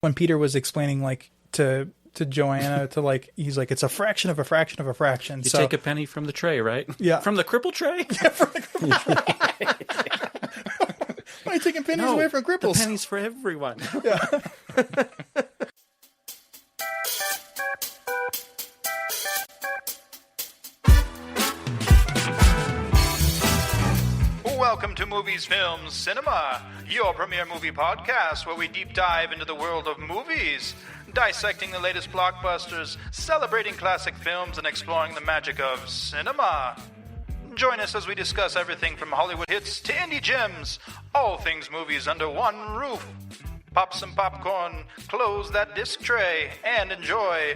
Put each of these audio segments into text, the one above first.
when Peter was explaining like to Joanna to like, he's like, it's a fraction of a fraction of a fraction. You take a penny from the tray, right? Yeah. From the cripple tray? Yeah, from the cripple tray. Why are you taking pennies away from cripples? The pennies for everyone. Yeah. Welcome to Movies, Film, Cinema, your premier movie podcast where we deep dive into the world of movies, dissecting the latest blockbusters, celebrating classic films, and exploring the magic of cinema. Join us as we discuss everything from Hollywood hits to indie gems, all things movies under one roof. Pop some popcorn, close that disc tray, and enjoy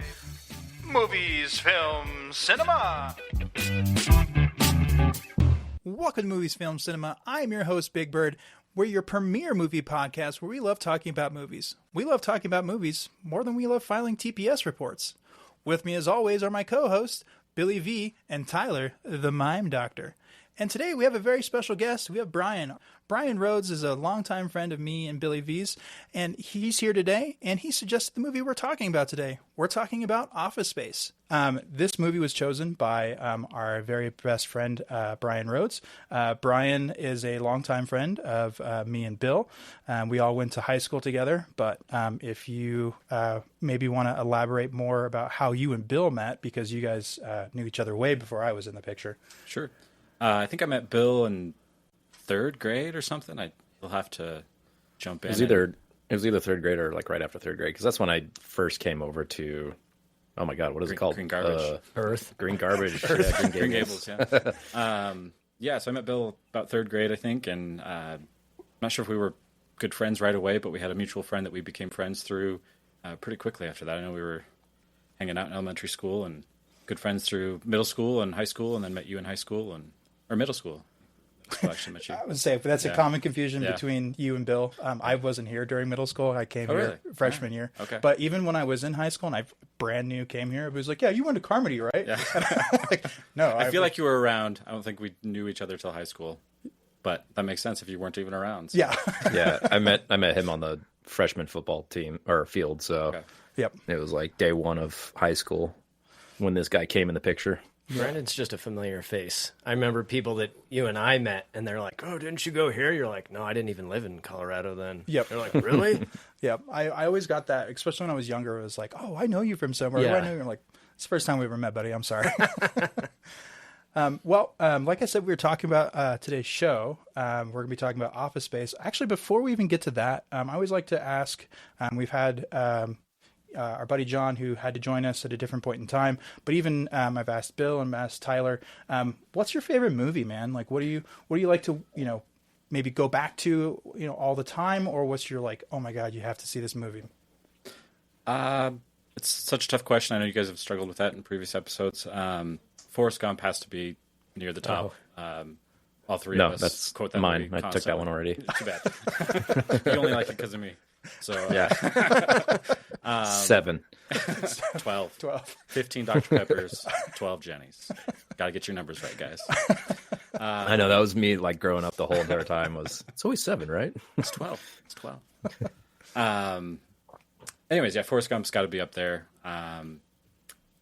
Movies, Film, Cinema. Welcome to Movies, Film, Cinema. I'm your host, Big Bird. We're your premier movie podcast where we love talking about movies. We love talking about movies more than we love filing TPS reports. With me, as always, are my co-hosts, Billy V and Tyler, the Mime Doctor. And today we have a very special guest. We have Brian. Brian Rhodes is a longtime friend of me and Billy V's, and he's here today, and he suggested the movie we're talking about today. We're talking about Office Space. This movie was chosen by our very best friend, Brian Rhodes. Brian is a longtime friend of me and Bill. We all went to high school together, but if you maybe want to elaborate more about how you and Bill met, because you guys knew each other way before I was in the picture. Sure. I think I met Bill in third grade or something. You'll have to jump in. It was either third grade or like right after third grade, because that's when I first came over to. Oh my God, what is it called? Green Garbage. Earth. Green Garbage. Earth. Yeah, Green Gables. Yeah. Yeah. So I met Bill about third grade, I think, and I'm not sure if we were good friends right away, but we had a mutual friend that we became friends through pretty quickly after that. I know we were hanging out in elementary school and good friends through middle school and high school, and then met you in high school or middle school. Well, actually met you. I would say that's a common confusion between you and Bill. I wasn't here during middle school. I came here freshman year. Okay. But even when I was in high school and I brand new came here, it was like, yeah, you went to Carmody, right? Yeah. Like, no. I feel like you were around. I don't think we knew each other till high school, but that makes sense if you weren't even around. So. Yeah. Yeah, I met him on the freshman football team or field, so Yep. It was like day one of high school when this guy came in the picture. Brandon's just a familiar face. I remember people that you and I met, and they're like, oh, didn't you go here? You're like, no, I didn't even live in Colorado then. Yep. They're like, really? Yep. I always got that, especially when I was younger. It was like, oh, I know you from somewhere. Yeah. I know you. I'm like, it's the first time we ever met, buddy. I'm sorry. Like I said, we were talking about today's show. We're going to be talking about Office Space. Actually, before we even get to that, I always like to ask, we've had our buddy John, who had to join us at a different point in time. But even I've asked Bill and asked Tyler, what's your favorite movie, man? Like, what do you like to, maybe go back to, all the time? Or what's your like, oh my God, you have to see this movie? It's such a tough question. I know you guys have struggled with that in previous episodes. Forrest Gump has to be near the top. All three of us that's quote that mine. movie I took that one already. Too bad. You only like it because of me. So Yeah. 7. 12. 12. 15 Dr. Peppers, 12 Jennies. Got to get your numbers right, guys. I know, that was me like growing up the whole entire time. It's always 7, right? It's 12. It's 12. Anyways, yeah, Forrest Gump's got to be up there. I'm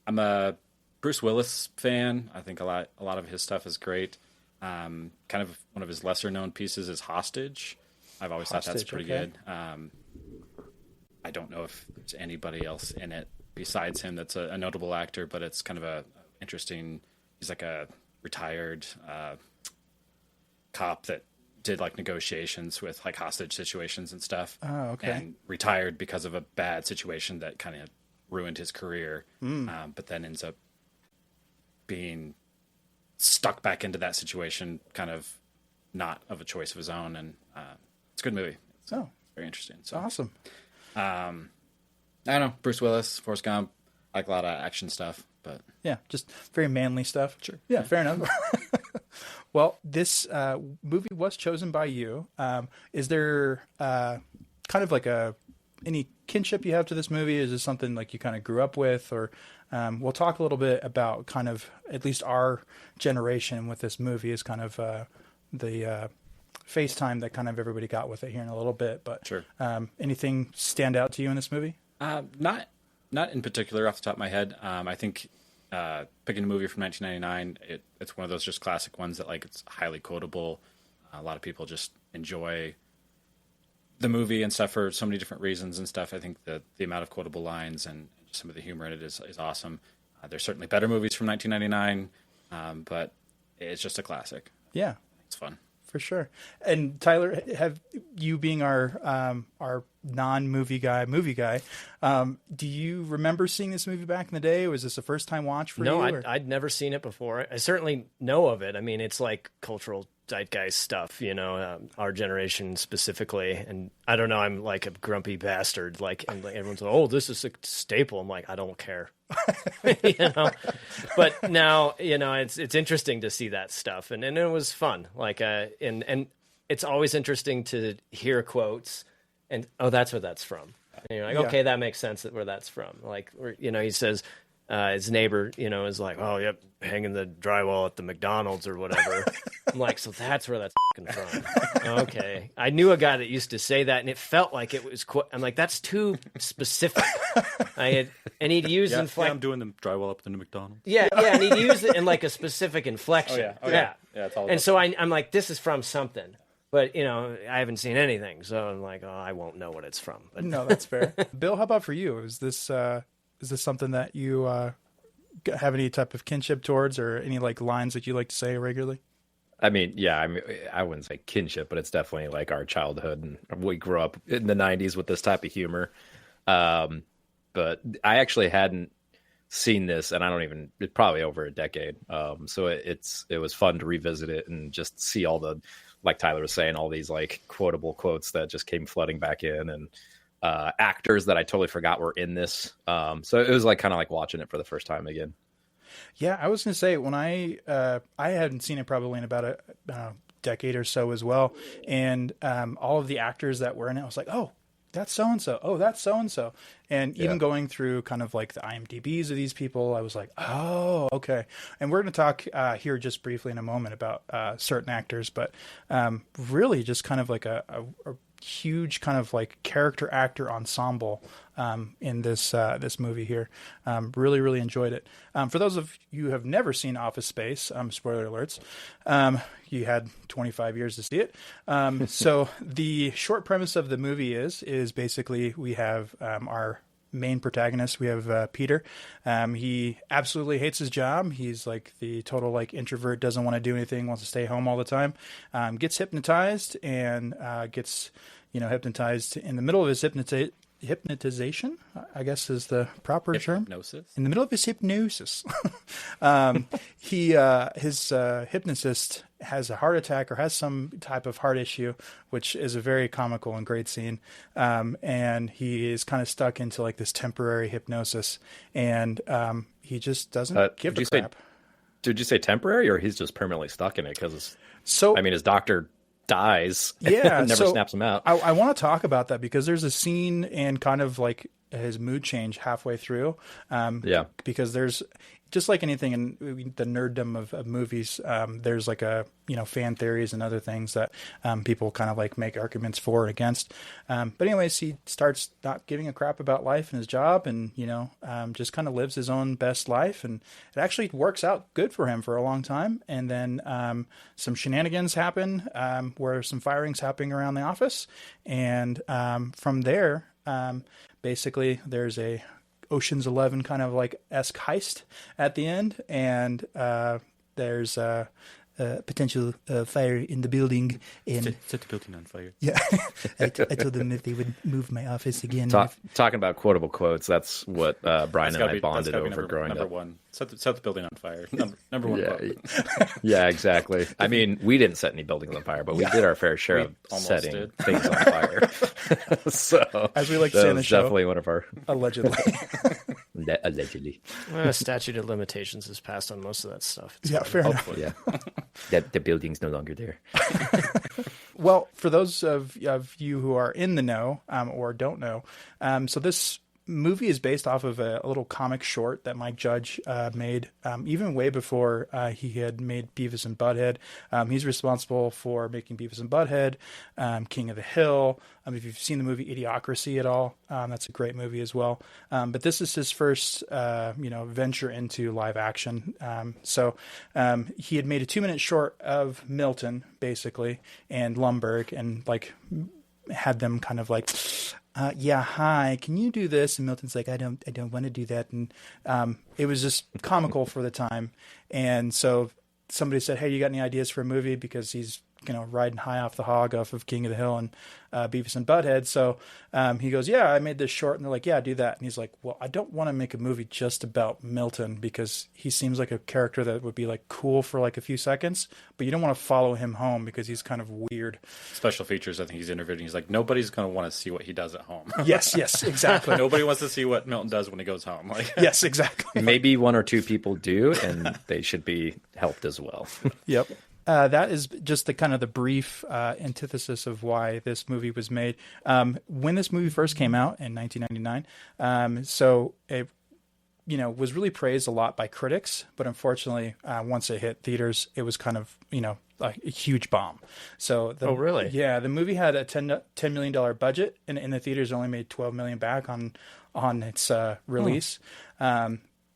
a Bruce Willis fan. I think a lot of his stuff is great. Kind of one of his lesser known pieces is Hostage. I've always thought that's pretty good. I don't know if there's anybody else in it besides him that's a notable actor, but it's kind of a interesting. He's like a retired cop that did like negotiations with like hostage situations and stuff. Oh, okay. And retired because of a bad situation that kind of ruined his career, but then ends up being stuck back into that situation, kind of not of a choice of his own. And it's a good movie. It's very interesting. So Awesome. I don't know, Bruce Willis, Forrest Gump, I like a lot of action stuff, but Yeah, just very manly stuff. Sure. Yeah, fair enough. Well, this movie was chosen by you. Is there kind of like any kinship you have to this movie? Is this something like you kind of grew up with? Or we'll talk a little bit about kind of at least our generation with this movie is kind of the FaceTime that kind of everybody got with it here in a little bit. But Sure. Anything stand out to you in this movie? Not in particular off the top of my head. I think picking a movie from 1999, it's one of those just classic ones that like it's highly quotable. A lot of people just enjoy the movie and stuff for so many different reasons and stuff. I think the amount of quotable lines and some of the humor in it is awesome. There's certainly better movies from 1999, but it's just a classic. Yeah, It's fun. for sure. And Tyler, have you being our non-movie guy, do you remember seeing this movie back in the day? Or was this a first-time watch for you? No, I'd never seen it before. I certainly know of it. I mean, it's like cultural zeitgeist stuff, our generation specifically. And I don't know, I'm like a grumpy bastard. And everyone's like, oh, this is a staple. I'm like, I don't care. But now, it's interesting to see that stuff. And it was fun. And it's always interesting to hear quotes and, oh, that's where that's from. And you're like, okay, that makes sense where that's from. He says, his neighbor, is like, oh, yep, hanging the drywall at the McDonald's or whatever. I'm like, so that's where that's from. Okay. I knew a guy that used to say that, and it felt like it was, I'm like, that's too specific. And he'd use I'm doing the drywall up in the McDonald's. Yeah, and he'd use it in like a specific inflection. Oh, yeah. Yeah, it's all and so I'm like, this is from something. But, I haven't seen anything, so I'm like, oh, I won't know what it's from. But No, that's fair. Bill, how about for you? Is this something that you have any type of kinship towards, or any like lines that you like to say regularly? I mean, I wouldn't say kinship, but it's definitely like our childhood, and we grew up in the 90s with this type of humor. But I actually hadn't seen this, and it's probably over a decade. So it was fun to revisit it and just see all the, like Tyler was saying, all these like quotable quotes that just came flooding back in, and actors that I totally forgot were in this. So it was like kind of like watching it for the first time again. Yeah, I was going to say, when I hadn't seen it probably in about a decade or so as well. And all of the actors that were in it, I was like, oh, that's so-and-so. Oh, that's so-and-so. And even going through kind of like the IMDb's of these people, I was like, oh, okay. And we're going to talk here just briefly in a moment about certain actors, but really just kind of like a huge kind of like character actor ensemble in this movie here. Really, really enjoyed it. For those of you who have never seen Office Space, spoiler alerts, you had 25 years to see it. So the short premise of the movie is basically we have our main protagonist. We have Peter. He absolutely hates his job. He's like the total like introvert, doesn't want to do anything, wants to stay home all the time. Gets hypnotized and gets hypnotized in the middle of his hypnotization, I guess is the proper term. Hypnosis. In the middle of his hypnosis, his hypnotist has a heart attack or has some type of heart issue, which is a very comical and great scene. And he is kind of stuck into like this temporary hypnosis, and he just doesn't give a crap. Did you say temporary, or he's just permanently stuck in it? Because his doctor dies. Yeah, and never snaps him out. I want to talk about that because there's a scene and kind of like his mood change halfway through. Because there's, just like anything in the nerddom of movies, there's like fan theories and other things that people kind of like make arguments for and against. But anyways, he starts not giving a crap about life and his job, and just kind of lives his own best life, and it actually works out good for him for a long time. And then some shenanigans happen where some firings happening around the office, and from there, basically there's a Ocean's 11 kind of like esque heist at the end, and there's a potential fire in the building. And set the building on fire. Yeah, I told them if they would move my office again. Talking about quotable quotes, that's what Brian and I bonded over growing number up. One. Set the building on fire. Number one. Yeah, exactly. I mean, we didn't set any buildings on fire, but we did our fair share of setting things on fire. So, as we like to say in the show, definitely one of our allegedly. Allegedly. Statute of limitations is passed on most of that stuff. Yeah, fair enough. Yeah, that the building's no longer there. Well, for those of you who are in the know or don't know, so this movie is based off of a little comic short that Mike Judge made, even way before he had made Beavis and Butthead. He's responsible for making Beavis and Butthead, King of the Hill. If you've seen the movie Idiocracy at all, that's a great movie as well. But this is his first, venture into live action. So he had made a 2-minute short of Milton, basically, and Lumbergh, and like had them kind of like, yeah, hi, can you do this? And Milton's like, I don't want to do that. And it was just comical for the time. And so somebody said, hey, you got any ideas for a movie? Because he's, riding high off the hog off of King of the Hill and Beavis and Butthead. So he goes, yeah, I made this short. And they're like, yeah, do that. And he's like, well, I don't want to make a movie just about Milton because he seems like a character that would be like cool for like a few seconds, but you don't want to follow him home because he's kind of weird. Special features, I think he's interviewed, and he's like, nobody's going to want to see what he does at home. Yes, exactly. Nobody wants to see what Milton does when he goes home. Like, yes, exactly. Maybe 1 or 2 people do, and they should be helped as well. Yep. That is just the kind of the brief antithesis of why this movie was made. When this movie first came out in 1999, so it was really praised a lot by critics, but unfortunately, once it hit theaters, it was kind of a huge bomb. So oh really? Yeah, the movie had a $10 million budget, and in the theaters only made $12 million back on its release.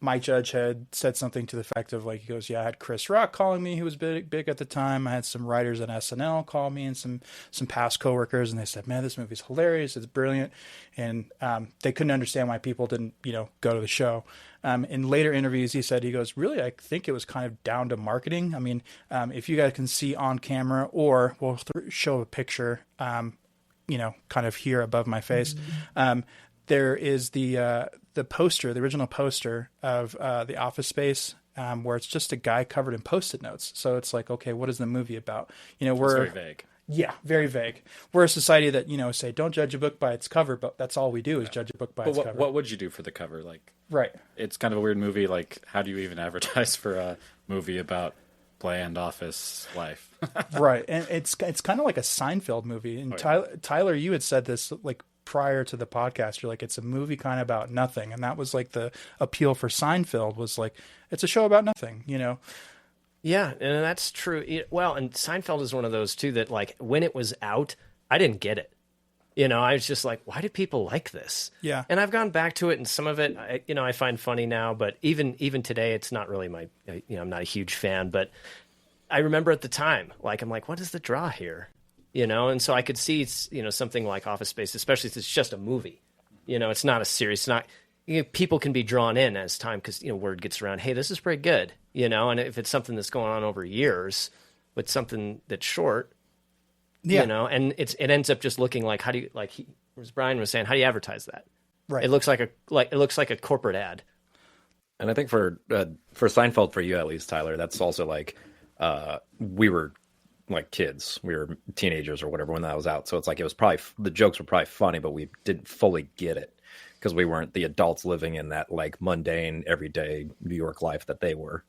Mike Judge had said something to the fact of like, he goes, yeah, I had Chris Rock calling me, who was big at the time. I had some writers at SNL call me and some past coworkers, and they said, man, this movie's hilarious. It's brilliant. And they couldn't understand why people didn't, go to the show. In later interviews, he goes, really, I think it was kind of down to marketing. I mean, if you guys can see on camera, or we'll show a picture, kind of here above my face, there is the poster, the original poster of The Office Space, where it's just a guy covered in Post-it notes. So it's like, okay, what is the movie about? It's very vague. Yeah, very vague. We're a society that, say, don't judge a book by its cover, but that's all we do is judge a book by its cover. What would you do for the cover? Like, right. It's kind of a weird movie. Like, how do you even advertise for a movie about bland office life? Right. And it's kind of like a Seinfeld movie. And Tyler, you had said this, like, prior to the podcast, you're like, it's a movie kind of about nothing. And that was like the appeal for Seinfeld, was like, it's a show about nothing, Yeah, and that's true. Well, and Seinfeld is one of those too that, like, when it was out, I didn't get it. I was just like, why do people like this? Yeah. And I've gone back to it, and some of it, I find funny now, but even today, it's not really my, I'm not a huge fan, but I remember at the time, like, I'm like, what is the draw here? And so I could see, something like Office Space, especially if it's just a movie. It's not a series. It's not, people can be drawn in as time, because, word gets around, hey, this is pretty good, and if it's something that's going on over years with something that's short, and it ends up just looking like, how do you, like as Brian was saying, how do you advertise that? Right. It looks like a corporate ad. And I think for Seinfeld, for you at least, Tyler, that's also like, we were like kids, we were teenagers or whatever when that was out, so it's like it was probably, the jokes were probably funny, but we didn't fully get it because we weren't the adults living in that like mundane everyday New York life that they were.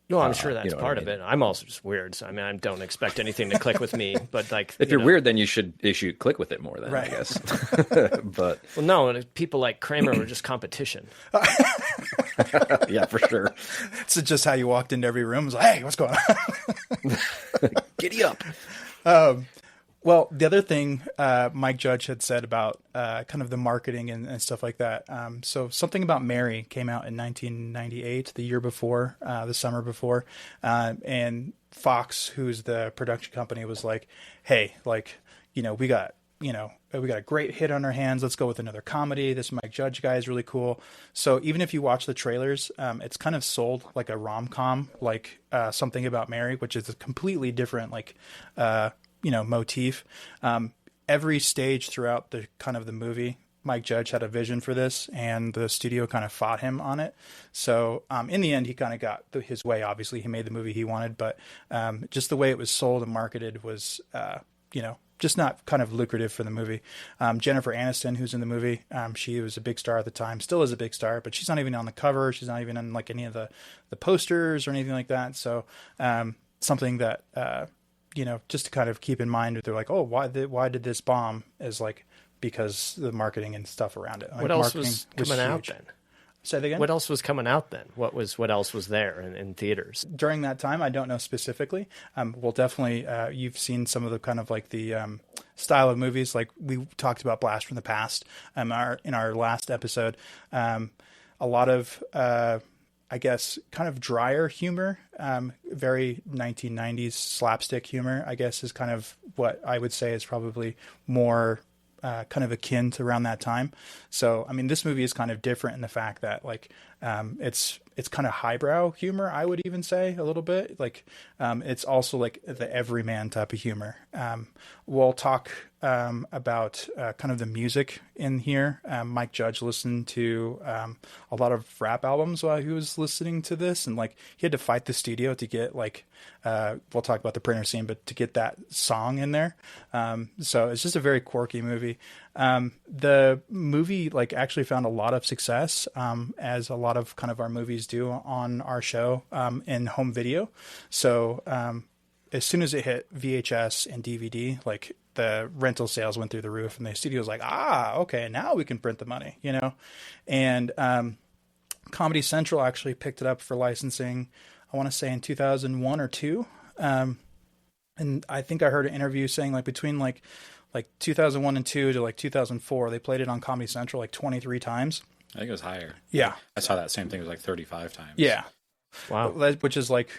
No, I'm sure that's part of it. I'm also just weird, so I don't expect anything to click with me. But like, if you're weird, then you should click with it more. Then right. I guess. But no, people like Kramer were just competition. Yeah, for sure. It's just how you walked into every room. It was like, hey, what's going on? Giddy up. Well, the other thing Mike Judge had said about kind of the marketing and stuff like that. So Something About Mary came out in 1998, the year before, the summer before. And Fox, who's the production company, was like, hey, like, we got a great hit on our hands. Let's go with another comedy. This Mike Judge guy is really cool. So even if you watch the trailers, it's kind of sold like a rom-com, like Something About Mary, which is a completely different, like, motif. Every stage throughout the kind of the movie, Mike Judge had a vision for this, and the studio kind of fought him on it. So in the end, he kind of got his way. Obviously, he made the movie he wanted, but just the way it was sold and marketed was, just not kind of lucrative for the movie. Jennifer Aniston, who's in the movie, she was a big star at the time, still is a big star, but she's not even on the cover. She's not even on like any of the posters or anything like that. So something that, just to kind of keep in mind, they're like, oh, why did this bomb, is like because the marketing and stuff around it. Like, what else marketing was coming out huge. then? Say that again? What else was coming out then? What else was there in theaters? During that time, I don't know specifically. Well, definitely, you've seen some of the kind of like the style of movies. Like we talked about Blast from the Past in our last episode. A lot of, I guess, kind of drier humor, very 1990s slapstick humor, I guess, is kind of what I would say is probably more kind of akin to around that time. So, I mean, this movie is kind of different in the fact that like it's kind of highbrow humor, I would even say a little bit. Like it's also like the everyman type of humor. We'll talk about kind of the music in here. Mike Judge listened to a lot of rap albums while he was listening to this, and like he had to fight the studio to get like we'll talk about the printer scene, but to get that song in there. So it's just a very quirky movie. The movie like actually found a lot of success, as a lot of kind of our movies do on our show, in home video. So, as soon as it hit VHS and DVD, like the rental sales went through the roof, and the studio was like, okay, now we can print the money, you know? And, Comedy Central actually picked it up for licensing, I want to say in 2001 or 2. And I think I heard an interview saying like between like 2001 and 2 to like 2004, they played it on Comedy Central like 23 times. I think it was higher. Yeah. I saw that same thing. It was like 35 times. Yeah. Wow. Which is like,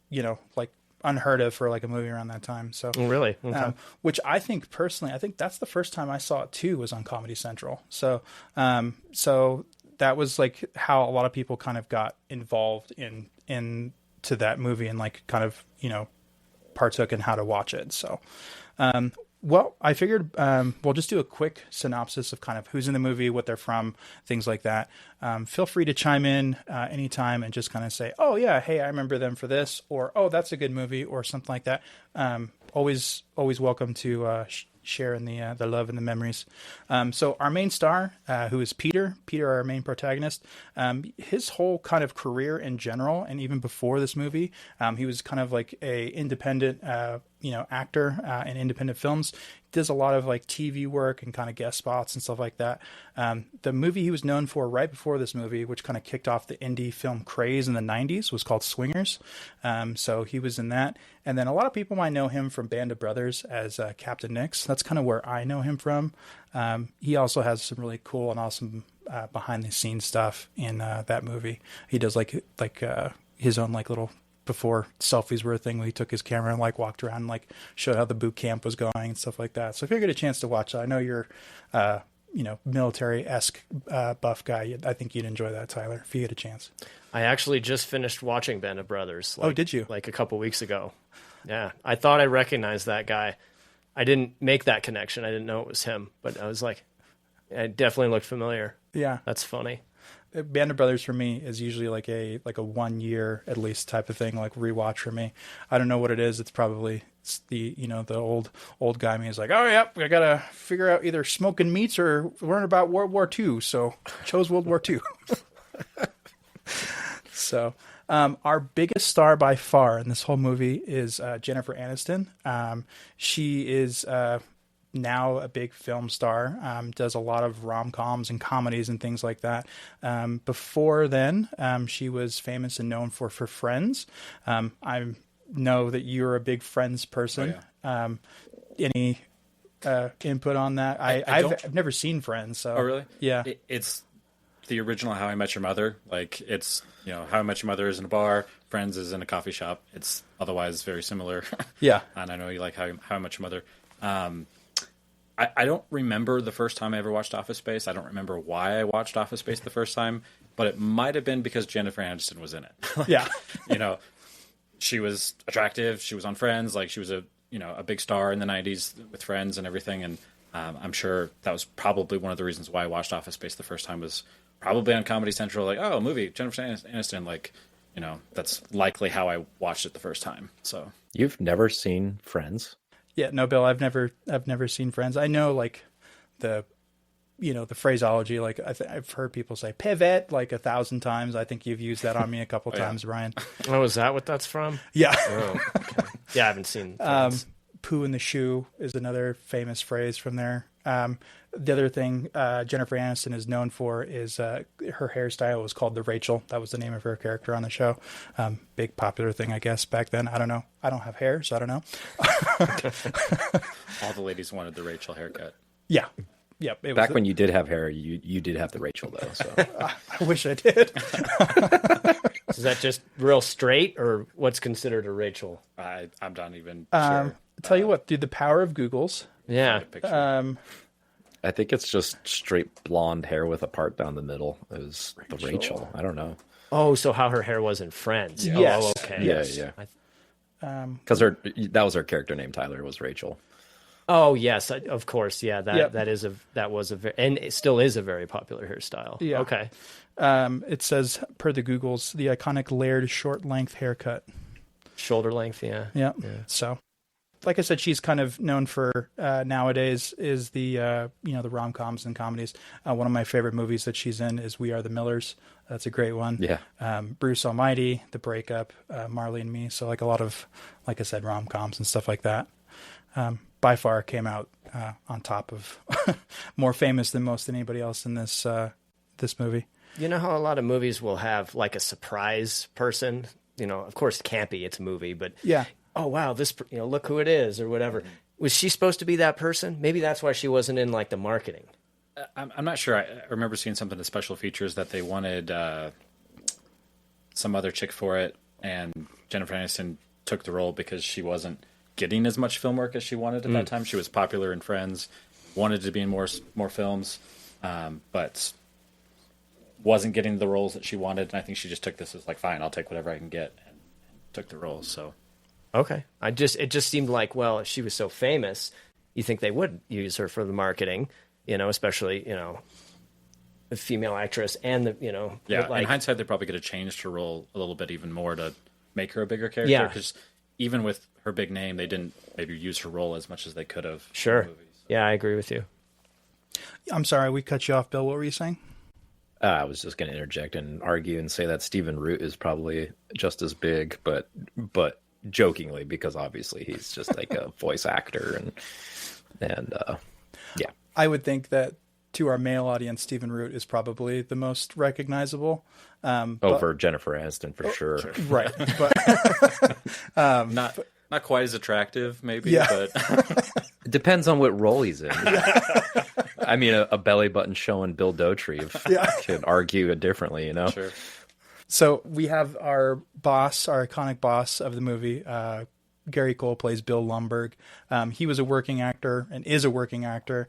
you know, like unheard of for like a movie around that time. So Really? Okay. which I think personally, I think that's the first time I saw it too, was on Comedy Central. So, so that was like how a lot of people kind of got involved into that movie and like kind of, you know, partook in how to watch it. So, well, I figured we'll just do a quick synopsis of kind of who's in the movie, what they're from, things like that. Feel free to chime in anytime and just kind of say, oh, yeah, hey, I remember them for this, or, oh, that's a good movie, or something like that. Always welcome to share in the love and the memories. So our main star, who is Peter, our main protagonist, his whole kind of career in general, and even before this movie, he was kind of like a independent, actor in independent films. He does a lot of like TV work and kind of guest spots and stuff like that. The movie he was known for right before this movie, which kind of kicked off the indie film craze in the 90s, was called Swingers. So he was in that. And then a lot of people might know him from Band of Brothers as Captain Nix. That's kind of where I know him from. He also has some really cool and awesome behind the scenes stuff in that movie. He does like his own like little, before selfies were a thing, he took his camera and like walked around and like showed how the boot camp was going and stuff like that. So if you get a chance to watch it, I know you're military-esque buff guy. I think you'd enjoy that, Tyler, if you get a chance. I actually just finished watching Band of Brothers. Oh, did you? Like a couple weeks ago. Yeah. I thought I recognized that guy. I didn't make that connection. I didn't know it was him, but I was like, it definitely looked familiar. Yeah. That's funny. Band of Brothers for me is usually like a 1 year at least type of thing, like rewatch for me. I don't know what it is. It's probably the old guy me is like, oh yeah, I gotta figure out either smoking meats or learn about World War II. So chose World War II. So our biggest star by far in this whole movie is Jennifer Aniston. She is now a big film star, does a lot of rom-coms and comedies and things like that. Before then, she was famous and known for Friends. I know that you're a big Friends person. Oh, yeah. Any input on that? I've never seen Friends. So. Oh, really? Yeah. It's the original How I Met Your Mother. Like, it's, How I Met Your Mother is in a bar, Friends is in a coffee shop. It's otherwise very similar. Yeah. And I know you like How I Met Your Mother. I don't remember the first time I ever watched Office Space. I don't remember why I watched Office Space the first time, but it might have been because Jennifer Aniston was in it. Yeah. She was attractive. She was on Friends. Like, she was a big star in the 90s with Friends and everything. And I'm sure that was probably one of the reasons why I watched Office Space the first time, was probably on Comedy Central. Like, oh, a movie, Jennifer Aniston. Like, that's likely how I watched it the first time. So You've never seen Friends? Yeah, no, Bill, I've never seen Friends. I know like the phraseology, like I've heard people say pivot like 1,000 times. I think you've used that on me a couple times, Ryan. Oh, is that what that's from? Yeah. Oh, okay. Yeah, I haven't seen Friends. Poo in the shoe is another famous phrase from there. The other thing Jennifer Aniston is known for is her hairstyle was called the Rachel. That was the name of her character on the show. Big popular thing, I guess, back then. I don't know. I don't have hair, so I don't know. All the ladies wanted the Rachel haircut. Yeah. Yep. Back when you did have hair, you did have the Rachel, though. So I wish I did. Is that just real straight, or what's considered a Rachel? I'm not even sure. Tell you what, dude, the power of Googles. Yeah. I think it's just straight blonde hair with a part down the middle. It was the Rachel. I don't know. Oh, so how her hair was in Friends. Yes. Oh, okay. Yeah. Because that was her character name. Tyler was Rachel. Oh yes, of course. Yeah, Yep. that was and it still is a very popular hairstyle. Yeah. Okay. It says, per the Googles, the iconic layered short length haircut. Shoulder length. Yeah. Yeah. So, like I said, she's kind of known for nowadays is the the rom-coms and comedies. One of my favorite movies that she's in is We Are the Millers. That's a great one. Yeah. Bruce Almighty, The Breakup, Marley and Me. So like a lot of, like I said, rom-coms and stuff like that. By far came out on top of more famous than most anybody else in this movie. You know how a lot of movies will have like a surprise person. Of course, it can't be. It's a movie, but Yeah. oh wow, this look who it is or whatever. Was she supposed to be that person? Maybe that's why she wasn't in like the marketing. I'm not sure. I remember seeing something in special features that they wanted some other chick for it, and Jennifer Aniston took the role because she wasn't getting as much film work as she wanted at that time. She was popular in Friends, wanted to be in more films, but wasn't getting the roles that she wanted. And I think she just took this as like, fine, I'll take whatever I can get, and took the roles. So, okay, it just seemed like, well, if she was so famous, you think they would use her for the marketing, especially the female actress and the yeah. like, in hindsight, they probably could have changed her role a little bit even more to make her a bigger character. Yeah. Because even with her big name, they didn't maybe use her role as much as they could have. Sure. In the movies, so. Yeah, I agree with you. I'm sorry, we cut you off, Bill. What were you saying? I was just going to interject and argue and say that Stephen Root is probably just as big, but jokingly, because obviously he's just like a voice actor and yeah. I would think that to our male audience, Stephen Root is probably the most recognizable. Over Jennifer Aniston for sure. Right. But Not quite as attractive, maybe, Yeah. but It depends on what role he's in. I mean, a belly button showing Bill Dauterive could argue it differently, sure. So we have our boss, our iconic boss of the movie. Gary Cole plays Bill Lumbergh. He was a working actor and is a working actor.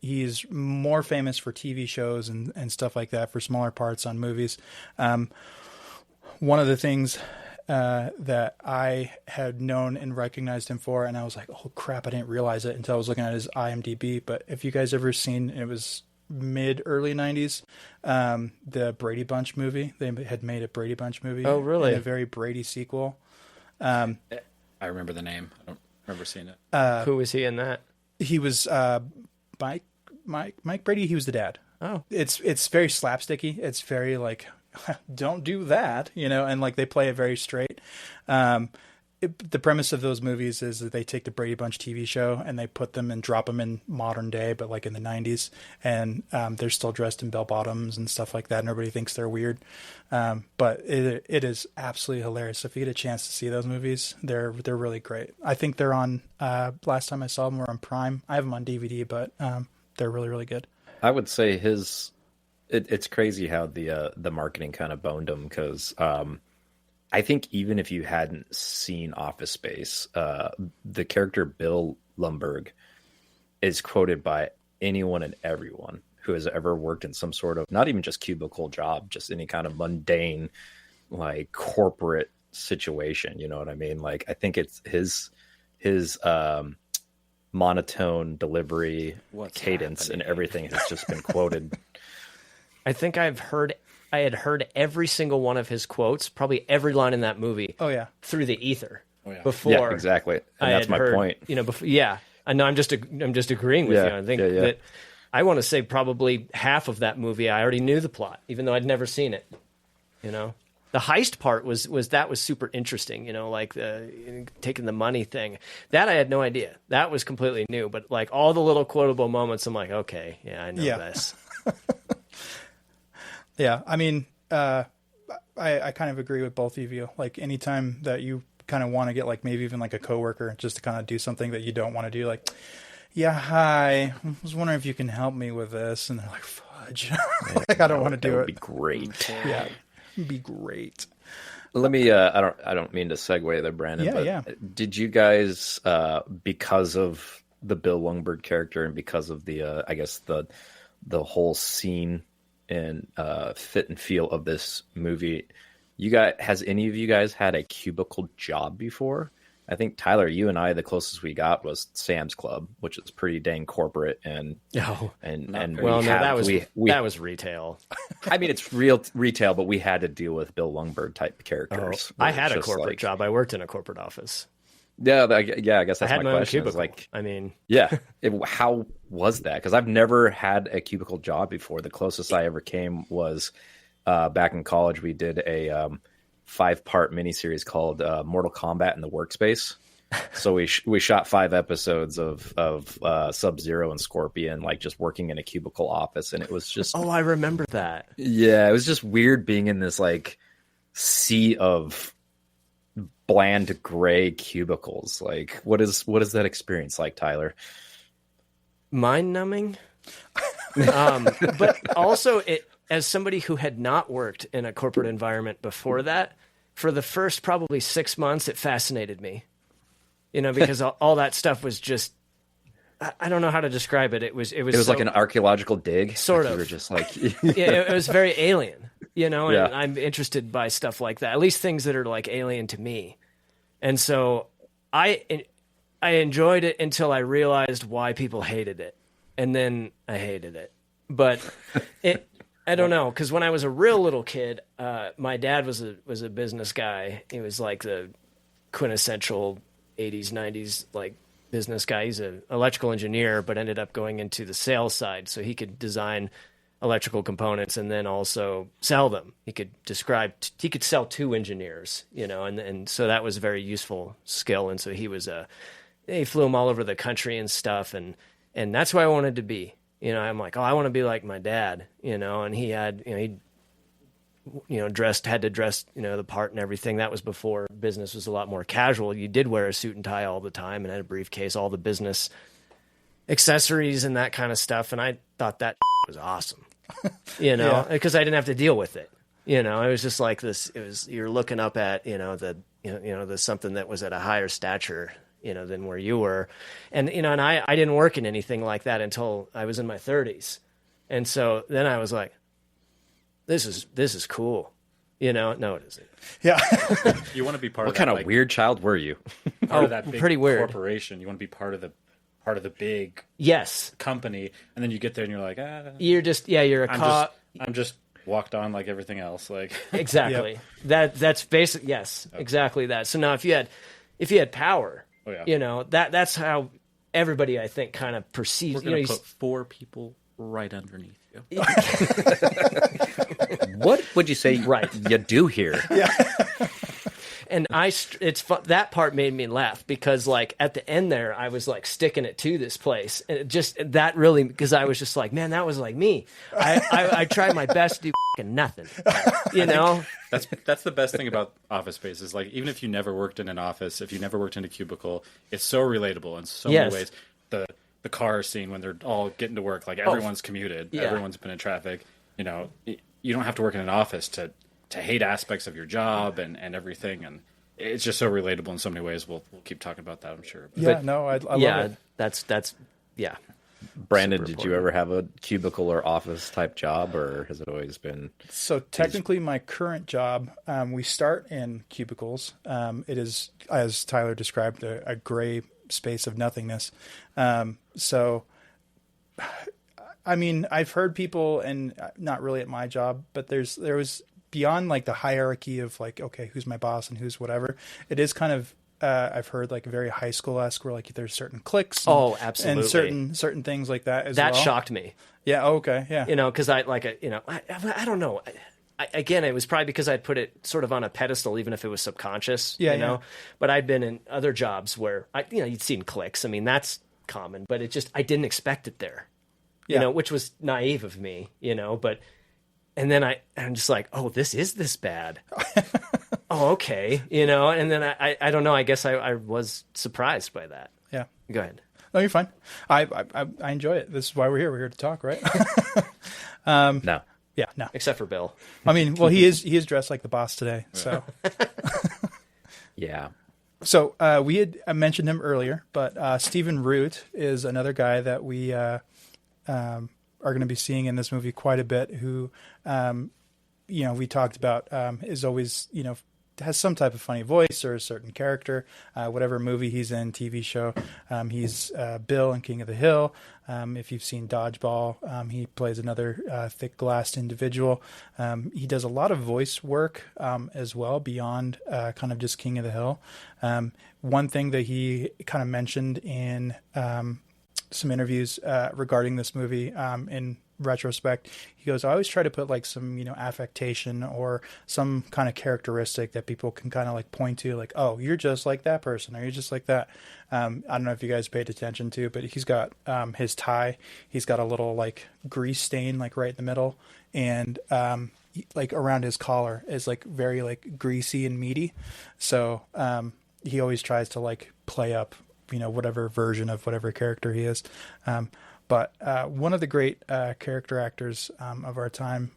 He's more famous for TV shows and stuff like that, for smaller parts on movies. One of the things that I had known and recognized him for, and I was like, oh crap, I didn't realize it until I was looking at his IMDb. But if you guys ever seen, it was early 90s, the Brady Bunch movie. They had made a Brady Bunch movie. Oh, really? And a very Brady sequel. I remember the name. I don't remember seeing it. Who was he in that? He was Mike Brady. He was the dad. Oh, It's very slapsticky. It's very like, don't do that, and like they play it very straight. The premise of those movies is that they take the Brady Bunch TV show and they put them and drop them in modern day, but like in the 90s, and they're still dressed in bell bottoms and stuff like that. And everybody thinks they're weird, but it is absolutely hilarious. If you get a chance to see those movies, they're really great. I think they're on. Last time I saw them were on Prime. I have them on DVD, but they're really, really good. I would say it's crazy how the marketing kind of boned him, because I think even if you hadn't seen Office Space, the character Bill Lumbergh is quoted by anyone and everyone who has ever worked in some sort of, not even just cubicle job, just any kind of mundane, like corporate situation. You know what I mean? Like, I think it's his monotone delivery, cadence, and everything has just been quoted. I think I had heard every single one of his quotes, probably every line in that movie. Oh yeah, through the ether. Oh, yeah. Before, Yeah, exactly, and that's my point. Before, yeah, I know. I'm just agreeing with you. I think that I want to say probably half of that movie I already knew the plot, even though I'd never seen it. The heist part was super interesting, like the taking the money thing. That I had no idea. That was completely new. But like all the little quotable moments, I'm like, okay, yeah, I know this. Yeah, I mean, I kind of agree with both of you. Like anytime that you kind of want to get like maybe even like a coworker just to kind of do something that you don't want to do, like, yeah, hi, I was wondering if you can help me with this, and they're like, fudge, like I don't want to do it. Would be great. Yeah. Be great. Let me I don't mean to segue there, Brandon, but did you guys because of the Bill Lundberg character and because of the I guess the whole scene and fit and feel of this movie, has any of you guys had a cubicle job before? I think, Tyler, you and I, the closest we got was Sam's Club, which is pretty dang corporate. That was retail. I mean, it's real retail, but we had to deal with Bill Lundberg type characters. I had a corporate job. I worked in a corporate office. Yeah, I guess that's I had my question. Own cubicle. Like, I mean, yeah, how was that? Because I've never had a cubicle job before. The closest I ever came was back in college. We did a 5-part miniseries called Mortal Kombat in the Workspace. So we shot 5 episodes of Sub-Zero and Scorpion, like just working in a cubicle office, and it was just I remember that. Yeah, it was just weird being in this like sea of bland gray cubicles. Like, what is that experience like, Tyler? Mind numbing. But also as somebody who had not worked in a corporate environment before that, for the first probably 6 months, it fascinated me, because all that stuff was just, I don't know how to describe it. It was like an archaeological dig. Sort of. You were just like, it was very alien, and I'm interested by stuff like that, at least things that are like alien to me. And so I enjoyed it until I realized why people hated it. And then I hated it. But I don't know, because when I was a real little kid, my dad was a business guy. He was like the quintessential 80s, 90s like business guy. He's an electrical engineer, but ended up going into the sales side, so he could design electrical components and then also sell them. He could sell to engineers, and so that was a very useful skill. And so he flew them all over the country and stuff, and that's who I wanted to be. I'm like, I want to be like my dad, and he had, had to dress, the part and everything. That was before business was a lot more casual. You did wear a suit and tie all the time and had a briefcase, all the business accessories and that kind of stuff. And I thought that was awesome, because I didn't have to deal with it. It was just like this, you're looking up at, the something that was at a higher stature, than where you were. And, and I didn't work in anything like that until I was in my 30s. And so then I was like, this is cool. No, it isn't. Yeah. You want to be part what of that. What kind of weird child were you? Part of that big pretty weird corporation. You want to be part of the big company. And then you get there and you're like, You're just, you're a cop. I'm just walked on like everything else. Like Exactly. Yep. That's basic. Yes, okay. Exactly that. So now if you had power, that's how everybody, I think, kind of perceives. We're going to put 4 people right underneath you. What would you say you do here? Yeah. And it's fun. That part made me laugh because, like, at the end there, I was like sticking it to this place, and it just that really, because I was just like, man, that was like me. I tried my best to do nothing. That's the best thing about Office Space is, like, even if you never worked in an office, if you never worked in a cubicle, it's so relatable in so many ways. The car scene when they're all getting to work, like everyone's commuted, everyone's been in traffic. You don't have to work in an office to hate aspects of your job and everything, and it's just so relatable in so many ways. We'll keep talking about that, I'm sure. I love it. That's Brandon, did you ever have a cubicle or office type job, or has it always been? So technically, my current job, we start in cubicles. It is, as Tyler described, a gray space of nothingness. So, I mean, I've heard people, and not really at my job, but there was beyond like the hierarchy of like, okay, who's my boss and who's whatever. It is kind of, I've heard like very high school-esque where like there's certain cliques. Absolutely. And certain things like that as well. That shocked me. Yeah. Okay. Yeah. Because I don't know. again, it was probably because I'd put it sort of on a pedestal, even if it was subconscious, Yeah, you know. yeah. But I'd been in other jobs where you'd seen clicks. I mean, that's common, but I didn't expect it there, you know, which was naive of me, you know. But and then I'm just like, oh, this is this bad. Oh, okay, you know. And then I don't know. I guess I was surprised by that. Yeah. Go ahead. No, you're fine. I enjoy it. This is why we're here. We're here to talk, right? No. Yeah, no. Except for Bill. I mean, well, he is dressed like the boss today. So, Yeah. so we had mentioned him earlier, but Stephen Root is another guy that we are going to be seeing in this movie quite a bit. Who, we talked about is always, has some type of funny voice or a certain character, whatever movie he's in, TV show. He's Bill in King of the Hill. If you've seen Dodgeball, he plays another thick-glassed individual. He does a lot of voice work as well beyond kind of just King of the Hill. One thing that he kind of mentioned in some interviews regarding this movie in retrospect, he goes, I always try to put like some, affectation or some kind of characteristic that people can kind of like point to, like, oh, you're just like that person, or you're just like that. I don't know if you guys paid attention to, but he's got his tie. He's got a little like grease stain, like right in the middle. And like around his collar is like very like greasy and meaty. So he always tries to like play up, whatever version of whatever character he is. But one of the great character actors of our time,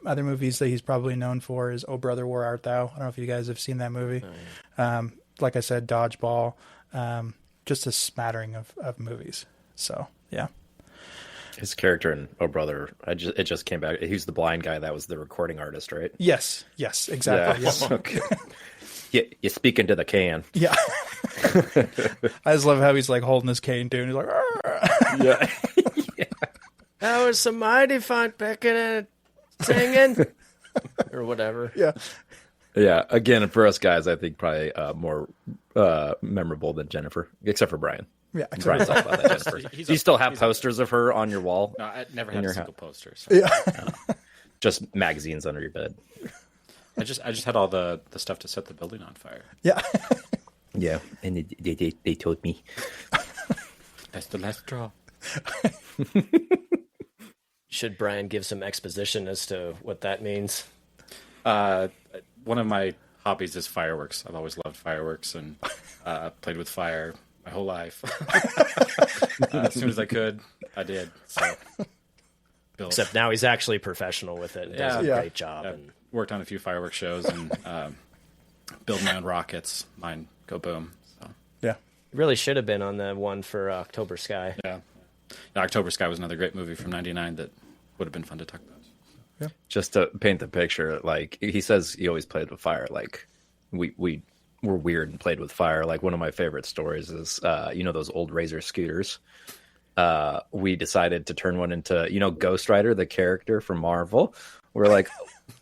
other movies that he's probably known for is Oh Brother, Where Art Thou? I don't know if you guys have seen that movie. Oh, yeah. Like I said, Dodgeball, just a smattering of movies. So, yeah. His character in Oh Brother, it just came back. He's the blind guy that was the recording artist, right? Yes, exactly. Yeah. Yes. Okay. You speak into the can. Yeah. I just love how he's like holding his cane too, and he's like, yeah. That was some mighty fine picking and singing, or whatever. Yeah. Yeah. Again, for us guys, I think probably more memorable than Jennifer, except for Brian. Yeah. Brian's all about that Jennifer. Do you still have posters of her on your wall? No, I never had a single poster. So. Yeah. Just magazines under your bed. I just had all the stuff to set the building on fire. Yeah. Yeah, and they told me. That's the last straw. Should Brian give some exposition as to what that means? One of my hobbies is fireworks. I've always loved fireworks and played with fire my whole life. As soon as I could, I did. So, Except now he's actually professional with it and does a great job. Yeah. And worked on a few fireworks shows and build my own rockets. Mine go boom. So Yeah. really should have been on the one for October Sky. yeah, October Sky was another great movie from '99 that would have been fun to talk about. Just to paint the picture, like he says, he always played with fire. Like we were weird and played with fire. Like one of my favorite stories is, those old Razor scooters. We decided to turn one into, Ghost Rider, the character from Marvel. We're like,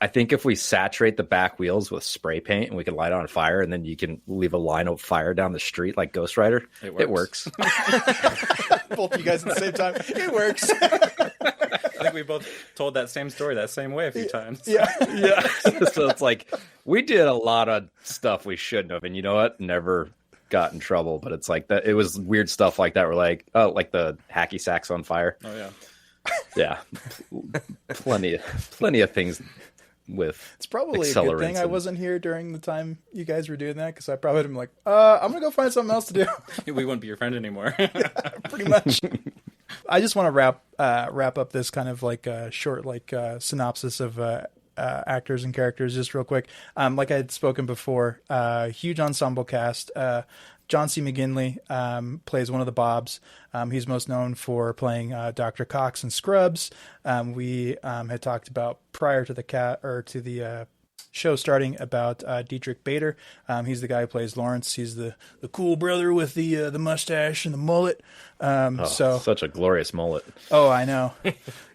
I think if we saturate the back wheels with spray paint and we can light on fire, and then you can leave a line of fire down the street like Ghost Rider, it works. Both of you guys at the same time. It works. I think we both told that same story that same way a few times. Yeah. So it's like we did a lot of stuff we shouldn't have, and you know what? Never got in trouble. But it's like that. It was weird stuff like that. We're like, oh, like the hacky sacks on fire. Oh yeah. Yeah, plenty of things with. It's probably a good thing I wasn't here during the time you guys were doing that, because I probably would have been like, I'm gonna go find something else to do. We wouldn't be your friend anymore. Pretty much. I just want to wrap up this kind of like short synopsis of actors and characters just real quick. Like I had spoken before, huge ensemble cast. John C. McGinley plays one of the Bobs. He's most known for playing Dr. Cox in Scrubs. We had talked about prior to the show starting about Dietrich Bader. He's the guy who plays Lawrence. He's the cool brother with the mustache and the mullet. Such a glorious mullet. Oh, I know.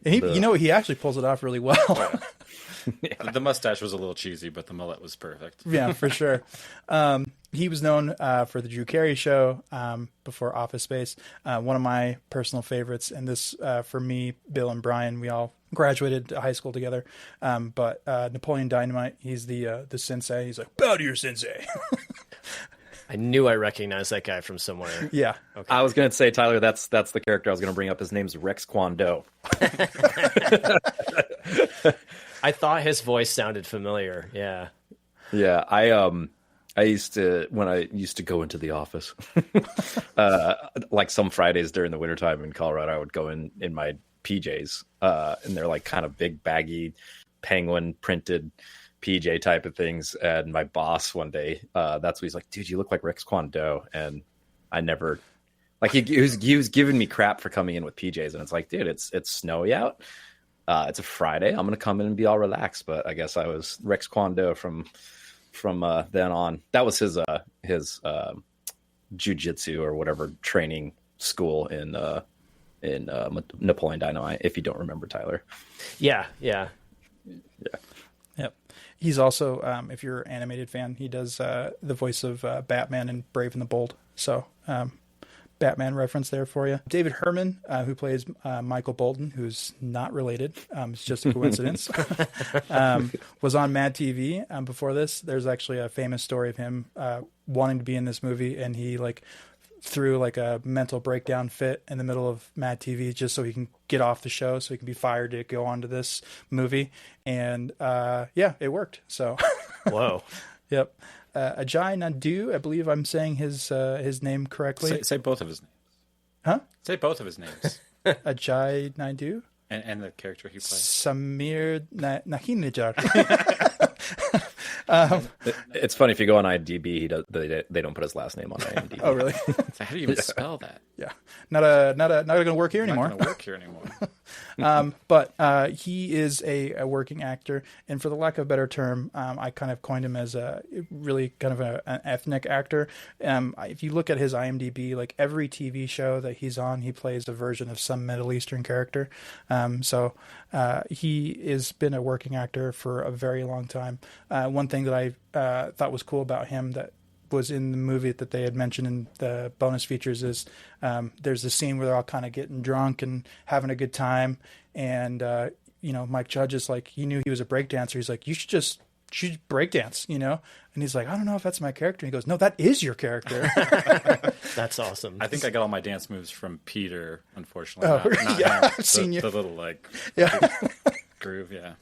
And he actually pulls it off really well. The mustache was a little cheesy, but the mullet was perfect. Yeah, for sure. He was known for the Drew Carey Show before Office Space. One of my personal favorites, and this for me, Bill and Brian, we all graduated high school together. But Napoleon Dynamite, he's the sensei. He's like, bow to your sensei. I knew I recognized that guy from somewhere. Yeah. Okay. I was going to say, Tyler, that's the character I was going to bring up. His name's Rex Kwon Do. I thought his voice sounded familiar. Yeah. Yeah, I used to, when I used to go into the office, like some Fridays during the wintertime in Colorado, I would go in my PJs, and they're like kind of big, baggy, penguin printed PJ type of things. And my boss one day, that's what he's like, dude, you look like Rex Kwon Do. And I never, like, he was giving me crap for coming in with PJs. And it's like, dude, it's snowy out. It's a Friday. I'm going to come in and be all relaxed. But I guess I was Rex Kwon Do from then on. That was his jiu-jitsu or whatever training school in Napoleon Dynamite, if you don't remember, Tyler. Yeah. Yep. He's also, if you're an animated fan, he does the voice of Batman in Brave and the Bold. So Batman reference there for you. David Herman, who plays Michael Bolton, who's not related. It's just a coincidence. Was on Mad TV before this. There's actually a famous story of him wanting to be in this movie, and he threw like a mental breakdown fit in the middle of Mad TV just so he can get off the show, so he can be fired to go on to this movie. And it worked. So Whoa. Yep. Ajay Naidu, I believe I'm saying his name correctly. Say both of his names. Huh? Say both of his names. Ajay Naidu? And the character he plays. Samir Nahinijar. It's funny, if you go on IMDb, they don't put his last name on IMDb. Oh, really? So how do you even spell that? Yeah. Not going to work here anymore. Not going to work here anymore. But he is a working actor, and for the lack of a better term, I kind of coined him as a really kind of an ethnic actor. If you look at his IMDb, like every TV show that he's on, he plays a version of some Middle Eastern character. So he has been a working actor for a very long time. One thing that I thought was cool about him that was in the movie that they had mentioned in the bonus features is there's this scene where they're all kind of getting drunk and having a good time, and Mike Judge is like, he knew he was a breakdancer. He's like, you should breakdance, and he's like, I don't know if that's my character. And he goes, no, that is your character. That's awesome. I think I got all my dance moves from Peter, unfortunately. Oh, not yeah, him. I've seen you. The little Yeah. groove, yeah.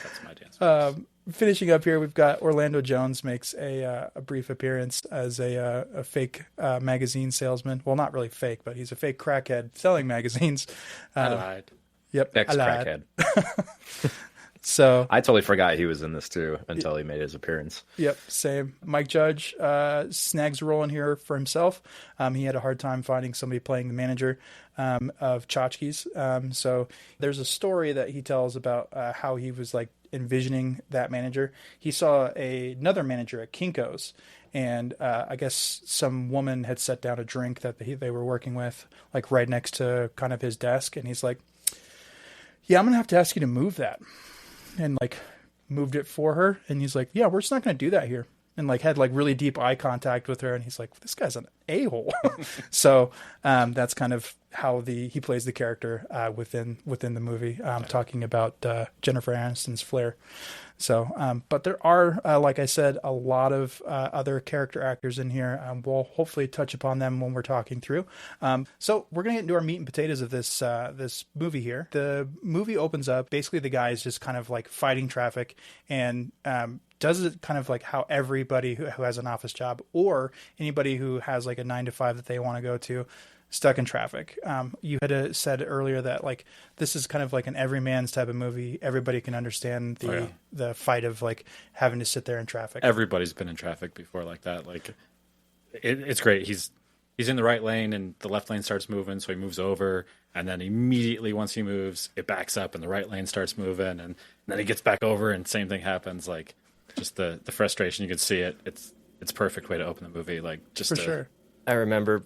That's my dance moves. Finishing up here, we've got Orlando Jones makes a brief appearance as a fake magazine salesman. Well, not really fake, but he's a fake crackhead selling magazines. I lied. Yep. Ex-crackhead. So I totally forgot he was in this too until he made his appearance. Yep, same. Mike Judge snags a role in here for himself. He had a hard time finding somebody playing the manager of Tchotchkes. So there's a story that he tells about how he was like envisioning that manager. He saw another manager at Kinko's, and I guess some woman had set down a drink that they were working with, like right next to kind of his desk, and he's like, yeah, I'm going to have to ask you to move that. And like moved it for her, and he's like, yeah, we're just not going to do that here, and like had like really deep eye contact with her, and he's like, this guy's an a-hole. So that's kind of how he plays the character within the movie, talking about Jennifer Aniston's Flair. So but there are like I said, a lot of other character actors in here. We'll hopefully touch upon them when we're talking through. So we're gonna get into our meat and potatoes of this movie here. The movie opens up, basically the guy is just kind of like fighting traffic, and does it kind of like how everybody who has an office job, or anybody who has like a 9-to-5 that they want to go to, stuck in traffic. You had said earlier that like this is kind of like an everyman's type of movie. Everybody can understand the fight of like having to sit there in traffic. Everybody's been in traffic before like that. Like it's great. He's in the right lane and the left lane starts moving, so he moves over, and then immediately once he moves, it backs up and the right lane starts moving, and then he gets back over and same thing happens. Like just the frustration, you can see it. It's a perfect way to open the movie. Like just for sure. I remember,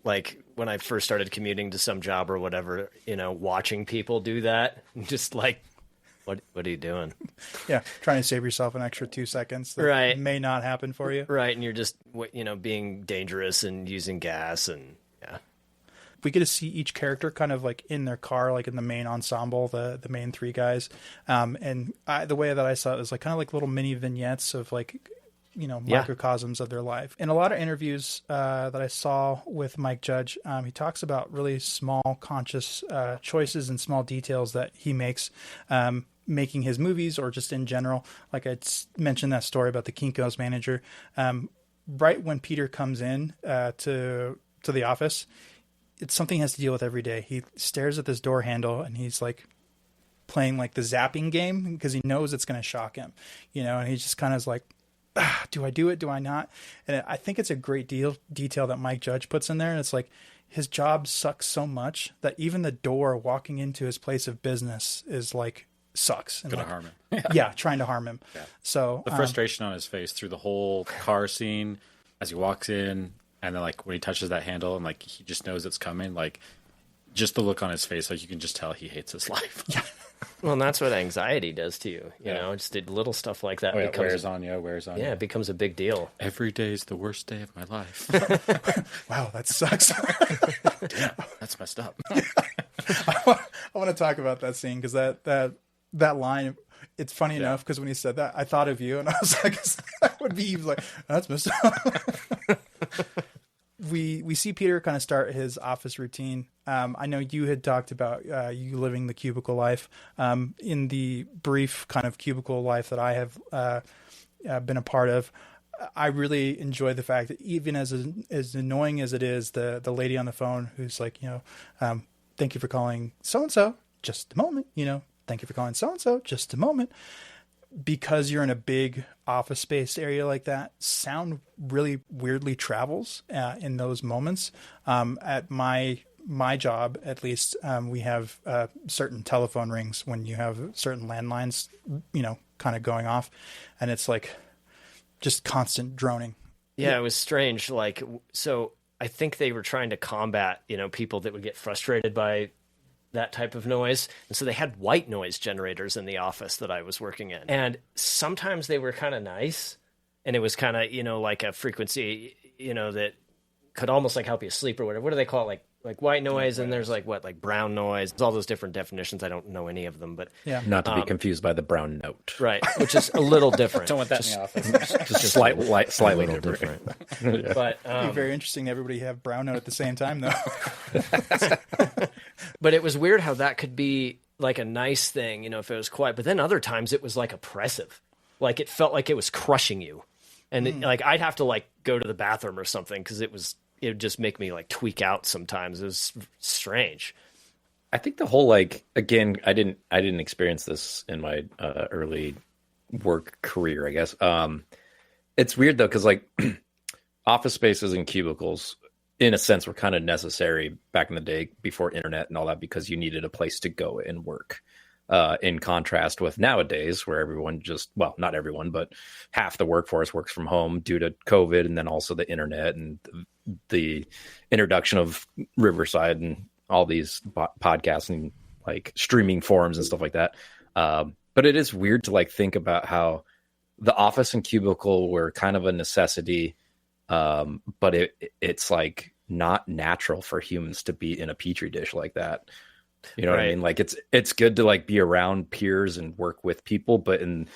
like when I first started commuting to some job or whatever, watching people do that, just like What are you doing? Yeah, trying to save yourself an extra 2 seconds that Right. may not happen for you. Right, and you're just being dangerous and using gas and yeah. We get to see each character kind of like in their car, like in the main ensemble, the main three guys. The way that I saw it was like kind of like little mini vignettes of like, microcosms of their life. In a lot of interviews that I saw with Mike Judge, he talks about really small conscious choices and small details that he makes making his movies or just in general. Like I mentioned that story about the Kinko's manager. Right when Peter comes in to the office, it's something he has to deal with every day. He stares at this door handle and he's like playing like the zapping game because he knows it's going to shock him, and he just kind of is like, do I do it? Do I not? And I think it's a great detail that Mike Judge puts in there. And it's like his job sucks so much that even the door walking into his place of business is like sucks. Gonna harm him. Yeah, trying to harm him. Yeah. So the frustration on his face through the whole car scene as he walks in, and then like when he touches that handle and like he just knows it's coming, like just the look on his face, like you can just tell he hates his life. Yeah. Well, and that's what anxiety does to you. You know, just little stuff like that wears on you. Yeah, it becomes a big deal. Every day is the worst day of my life. Wow, that sucks. Damn, that's messed up. I want to talk about that scene because that line. It's funny enough because when he said that, I thought of you, and I was like, "That would be like that's messed up." We see Peter kind of start his office routine. I know you had talked about you living the cubicle life. In the brief kind of cubicle life that I have been a part of, I really enjoy the fact that even as annoying as it is, the lady on the phone who's like, thank you for calling so-and-so, just a moment, thank you for calling so-and-so, just a moment. Because you're in a big office space area like that, sound really weirdly travels in those moments. At my job, at least, we have certain telephone rings when you have certain landlines, kind of going off, and it's like just constant droning. Yeah, it was strange. Like, so I think they were trying to combat, people that would get frustrated by that type of noise. And so they had white noise generators in the office that I was working in. And sometimes they were kind of nice. And it was kind of, like a frequency, that could almost like help you sleep or whatever. What do they call it? Like white noise. And there's like brown noise. There's all those different definitions. I don't know any of them, but yeah. Not to be confused by the brown note. Right. Which is a little different. Don't want that in the office. Just slightly different. Yeah. But it'd be very interesting to everybody have brown note at the same time though. But it was weird how that could be like a nice thing, if it was quiet. But then other times it was like oppressive. Like it felt like it was crushing you. And like I'd have to like go to the bathroom or something because it would just make me like tweak out sometimes. It was strange. I think the whole again, I didn't experience this in my early work career, I guess. It's weird though because office spaces and cubicles in a sense were kind of necessary back in the day before internet and all that because you needed a place to go and work. In contrast with nowadays where everyone not everyone, but half the workforce works from home due to COVID and then also the internet and the introduction of Riverside and all these podcasts and streaming forums and stuff like that. But it is weird to think about how the office and cubicle were kind of a necessity. But it's not natural for humans to be in a petri dish like that. You know what I mean? It's good to be around peers and work with people, but in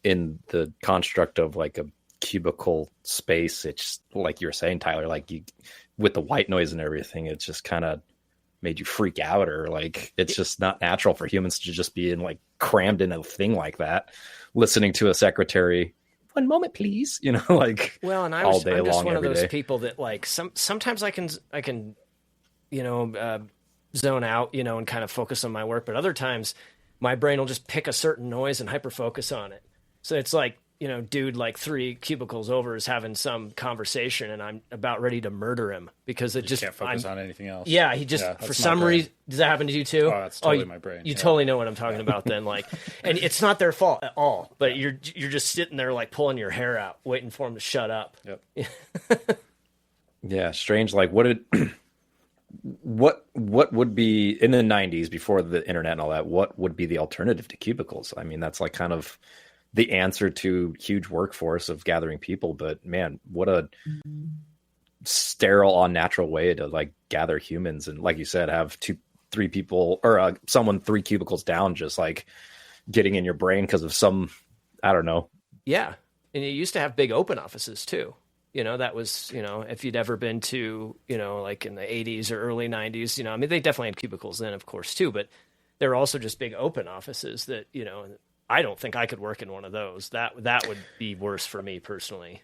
the construct of a cubicle space, it's like you were saying, Tyler, with the white noise and everything, it's just kind of made you freak out, or it's just not natural for humans to just be crammed in a thing like that, listening to a secretary. One moment, please. Well, and I'm just one of those day. people that sometimes I can zone out, and kind of focus on my work, but other times my brain will just pick a certain noise and hyper focus on it. So it's dude 3 cubicles over is having some conversation and I'm about ready to murder him because it just can't focus on anything else. Yeah, he just for some reason. Does that happen to you too? Oh, that's totally my brain. You totally know what I'm talking about then. And it's not their fault at all, but you're just sitting there pulling your hair out, waiting for him to shut up. Yep. Yeah, strange. What did what would be in the 90s before the internet and all that, what would be the alternative to cubicles? I mean, that's like kind of the answer to huge workforce of gathering people, but man, what a sterile, unnatural way to like gather humans. And like you said, have 2-3 people or someone 3 cubicles down, just like getting in your brain because of some, I don't know. Yeah. And you used to have big open offices too. That was, if you'd ever been to, like in the 80s or early 90s, I mean, they definitely had cubicles then, of course, too, but there were also just big open offices that, I don't think I could work in one of those. That would be worse for me personally.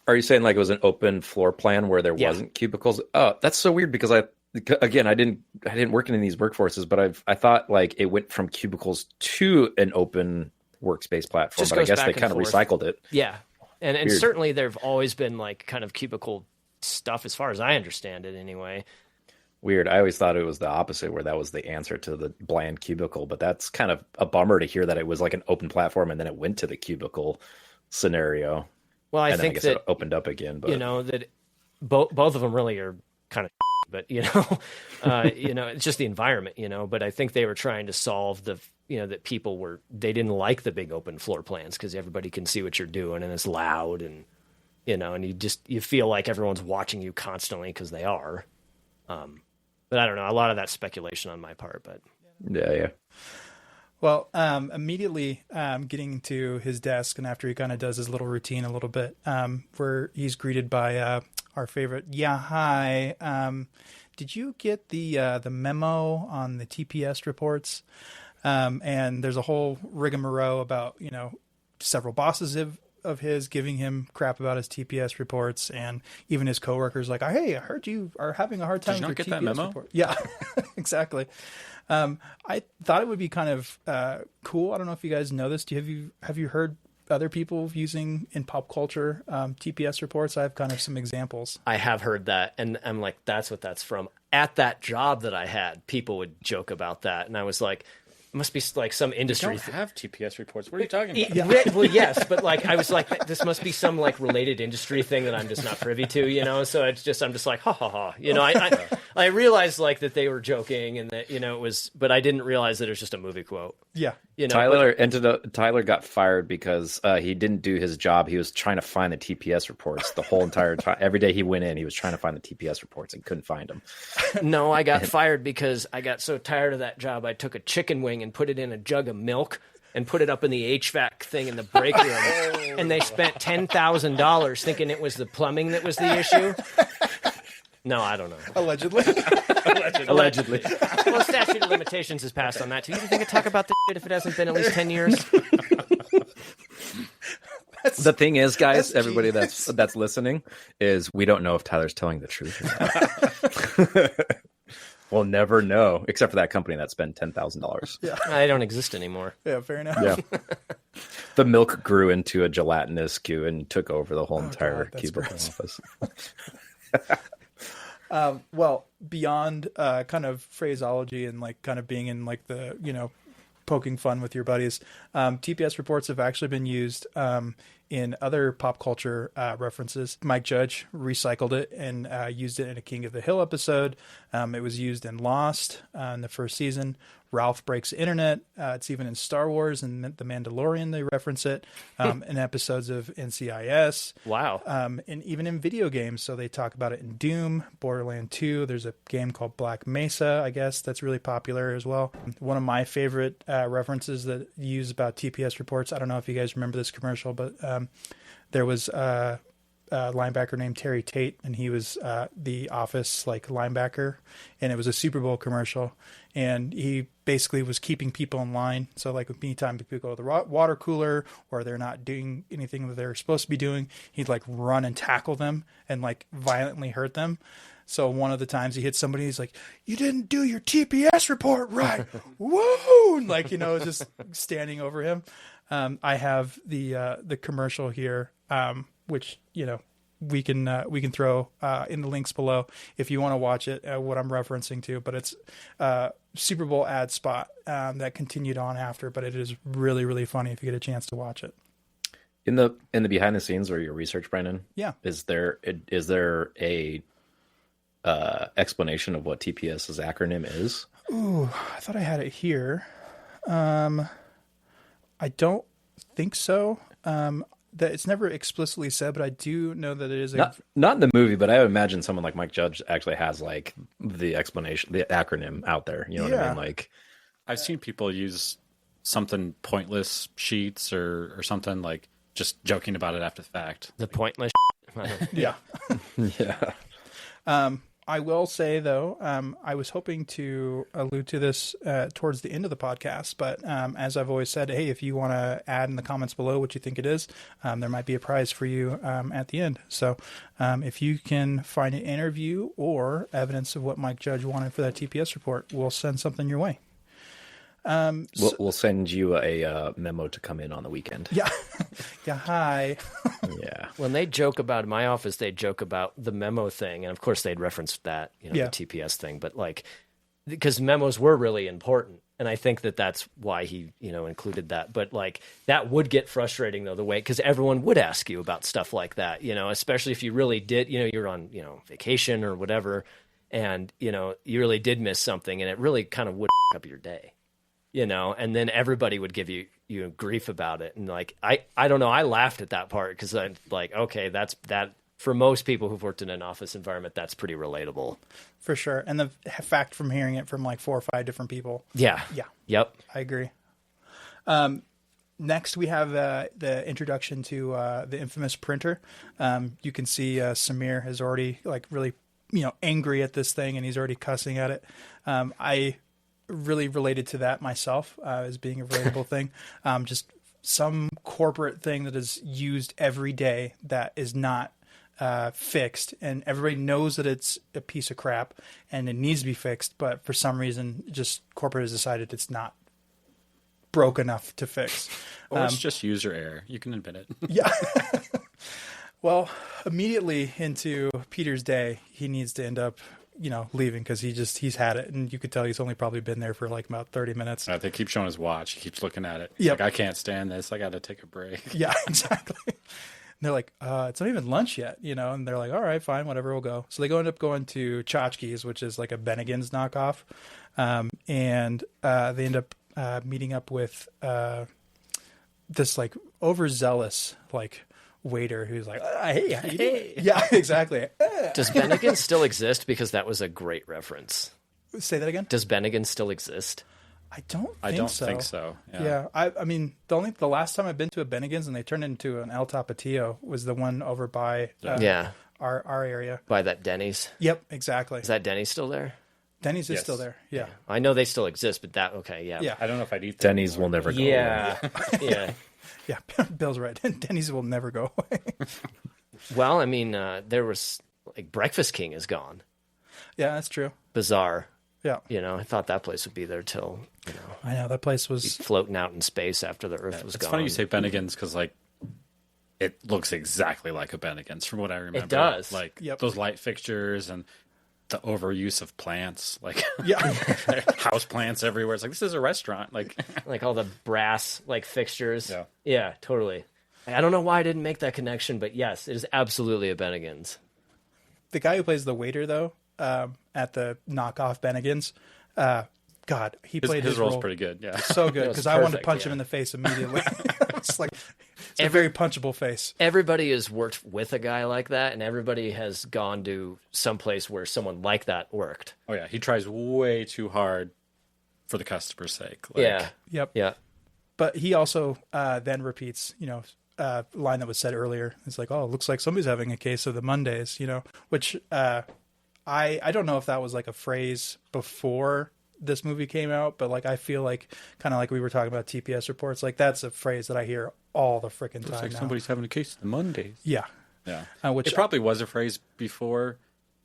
Are you saying like it was an open floor plan where there wasn't cubicles? Oh, that's so weird because I didn't work in these workforces, but I thought like it went from cubicles to an open workspace platform, but I guess they kind of recycled it. Yeah. And certainly there've always been like kind of cubicle stuff as far as I understand it anyway. Weird. I always thought it was the opposite, where that was the answer to the bland cubicle, but that's kind of a bummer to hear that it was like an open platform and then it went to the cubicle scenario. Well, I think that it opened up again, but that both of them really are kind of, but it's just the environment, but I think they were trying to solve that people they didn't like the big open floor plans because everybody can see what you're doing and it's loud and, and you feel like everyone's watching you constantly because they are. But I don't know, a lot of that's speculation on my part, but yeah. Well, immediately getting to his desk, and after he kind of does his little routine a little bit, where he's greeted by our favorite, yeah, hi. Did you get the memo on the TPS reports? And there's a whole rigmarole about, several bosses of his giving him crap about his TPS reports, and even his coworkers like, hey, I heard you are having a hard time with your TPS that memo? report. Yeah, exactly. I thought it would be kind of cool. I don't know if you guys know this. Have you heard other people using in pop culture TPS reports? I have kind of some examples. I have heard that, and I'm like, that's what that's from. At that job that I had, people would joke about that, and I was like, it must be like some industry. You don't have TPS reports. What are you talking about? Yeah. Well, yes, but like I was like, this must be some like related industry thing that I'm just not privy to, So I'm just like, ha ha ha. I realized like that they were joking and that it was, but I didn't realize that it was just a movie quote. Yeah. Tyler got fired because he didn't do his job. He was trying to find the TPS reports the whole entire time. Every day he went in, he was trying to find the TPS reports and couldn't find them. No, I got fired because I got so tired of that job. I took a chicken wing and put it in a jug of milk and put it up in the HVAC thing in the break room. And they spent $10,000 thinking it was the plumbing that was the issue. No, I don't know. Allegedly. Allegedly. Well, statute of limitations has passed on that too. You think I talk about this shit if it hasn't been at least 10 years? The thing is, guys, everybody that's listening, is we don't know if Tyler's telling the truth or not. We'll never know, except for that company that spent $10,000. Yeah. I don't exist anymore. Yeah, fair enough. Yeah. The milk grew into a gelatinous goo and took over the whole entire cubicle office. Well, beyond kind of phraseology and like kind of being in like the, poking fun with your buddies, TPS reports have actually been used in other pop culture references. Mike Judge recycled it and used it in a King of the Hill episode. It was used in Lost in the first season. Ralph Breaks the Internet. It's even in Star Wars and The Mandalorian. They reference it in episodes of NCIS. Wow. And even in video games. So they talk about it in Doom, Borderlands 2. There's a game called Black Mesa, I guess, that's really popular as well. One of my favorite references that use about TPS reports, I don't know if you guys remember this commercial, but there was a linebacker named Terry Tate, and he was the Office like linebacker, and it was a Super Bowl commercial, and he basically was keeping people in line. So like anytime people go to the water cooler or they're not doing anything that they're supposed to be doing, he'd like run and tackle them and like violently hurt them. So one of the times he hit somebody, he's like, "You didn't do your TPS report right." Woo! And like, just standing over him. I have the commercial here, which, we can throw in the links below if you want to watch it, what I'm referencing to, but it's Super Bowl ad spot that continued on after, but it is really, really funny if you get a chance to watch it. In the behind the scenes or your research, Brandon? Yeah. Is there explanation of what TPS's acronym is? Ooh, I thought I had it here. I don't think so. That it's never explicitly said, but I do know that it is not in the movie, but I would imagine someone like Mike Judge actually has like the explanation, the acronym out there. You know what I mean? Like, I've seen people use something pointless sheets or something, like just joking about it after the fact. The pointless. yeah. yeah. I will say, though, I was hoping to allude to this towards the end of the podcast, but as I've always said, hey, if you want to add in the comments below what you think it is, there might be a prize for you at the end. So if you can find an interview or evidence of what Mike Judge wanted for that TPS report, we'll send something your way. We'll send you a memo to come in on the weekend. Yeah. Yeah. Hi. Yeah. When they joke about in my office, they joke about the memo thing. And of course they'd reference that, the TPS thing, but like, because memos were really important. And I think that that's why he, included that. But like, that would get frustrating though, the way, because everyone would ask you about stuff like that, especially if you really did, you're on, vacation or whatever. And, you really did miss something and it really kind of would up your day. And then everybody would give you grief about it. And like, I don't know. I laughed at that part because I'm like, okay, that for most people who've worked in an office environment, that's pretty relatable. For sure. And the fact from hearing it from like 4 or 5 different people. Yeah. Yeah. Yep. I agree. Next we have the introduction to the infamous printer. You can see Samir is already like really, angry at this thing and he's already cussing at it. I really related to that myself as being a relatable thing. Just some corporate thing that is used every day that is not fixed, and everybody knows that it's a piece of crap and it needs to be fixed, but for some reason just corporate has decided it's not broke enough to fix. Or it's just user error. You can admit it. Yeah. Well, immediately into Peter's day, he needs to end up leaving because he's had it, and you could tell he's only probably been there for like about 30 minutes. They keep showing his watch. He keeps looking at it. Yeah, like, I can't stand this. I got to take a break. Yeah, exactly. And they're like, it's not even lunch yet, and they're like, all right, fine, whatever, we'll go. So they end up going to Tchotchkes, which is like a Bennigan's knockoff, and they end up meeting up with this like overzealous like waiter who's like, hey. Yeah, exactly. Does Bennigan still exist? Because that was a great reference. Say that again. Does Bennigan still exist? I don't think so. Yeah. I mean, the last time I've been to a Bennigan's and they turned it into an El Tapatio was the one over by our area. By that Denny's? Yep, exactly. Is that Denny's still there? Denny's is still there. Yeah. I know they still exist, but yeah. I don't know if I'd eat that Denny's anymore. will never go away. Yeah. Yeah, Bill's right. Denny's will never go away. Well, I mean, there was like Breakfast King is gone. Yeah, that's true. Bizarre. Yeah. I thought that place would be there till, I know, that place was floating out in space after the Earth was it's gone. It's funny you say Bennigan's because, like, it looks exactly like a Bennigan's from what I remember. It does. Like, those light fixtures and the overuse of plants, like house plants everywhere. It's like, this is a restaurant. Like all the brass like fixtures. Yeah, totally. I don't know why I didn't make that connection, but yes, it is absolutely a Bennigan's. The guy who plays the waiter, though, at the knockoff Bennigan's, God, he played his role's role pretty good. Yeah, so good because I wanted to punch him in the face immediately. It's like a very punchable face. Everybody has worked with a guy like that, and everybody has gone to some place where someone like that worked. Oh yeah, he tries way too hard for the customer's sake. Yeah. But he also then repeats, a line that was said earlier. It's like, oh, it looks like somebody's having a case of the Mondays, which I don't know if that was like a phrase before this movie came out, but like I feel like kind of like we were talking about TPS reports, like that's a phrase that I hear all the freaking time. Like now. Somebody's having a case of the Mondays. Yeah. Which it probably was a phrase before,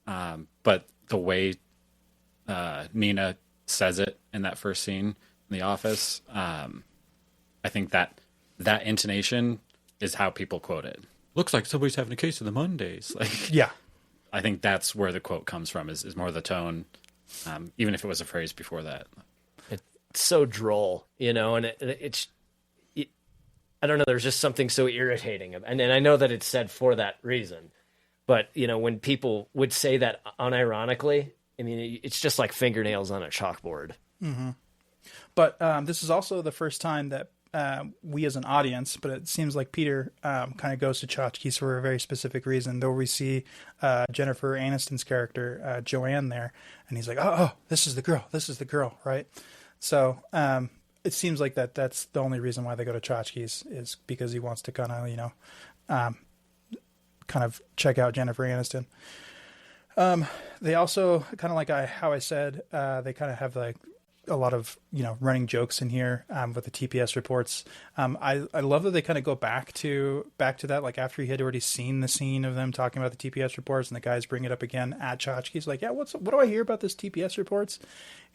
but the way Nina says it in that first scene in the office, I think that intonation is how people quote it. Looks like somebody's having a case of the Mondays. Like, yeah. I think that's where the quote comes from, is more the tone, even if it was a phrase before that. It's so droll, and it's I don't know, there's just something so irritating. And I know that it's said for that reason, But, you know, when people would say that unironically, I mean, it's just like fingernails on a chalkboard. Mm-hmm. But this is also the first time that we as an audience, but it seems like Peter kind of goes to tchotchkes for a very specific reason, though we see Jennifer Aniston's character, Joanne, there, and he's like, oh, this is the girl, right? So it seems like that's the only reason why they go to tchotchkes, is because he wants to kind of, you know, kind of check out Jennifer Aniston. They also kind of like how I said, they kind of have like a lot of, you know, running jokes in here with the TPS reports. I love that they kind of go back to that, like after he had already seen the scene of them talking about the TPS reports, and the guys bring it up again at tchotchkes, like, yeah, what do I hear about this TPS reports?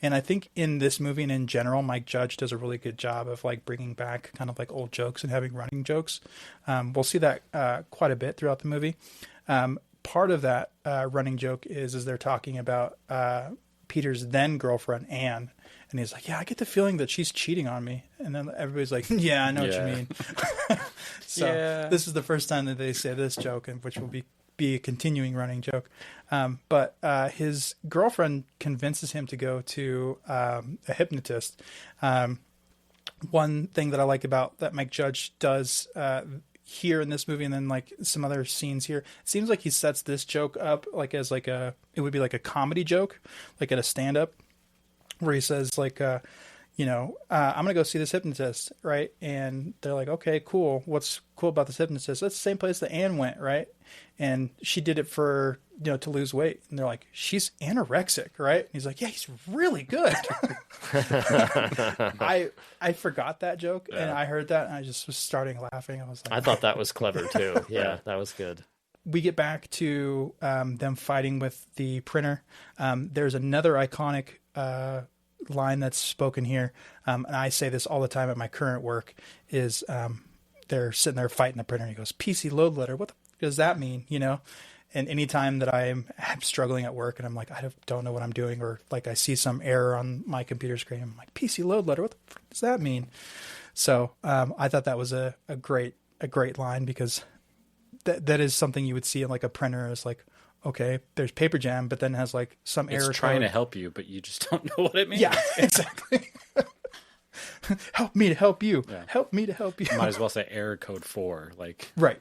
And I think in this movie and in general, Mike Judge does a really good job of like bringing back kind of like old jokes and having running jokes. We'll see that quite a bit throughout the movie. Part of that running joke is they're talking about Peter's then girlfriend, Anne. And he's like, yeah, I get the feeling that she's cheating on me. And then everybody's like, yeah, I know what you mean. So This is the first time that they say this joke, and which will be a continuing running joke. But his girlfriend convinces him to go to a hypnotist. One thing that I like about that Mike Judge does here in this movie, and then like some other scenes here, it seems like he sets this joke up like as like it would be like a comedy joke, like at a stand-up, where he says like, you know, I'm going to go see this hypnotist, right? And they're like, okay, cool. What's cool about this hypnotist? That's the same place that Anne went, right? And she did it for, you know, to lose weight. And they're like, she's anorexic, right? And he's like, yeah, he's really good. I forgot that joke, and I heard that, and I just was starting laughing. I was like, I thought that was clever too. Yeah, that was good. We get back to them fighting with the printer. There's another iconic line that's spoken here, and I say this all the time at my current work, is they're sitting there fighting the printer, and he goes, PC load letter, what the f- does that mean, you know? And anytime that I'm struggling at work and I'm like, I don't know what I'm doing, or like I see some error on my computer screen, I'm like, PC load letter, what the f- does that mean? So I thought that was a great line, because that is something you would see in like a printer. Is like, okay, there's paper jam, but then it has like some error. It's trying code. to help you, but you just don't know what it means. Yeah, exactly. Help me to help you. Yeah. Help me to help you. Might as well say error code 4. Like, right.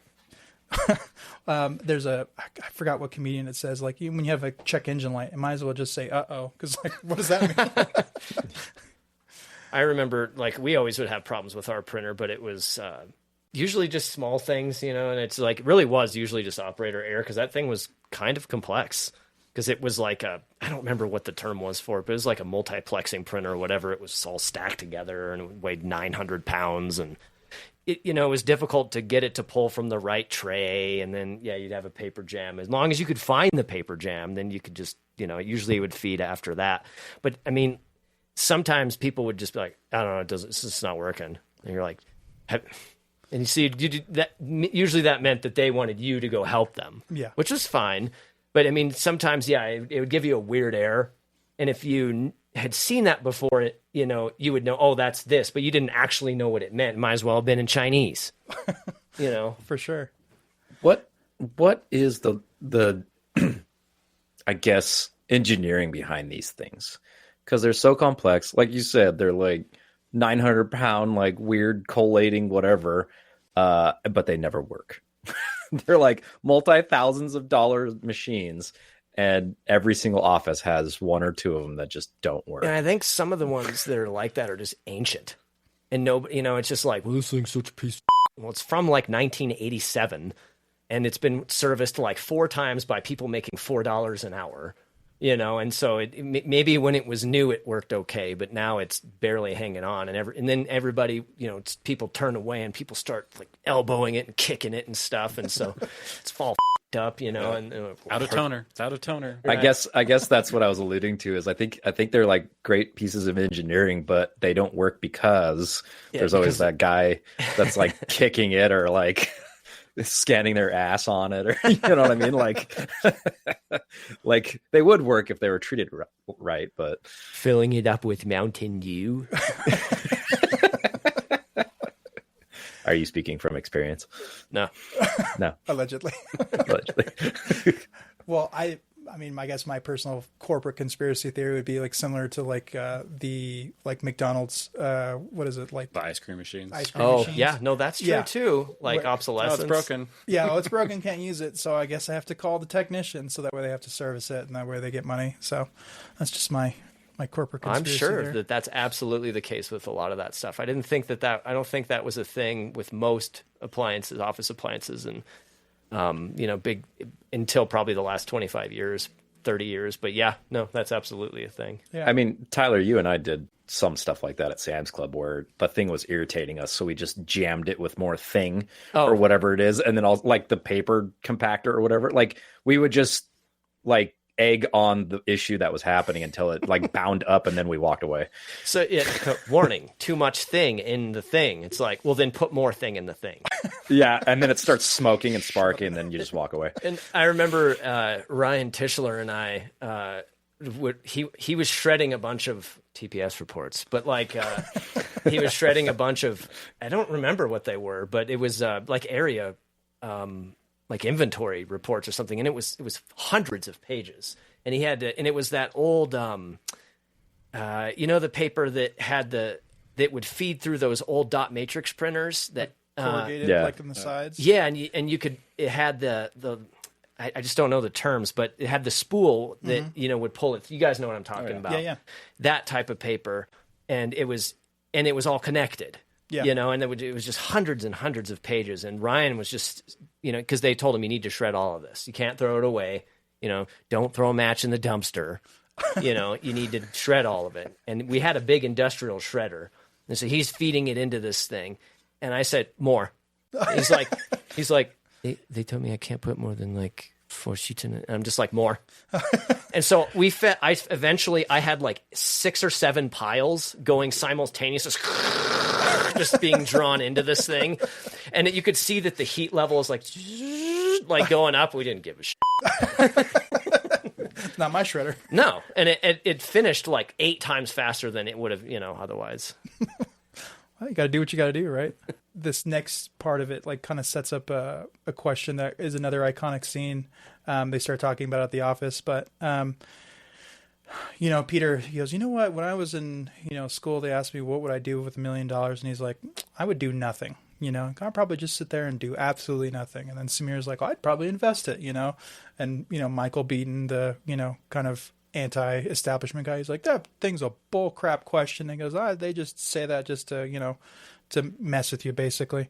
There's I forgot what comedian it says, like when you have a check engine light, it might as well just say uh-oh, because like, what does that mean? I remember, like, we always would have problems with our printer, but it was usually just small things, you know, and it's like, it really was usually just operator error, because that thing was kind of complex, because it was like I don't remember what the term was for it, but it was like a multiplexing printer or whatever. It was all stacked together, and it weighed 900 pounds, and it, you know, it was difficult to get it to pull from the right tray, and then, yeah, you'd have a paper jam. As long as you could find the paper jam, then you could just, you know, usually it would feed after that. But, I mean, sometimes people would just be like, I don't know, it's just not working. And you're like, and you see, usually that meant that they wanted you to go help them, yeah, which was fine. But, I mean, sometimes, yeah, it would give you a weird error. And if you had seen that before, you know, you would know, oh, that's this, but you didn't actually know what it meant. It might as well have been in Chinese, you know, for sure. What is the I guess engineering behind these things? Because they're so complex. Like you said, they're like 900-pound, like weird collating whatever, but they never work. They're like multi-thousands of dollars machines, and every single office has one or two of them that just don't work. And I think some of the ones that are like that are just ancient. And nobody, you know, it's just like, well, this thing's such a piece of shit. Well, it's from like 1987, and it's been serviced like 4 times by people making $4 an hour, you know, and so maybe when it was new, it worked okay, but now it's barely hanging on. And then everybody, you know, people turn away and people start like elbowing it and kicking it and stuff. And so it's all up, you know, and out of toner. It's out of toner. Right. I guess that's what I was alluding to, is I think they're like great pieces of engineering, but they don't work because there's always that guy that's like kicking it, or like scanning their ass on it, or you know what I mean? Like, like they would work if they were treated right, but filling it up with Mountain Dew. Are you speaking from experience? No. No. Allegedly. Allegedly. Well, I mean, I guess my personal corporate conspiracy theory would be like similar to like the like McDonald's what is it, like The ice cream machines. ice cream Oh, machines? yeah. No, that's true Yeah. too. Like Where- Oh, obsolescence. it's broken. Yeah, well, it's broken, can't use it, so I guess I have to call the technician, so that way they have to service it, and that way they get money. So that's just my corporate I'm conspiracy sure there. that that's absolutely the case with a lot of that stuff. I don't think that was a thing with most appliances, office appliances, and big until probably the last 25 years, 30 years. But yeah, no, that's absolutely a thing. Yeah. I mean, Tyler, you and I did some stuff like that at Sam's Club where the thing was irritating us, so we just jammed it with more thing or whatever it is, and then all like the paper compactor or whatever. Like we would just like egg on the issue that was happening until it like bound up, and then we walked away. So warning, too much thing in the thing. It's like, well, then put more thing in the thing. Yeah, and then it starts smoking and sparking, and then you just walk away. And I remember Ryan Tischler and I, he was shredding a bunch of TPS reports, but like he was shredding a bunch of, I don't remember what they were, but it was like area, like inventory reports or something, and it was hundreds of pages, and he had to, and it was that old, the paper that would feed through those old dot matrix printers that. Corrugated, Yeah. like on the sides. Yeah, and you could, it had the I just don't know the terms, but it had the spool that would pull it. You guys know what I'm talking about. Yeah, yeah. That type of paper, and it was all connected. Yeah. And it was just hundreds and hundreds of pages. And Ryan was just, because they told him, you need to shred all of this. You can't throw it away. Don't throw a match in the dumpster. You need to shred all of it. And we had a big industrial shredder, and so he's feeding it into this thing. And I said, more. He's like, they told me I can't put more than like 4 sheets in it. And I'm just like, more. And so I had like 6 or 7 piles going simultaneously, just being drawn into this thing. And you could see that the heat level is like going up. We didn't give a shit. Not my shredder. No. And it finished like 8 times faster than it would have, otherwise. Well, you got to do what you got to do, right? This next part of it, like, kind of sets up a question that is another iconic scene. They start talking about it at the office, but Peter, he goes, you know what? When I was in school, they asked me what would I do with $1 million, and he's like, I would do nothing. I'd probably just sit there and do absolutely nothing. And then Samir's like, I'd probably invest it. And Michael Beaton, the kind of anti-establishment guy, he's like, that thing's a bull crap question. And he goes, they just say that just to to mess with you, basically.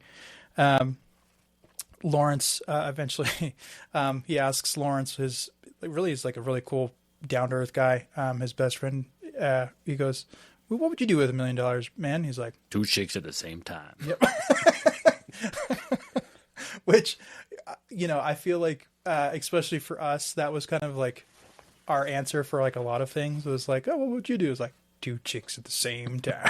Lawrence eventually he asks Lawrence, he's like a really cool down-to-earth guy, his best friend, he goes, well, what would you do with $1 million, man? He's like, 2 chicks at the same time. yep. Which I feel like especially for us, that was kind of like our answer for like a lot of things. It was like, oh, what would you do? It's like 2 chicks at the same time.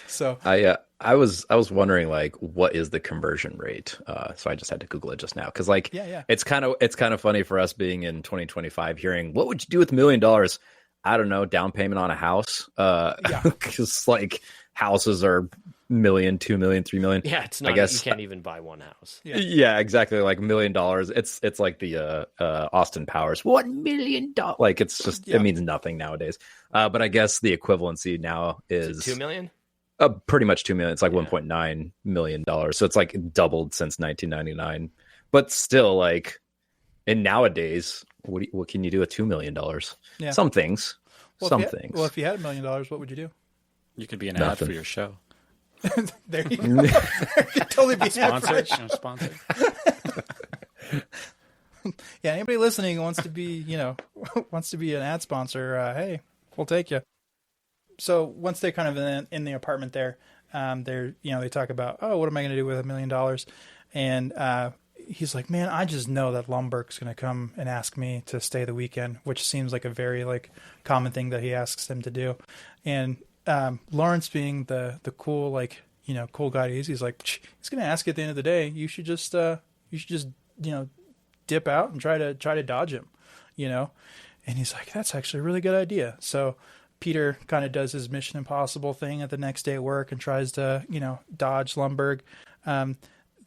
So I was wondering, like, what is the conversion rate? So I just had to Google it just now, because like it's kind of funny for us being in 2025 hearing what would you do with $1 million? I don't know, down payment on a house. Because like houses are $1 million, $2 million, $3 million. Yeah, it's not. I guess you can't even buy one house. Yeah, exactly. Like $1 million. It's like the Austin Powers $1 million. Like it's just it means nothing nowadays. But I guess the equivalency now is $2 million. Pretty much $2 million. It's like $1.9 million. So it's like doubled since 1999. But still, like, and nowadays, what can you do with $2 million? Yeah. Some things. Things. Well, if you had $1 million, what would you do? You could be an ad for your show. There you go. Could totally be Sponsored. Sponsored. Yeah, anybody listening wants to be an ad sponsor, hey, we'll take you. So once they're kind of in the apartment there, they talk about, oh, what am I going to do with $1 million? And he's like, man, I just know that Lumberg's going to come and ask me to stay the weekend, which seems like a very like common thing that he asks them to do. And Lawrence, being the cool, like, cool guy he's like, he's going to ask you at the end of the day. You should just dip out and try to dodge him, And he's like, that's actually a really good idea. So Peter kind of does his Mission Impossible thing at the next day at work and tries to, dodge Lumbergh.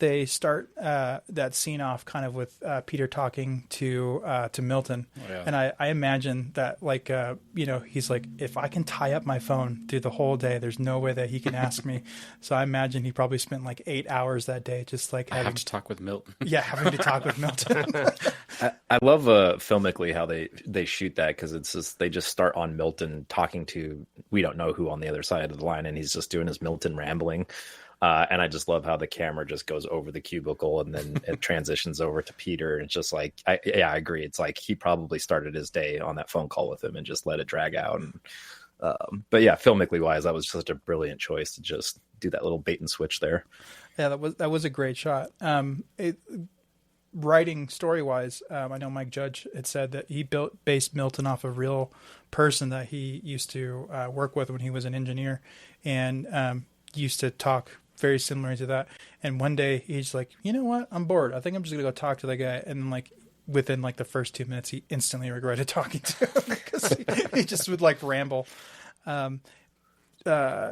They start that scene off kind of with Peter talking to Milton. Oh, yeah. And I imagine that, like, he's like, if I can tie up my phone through the whole day, there's no way that he can ask me. So I imagine he probably spent like 8 hours that day just like having to talk with Milton. Yeah, having to talk with Milton. I love filmically how they shoot that, because it's just they just start on Milton talking to we don't know who on the other side of the line, and he's just doing his Milton rambling. And I just love how the camera just goes over the cubicle and then it transitions over to Peter. And it's just like, I agree. It's like he probably started his day on that phone call with him and just let it drag out. And, but yeah, filmically wise, that was such a brilliant choice to just do that little bait and switch there. Yeah, that was a great shot. Writing story wise, I know Mike Judge had said that he based Milton off a real person that he used to work with when he was an engineer, and used to talk very similar to that. And one day he's like, you know what? I'm bored. I think I'm just going to go talk to the guy. And like within like the first 2 minutes, he instantly regretted talking to him because he just would like ramble.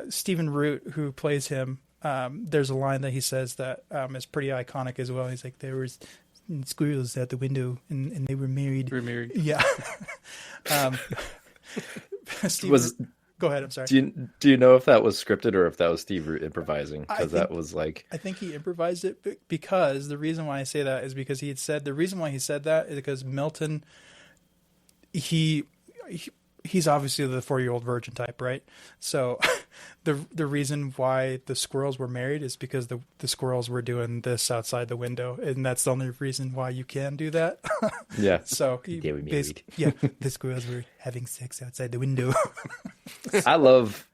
Stephen Root, who plays him, there's a line that he says that is pretty iconic as well. He's like, there was squirrels out the window and they were married. Yeah. Go ahead. I'm sorry. Do you know if that was scripted or if that was Steve Root improvising? Because that was like, I think he improvised it, because the reason why I say that is because he had said the reason why he said that is because Milton, he's obviously the 4-year-old virgin type, right? So the reason why the squirrels were married is because the squirrels were doing this outside the window, and that's the only reason why you can do that. Yeah. So they were married. Yeah, the squirrels were having sex outside the window. I love,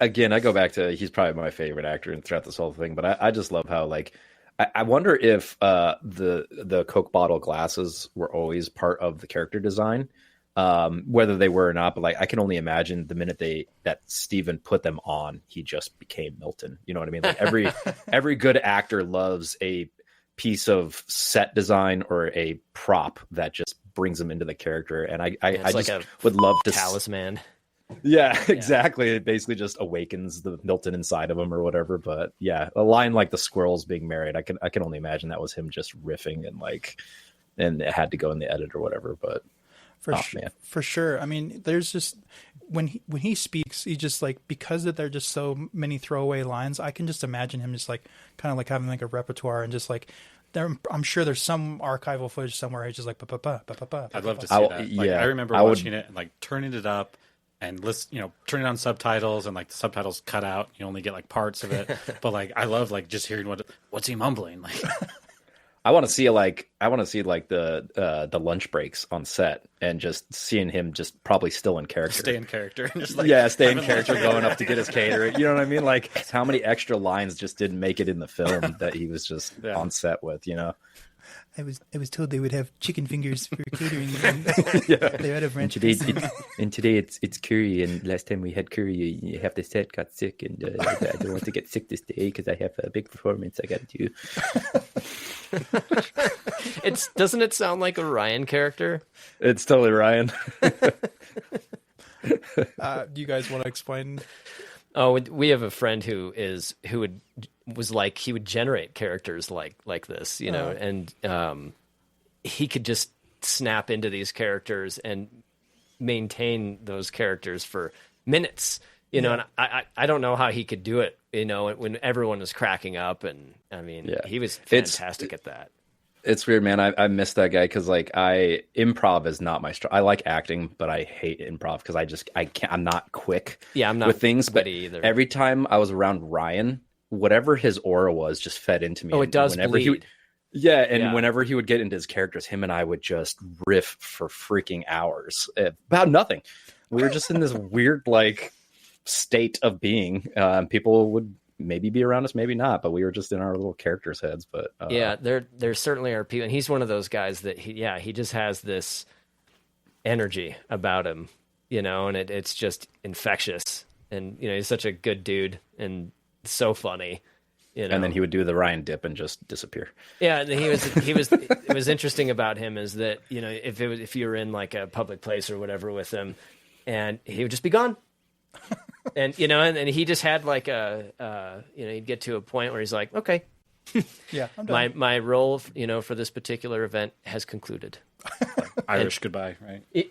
again, I go back to, he's probably my favorite actor throughout this whole thing, but I just love how, like, I wonder if the Coke bottle glasses were always part of the character design, whether they were or not. But like, I can only imagine the minute that Steven put them on, he just became Milton. You know what I mean? Like every good actor loves a piece of set design or a prop that just brings them into the character. And I just would love to talisman. Yeah, exactly. It basically just awakens the Milton inside of him or whatever. But yeah, a line like the squirrels being married, I can only imagine that was him just riffing and it had to go in the edit or whatever. But for sure. I mean, there's just when he speaks, he just like, because that there are just so many throwaway lines, I can just imagine him just like kind of like having like a repertoire and just like. I'm sure there's some archival footage somewhere. He's just like, I'd love to see that. Like, I remember watching it and like turning it up and turn it on subtitles, and like the subtitles cut out. You only get like parts of it. But like, I love like just hearing what's he mumbling. Like, I want to see the lunch breaks on set and just seeing him just probably still in character. Stay in character. Just stay in character going up to get his catering. You know what I mean? Like, how many extra lines just didn't make it in the film that he was just on set with, you know? I was told they would have chicken fingers for catering. They would have ranch. And today it's curry. And last time we had curry, half the set got sick, and I don't want to get sick this day because I have a big performance I got to do. Doesn't it sound like a Ryan character? It's totally Ryan. Do you guys want to explain? Oh, we have a friend who would generate characters like this, you know, and he could just snap into these characters and maintain those characters for minutes, you know. And I don't know how he could do it, you know, when everyone was cracking up, and I mean, he was fantastic at that. It's weird, man. I miss that guy because like improv is not my strong. I like acting, but I hate improv because I can't. I'm not quick. Yeah, I'm not with things. But either. Every time I was around Ryan, whatever his aura was, just fed into me. Oh, it does bleed. Whenever he would get into his characters, him and I would just riff for freaking hours about nothing. We were just in this weird like state of being. People would maybe be around us, maybe not, but we were just in our little characters' heads. But there certainly are people, and he's one of those guys that he just has this energy about him, you know, and it's just infectious. And you know, he's such a good dude and so funny, you know. And then he would do the Ryan dip and just disappear. Yeah, and he was it was interesting about him is that, you know, if you were in like a public place or whatever with him, and he would just be gone. And and he just had like he'd get to a point where he's like, okay, yeah, I'm done. my role, for this particular event has concluded. Irish goodbye, right?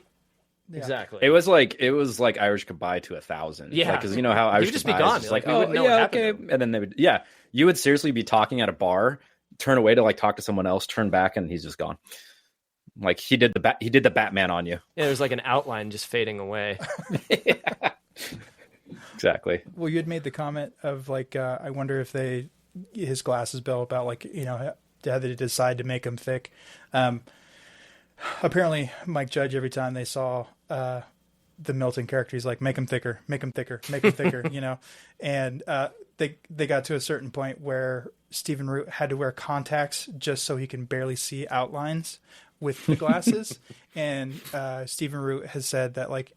Exactly. It was like Irish goodbye to 1,000. Yeah, because you know how Irish would just be goodbye gone. is just like, We oh wouldn't know yeah, what happened okay, to him. and then they would, you would seriously be talking at a bar, turn away to like talk to someone else, turn back, and he's just gone. Like he did the Batman on you. Yeah, there's like an outline just fading away. Exactly. Well, you had made the comment of like, I wonder if his glasses bill about like, how they decide to make him thick. Apparently Mike Judge, every time they saw the Milton character, he's like, make him thicker, make him thicker, make him thicker, and they got to a certain point where Stephen Root had to wear contacts just so he can barely see outlines with the glasses. And Stephen Root has said that like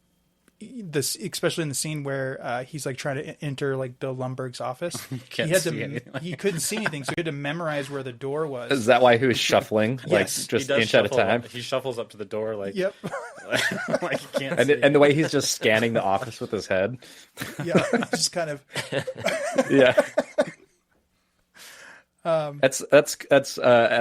this, especially in the scene where he's like trying to enter like Bill Lumbergh's office, he couldn't see anything, so he had to memorize where the door was. Is that why he was shuffling Yes. just inch at a time? He shuffles up to the door like, Yep. like he can't see. And the way he's just scanning the office with his head. Yeah, just kind of. Yeah. That's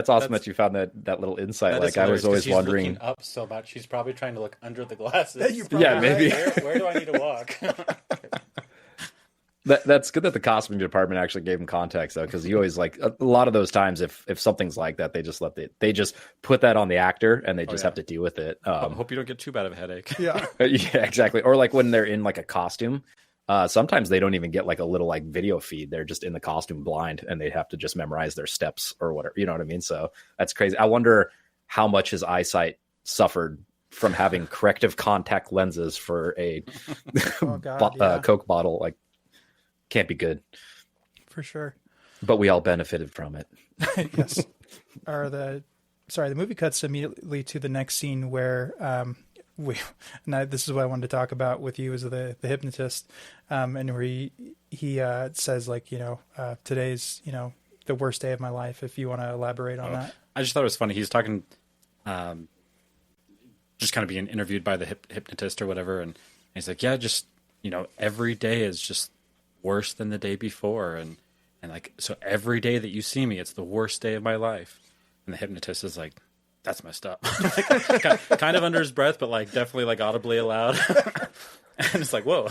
awesome that you found that little insight. Like I was always wondering. Looking up so much, she's probably trying to look under the glasses. Yeah, maybe. Where do I need to walk? That's good that the costuming department actually gave him context though, because you always like a lot of those times if something's like that, they just put that on the actor and they just have to deal with it. Hope you don't get too bad of a headache. Yeah. Yeah, exactly. Or like when they're in like a costume. Sometimes they don't even get like a little like video feed. They're just in the costume blind and they have to just memorize their steps or whatever. You know what I mean? So that's crazy. I wonder how much his eyesight suffered from having corrective contact lenses for a Coke bottle. Like, can't be good. For sure. But we all benefited from it. Yes. The movie cuts immediately to the next scene where this is what I wanted to talk about with you, is the hypnotist, and where he says like, today's the worst day of my life. If you want to elaborate on that. I just thought it was funny. He's talking, just kind of being interviewed by the hypnotist or whatever, and he's like, yeah, just every day is just worse than the day before, and like, so every day that you see me, it's the worst day of my life. And the hypnotist is like, that's messed up. Like, kind of under his breath, but like definitely like audibly aloud. And it's like, whoa.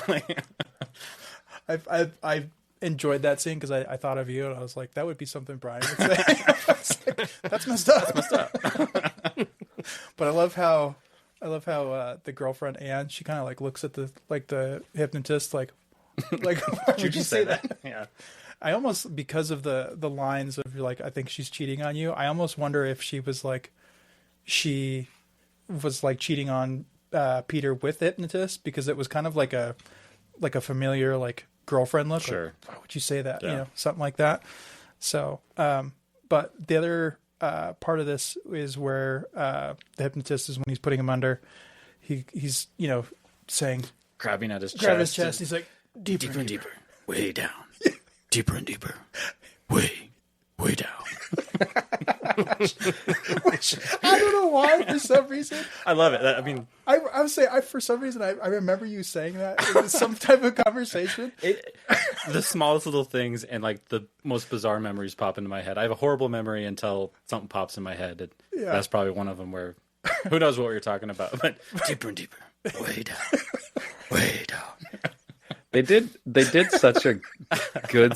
I enjoyed that scene because I thought of you and I was like, that would be something Brian would say. That's messed up. That's messed up. But I love how the girlfriend Anne, she kind of like looks at the hypnotist like why would you say that? Yeah. I almost, because of the lines of like, I think she's cheating on you, I almost wonder if she was cheating on Peter with the hypnotist, because it was kind of like a familiar like girlfriend look. Sure. Like, why would you say that? Yeah. Something like that. So, but the other part of this is where the hypnotist is, when he's putting him under, he's saying, Grabbing at his chest. He's like, deeper and deeper, way down. Deeper and deeper, way down. Which I don't know why, for some reason. I love it. I mean, I would say for some reason I remember you saying that in some type of conversation. The smallest little things and like the most bizarre memories pop into my head. I have a horrible memory until something pops in my head. And that's probably one of them where who knows what we were talking about, but deeper and deeper, way down, way down. They did such a good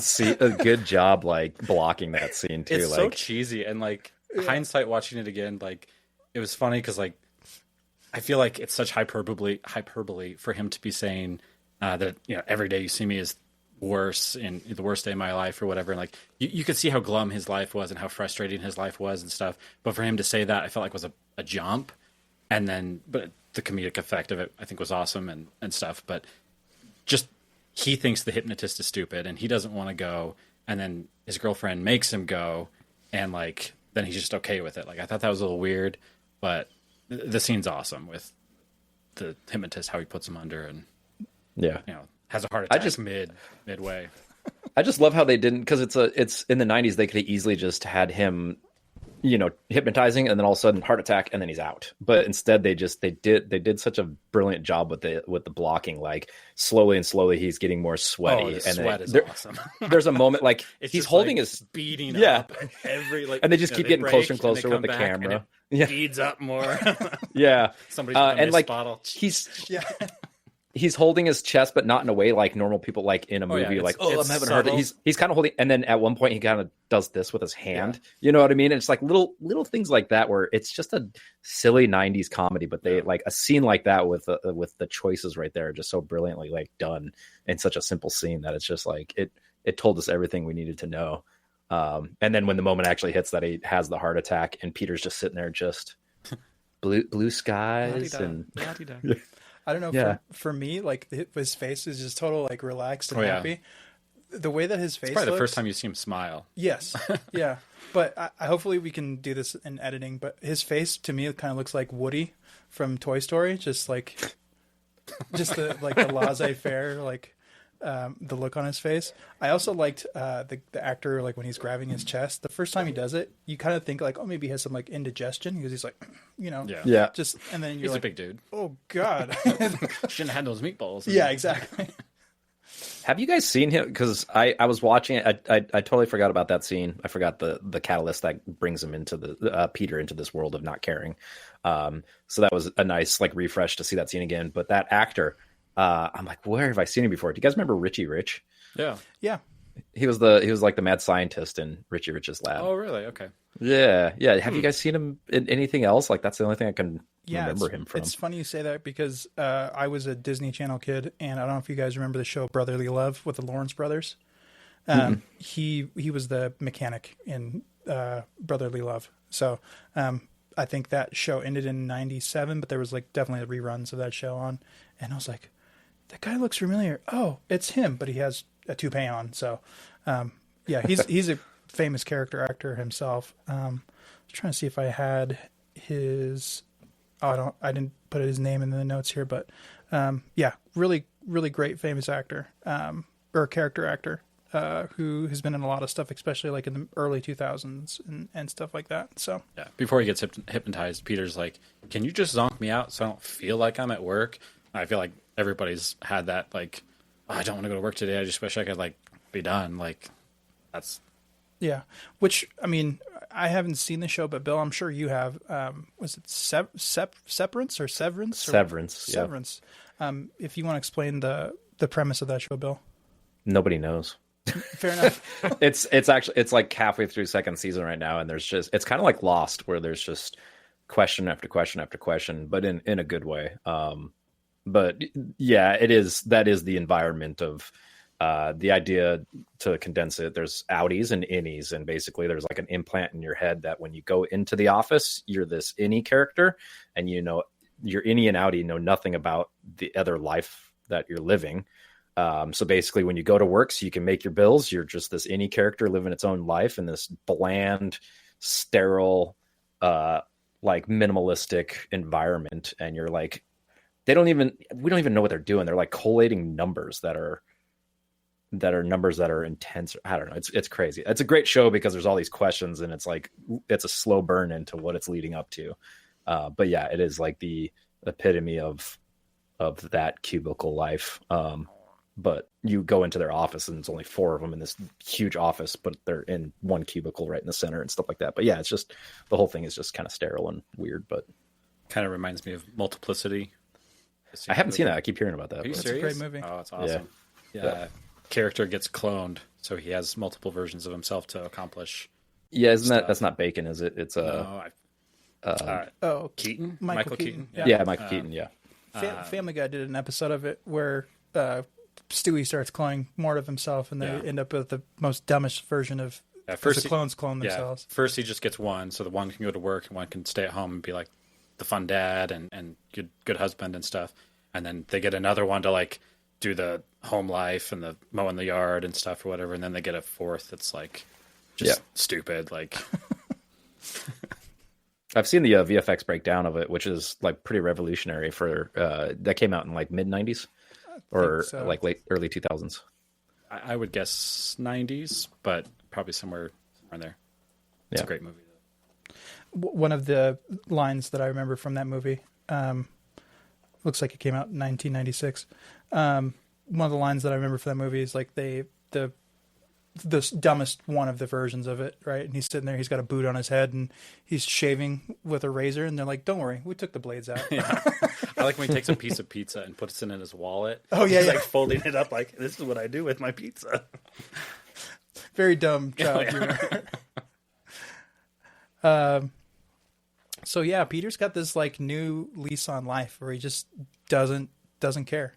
job like blocking that scene too. It's like, so cheesy, and like hindsight watching it again, like it was funny because like I feel like it's such hyperbole for him to be saying that every day you see me is worse and the worst day of my life or whatever. And like you could see how glum his life was and how frustrating his life was and stuff. But for him to say that, I felt like was a jump. And then, but the comedic effect of it, I think, was awesome and stuff. But just, he thinks the hypnotist is stupid and he doesn't want to go, and then his girlfriend makes him go, and like then he's just okay with it. Like I thought that was a little weird, but the scene's awesome with the hypnotist, how he puts him under, and has a heart attack midway. I just love how they didn't, because it's in the 90s, they could have easily just had him hypnotizing, and then all of a sudden heart attack, and then he's out. But instead they did such a brilliant job with the blocking, like slowly and slowly he's getting more sweaty. Oh, the and sweat is awesome. There's a moment like It's he's just, holding like, his beating up and they just keep getting closer and closer with the camera. Yeah, beads up more. Yeah, Somebody's gonna and like bottle. he's holding his chest, but not in a way like normal people like in a movie. I'm having a heart attack. He's kind of holding, and then at one point he kind of does this with his hand. Yeah. You know what I mean? And it's like little things like that where it's just a silly '90s comedy, but they like a scene like that with the choices right there, are just so brilliantly like done in such a simple scene that it's just like it told us everything we needed to know. And then when the moment actually hits that he has the heart attack, and Peter's just sitting there, just blue skies and. I don't know. Yeah. For me, like his face is just total like relaxed and happy. The way that his face It's probably looks, the first time you see him smile. Yes. Yeah. But I hopefully we can do this in editing. But his face to me, it kind of looks like Woody from Toy Story. Just the laissez-faire, like the look on his face. I also liked the actor, like when he's grabbing his chest. The first time he does it, you kind of think like, oh, maybe he has some like indigestion because he's like, just, and then He's a big dude. Oh God, shouldn't have had those meatballs. Yeah, exactly. Have you guys seen him? Because I was watching it. I totally forgot about that scene. I forgot the catalyst that brings him into the Peter into this world of not caring. So that was a nice like refresh to see that scene again. But that actor, I'm like, where have I seen him before? Do you guys remember Richie Rich? Yeah. He was like the mad scientist in Richie Rich's lab. Oh, really? Okay. Yeah. Have you guys seen him in anything else? Like that's the only thing I can remember him from. It's funny you say that because I was a Disney Channel kid, and I don't know if you guys remember the show Brotherly Love with the Lawrence brothers. He was the mechanic in Brotherly Love. So I think that show ended in '97, but there was like definitely reruns of that show on, and I was like, that guy looks familiar. Oh, it's him, but he has a toupee on. So he's a famous character actor himself. I was trying to see if I had his. I didn't put his name in the notes here, but really, really great famous actor or character actor who has been in a lot of stuff, especially like in the early 2000s and stuff like that. So before he gets hypnotized, Peter's like, "Can you just zonk me out so I don't feel like I'm at work?" I feel like everybody's had that. Like, oh, I don't want to go to work today. I just wish I could like be done. Like, that's Which I mean, I haven't seen the show, but Bill, I'm sure you have. Was it Severance or Severance? Severance. If you want to explain the premise of that show, Bill. Nobody knows. Fair enough. It's like halfway through second season right now, and it's kind of like Lost, where there's just question after question after question, but in a good way. But yeah, that is the environment of. The idea, to condense it, there's outies and innies, and basically there's like an implant in your head that when you go into the office, you're this innie character, and your innie and outie know nothing about the other life that you're living. So basically when you go to work so you can make your bills, you're just this innie character living its own life in this bland, sterile, like minimalistic environment, and you're like, we don't even know what they're doing. They're like collating numbers that are numbers that are intense. I don't know. It's crazy. It's a great show because there's all these questions, and it's like, it's a slow burn into what it's leading up to. But yeah, it is like the epitome of that cubicle life. But you go into their office and there's only 4 of them in this huge office, but they're in one cubicle right in the center and stuff like that. But yeah, it's just, the whole thing is just kind of sterile and weird, but kind of reminds me of Multiplicity. I haven't seen that. I keep hearing about that. Are you It's serious? a great movie. Oh, it's awesome. Yeah. Character gets cloned, so he has multiple versions of himself to accomplish. Yeah, that's not Bacon, is it? It's Keaton, Michael Keaton. Yeah, Michael Keaton. Yeah, Family Guy did an episode of it where Stewie starts cloning more of himself, and they end up with the most dumbest version of first the clones clone themselves. First, he just gets one, so the one can go to work and one can stay at home and be like the fun dad and good husband and stuff. And then they get another one to like do the home life and the mowing the yard and stuff or whatever, and then they get a fourth that's like just stupid. Like, I've seen the VFX breakdown of it, which is like pretty revolutionary for that came out in like mid 90s or like early 2000s. I would guess 90s, but probably somewhere in there. It's a great movie though. one of the lines that I remember from that movie, looks like it came out in 1996. One of the lines that I remember from that movie is like the dumbest one of the versions of it, right? And he's sitting there, he's got a boot on his head, and he's shaving with a razor, and they're like, "Don't worry, we took the blades out." Yeah. I like when he takes a piece of pizza and puts it in his wallet. Oh yeah, he's yeah. like folding it up, like this is what I do with my pizza. Very dumb child humor. So yeah, Peter's got this like new lease on life where he just doesn't care.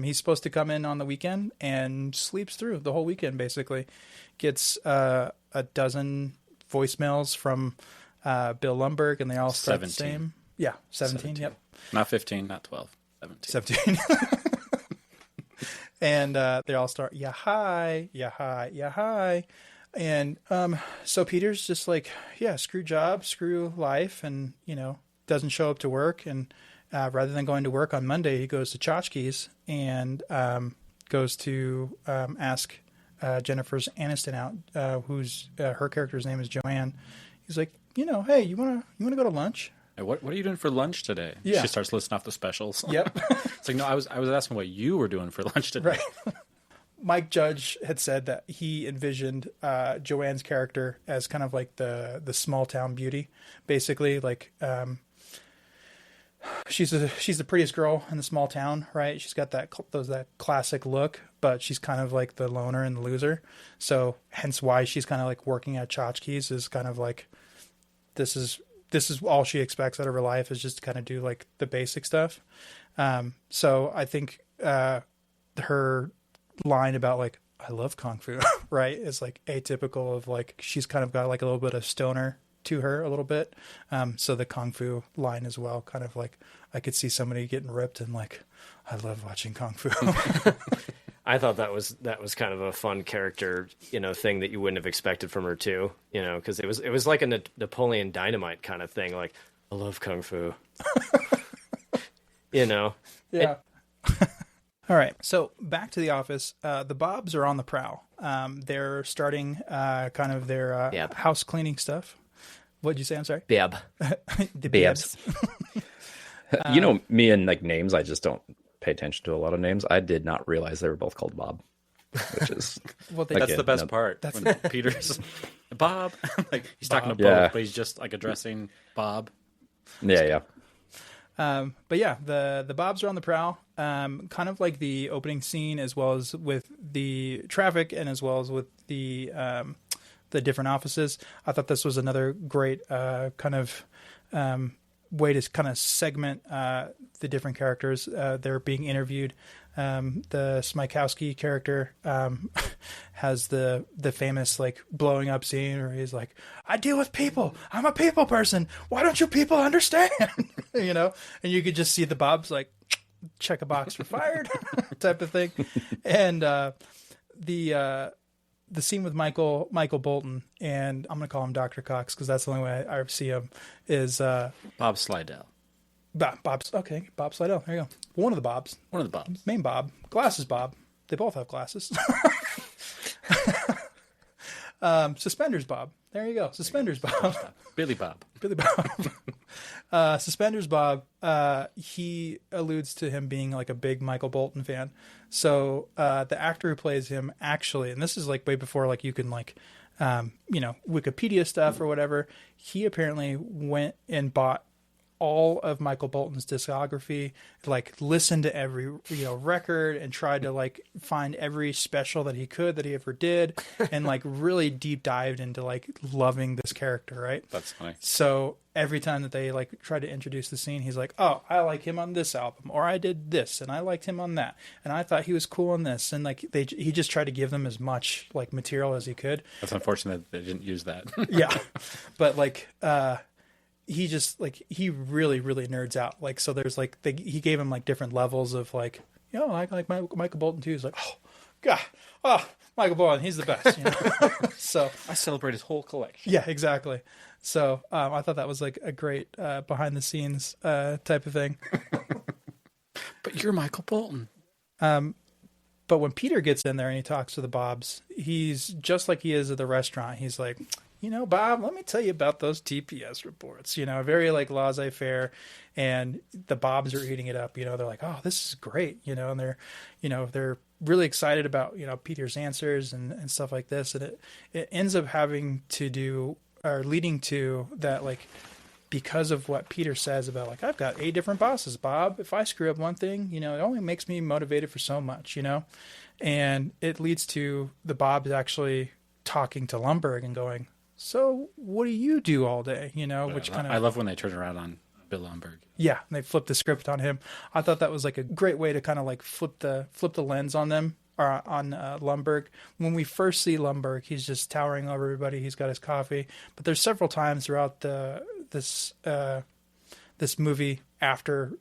He's supposed to come in on the weekend and sleeps through the whole weekend, basically. Gets a dozen voicemails from Bill Lumberg, and they all start 17. the same. Yeah, 17, yep. Not 15, not 12, 17. 17. And they all start, yeah, hi, yeah, hi, yeah, hi. And so Peter's just like, yeah, screw job, screw life, and, doesn't show up to work. And rather than going to work on Monday, he goes to Tchotchke's and goes to ask Jennifer's Aniston out, who's her character's name is Joanne. He's like, hey, you wanna go to lunch? Hey, what are you doing for lunch today? Yeah. She starts listing off the specials. Yep. It's like, no, I was asking what you were doing for lunch today. Right. Mike Judge had said that he envisioned Joanne's character as kind of like the small town beauty, basically. Like she's the prettiest girl in the small town, right? She's got that classic look, but she's kind of like the loner and the loser. So hence why she's kind of like working at Tchotchke's is kind of like this is all she expects out of her life is just to kind of do like the basic stuff. So I think her line about like I love kung fu, right, is like atypical of like she's kind of got like a little bit of stoner to her a little bit. So the kung fu line as well, kind of like I could see somebody getting ripped and like I love watching kung fu. I thought that was kind of a fun character, thing that you wouldn't have expected from her too, because it was like a Napoleon Dynamite kind of thing. Like, I love kung fu, Yeah. All right. So back to the office. The Bobs are on the prowl. They're starting kind of their Yep. house cleaning stuff. What'd you say? I'm sorry. Bab. The Babs. Babs. Me and like names, I just don't pay attention to a lot of names. I did not realize they were both called Bob, which is Well, That's again, the best no- part. When Peter's Bob, like he's talking to both, Yeah. but he's just like addressing Bob. Yeah. But yeah, the Bobs are on the prowl. Kind of like the opening scene, as well as with the traffic, and as well as with the different offices. I thought this was another great kind of way to kind of segment the different characters. They're being interviewed. The Smykowski character has the famous like blowing up scene where he's like, I deal with people. I'm a people person. Why don't you people understand? And you could just see the Bobs like check a box for fired type of thing. And the scene with Michael Bolton, and I'm going to call him Dr. Cox because that's the only way I see him, is Bob Slidell. Bob's. Okay, Bob Slidell. There you go. One of the Bobs. One of the Bobs. Main Bob. Glasses Bob. They both have glasses. Suspenders Bob. There you go. Suspenders Bob. Billy Bob. Billy Bob. Suspenders Bob. He alludes to him being like a big Michael Bolton fan. So the actor who plays him actually, and this is like way before like you can like Wikipedia stuff or whatever. He apparently went and bought all of Michael Bolton's discography, like listened to every record and tried to like find every special that he ever did, and like really deep dived into like loving this character, right? That's funny. So every time that they like try to introduce the scene, he's like, "Oh, I like him on this album, or I did this, and I liked him on that, and I thought he was cool on this," and like he just tried to give them as much like material as he could. That's unfortunate that they didn't use that. Yeah, but like he just like he really nerds out. Like so, there's like he gave him like different levels of like I like Michael Bolton too. He's like, oh god, Michael Bolton, he's the best. So I celebrate his whole collection. yeah, exactly. So I thought that was like a great behind the scenes type of thing. But you're Michael Bolton. But when Peter gets in there and he talks to the Bobs, he's just like he is at the restaurant. He's like, Bob, let me tell you about those TPS reports, very like laissez-faire, and the Bobs are eating it up. They're like, oh, this is great, and they're really excited about, Peter's answers and stuff like this. And it ends up having to do, or leading to that, like, because of what Peter says about, like, I've got 8 different bosses, Bob. If I screw up one thing, it only makes me motivated for so much, and it leads to the Bobs actually talking to Lumbergh and going, so what do you do all day? Which kind of, I love when they turn around on Bill Lumbergh. Yeah, and they flip the script on him. I thought that was like a great way to kind of like flip the lens on them, or on Lumbergh. When we first see Lumbergh, he's just towering over everybody. He's got his coffee, but there's several times throughout this movie after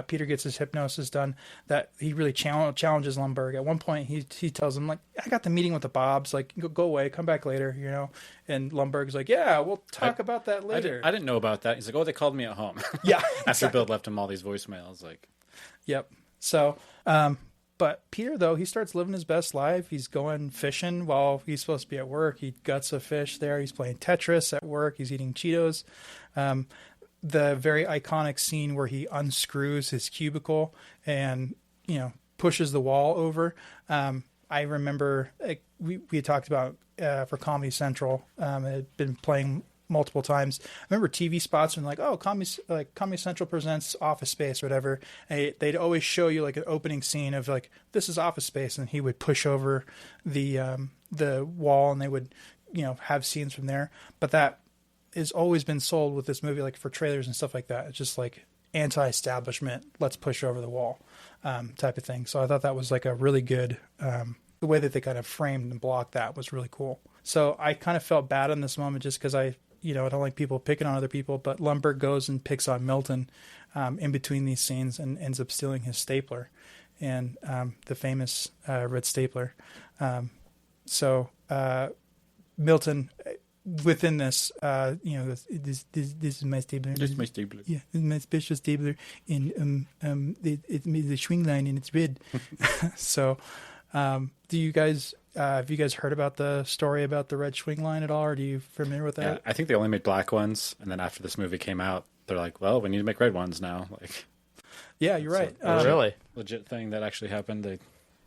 Peter gets his hypnosis done that he really challenges Lumbergh. At one point, he tells him, like, I got the meeting with the Bobs, like, go away, come back later, And Lumbergh's like, yeah, we'll talk about that later. I didn't know about that. He's like, oh, they called me at home. Yeah, after Bill left him all these voicemails, like, yep. So, but Peter, though, he starts living his best life. He's going fishing while he's supposed to be at work. He guts a fish there. He's playing Tetris at work. He's eating Cheetos. The very iconic scene where he unscrews his cubicle and, pushes the wall over. I remember we had talked about for Comedy Central. It had been playing multiple times. I remember TV spots and like, oh, Comedy Central presents Office Space or whatever. And they'd always show you like an opening scene of like, this is Office Space, and he would push over the wall, and they would have scenes from there. But that has always been sold with this movie, like for trailers and stuff like that. It's just like anti-establishment, let's push over the wall type of thing. So I thought that was like a really good, the way that they kind of framed and blocked that was really cool. So I kind of felt bad in this moment just because I don't like people picking on other people, but Lumbergh goes and picks on Milton in between these scenes and ends up stealing his stapler, and the famous red stapler. So Milton, within this, this is my stapler. this is my stapler. Yeah, this is my special stapler, and it's the Swingline, and it's red. So, do you guys have you guys heard about the story about the red Swingline at all? Or are you familiar with that? Yeah, I think they only made black ones, and then after this movie came out, they're like, well, we need to make red ones now. Like, yeah, you're right. Really legit thing that actually happened.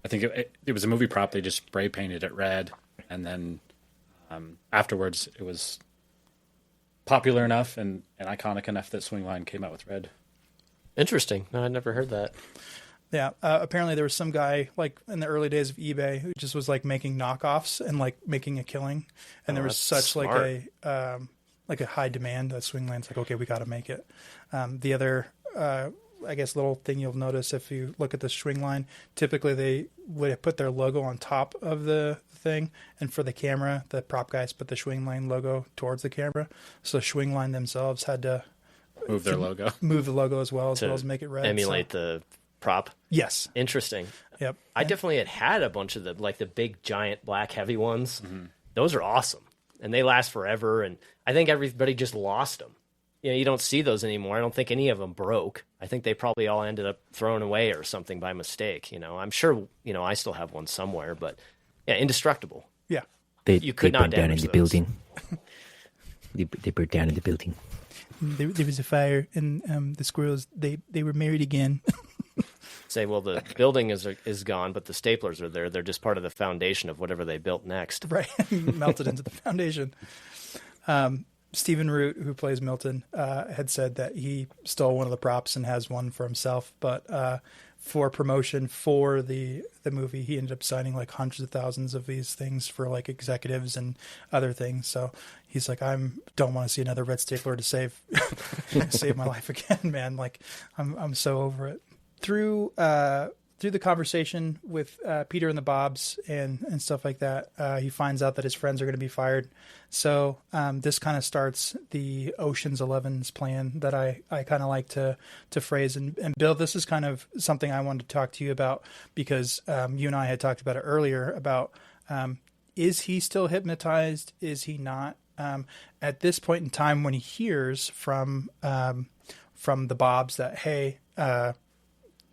I think it was a movie prop. They just spray painted it red, and then afterwards it was popular enough and iconic enough that Swingline came out with red. Interesting. No, I'd never heard that. Yeah, apparently there was some guy like in the early days of eBay who just was like making knockoffs and like making a killing, and there was such smart. like a high demand that Swingline's like, okay, we got to make it. The other I guess little thing you'll notice if you look at the Swingline, typically they would put their logo on top of the thing, and for the camera, the prop guys put the Swingline logo towards the camera, so Swingline themselves had to move their logo, move the logo as well as make it red, emulate the prop. Yes. Interesting. Yep. I definitely had a bunch of the big giant black heavy ones. Mm-hmm. Those are awesome, and they last forever. And I think everybody just lost them. You don't see those anymore. I don't think any of them broke. I think they probably all ended up thrown away or something by mistake. I'm sure I still have one somewhere, but yeah, indestructible. Yeah. You could not down in the those. building. They burned down in the building. There was a fire, and the squirrels they were married again. Say, well, the building is gone, but the staplers are there. They're just part of the foundation of whatever they built next. Right, melted into the foundation. Stephen Root, who plays Milton, had said that he stole one of the props and has one for himself, but for promotion for the movie, he ended up signing like hundreds of thousands of these things for like executives and other things. So he's like, don't want to see another red stapler to save my life again, man. Like I'm so over it. Through the conversation with Peter and the Bobs and stuff like that, he finds out that his friends are going to be fired. So this kind of starts the Ocean's 11's plan that I kind of like to phrase. And Bill, this is kind of something I wanted to talk to you about because you and I had talked about it earlier about is he still hypnotized? Is he not? At this point in time when he hears from the Bobs that, hey,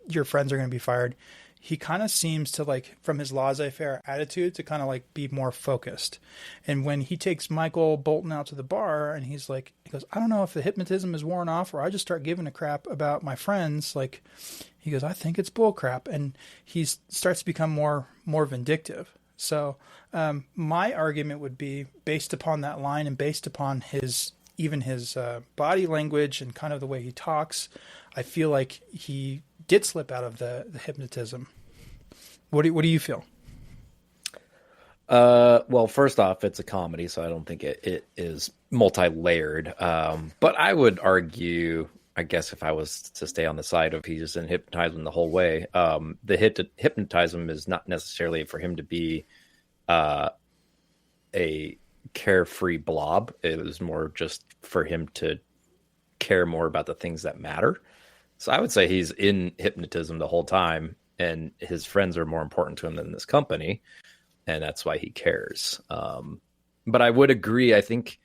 your friends are going to be fired, he kind of seems to, like, from his laissez-faire attitude, to kind of like be more focused. And when he takes Michael Bolton out to the bar and he goes, I don't know if the hypnotism is worn off or I just start giving a crap about my friends. Like, he goes, I think it's bull crap. And he starts to become more vindictive. So my argument would be, based upon that line and based upon his body language and kind of the way he talks, I feel like he did slip out of the hypnotism. What do you feel? Well, first off, it's a comedy, so I don't think it is multi-layered. But I would argue, I guess, if I was to stay on the side of he's just hypnotize him the whole way, the hypnotize him is not necessarily for him to be a carefree blob. It was more just for him to care more about the things that matter. So I would say he's in hypnotism the whole time, and his friends are more important to him than this company, and that's why he cares. But I would agree. I think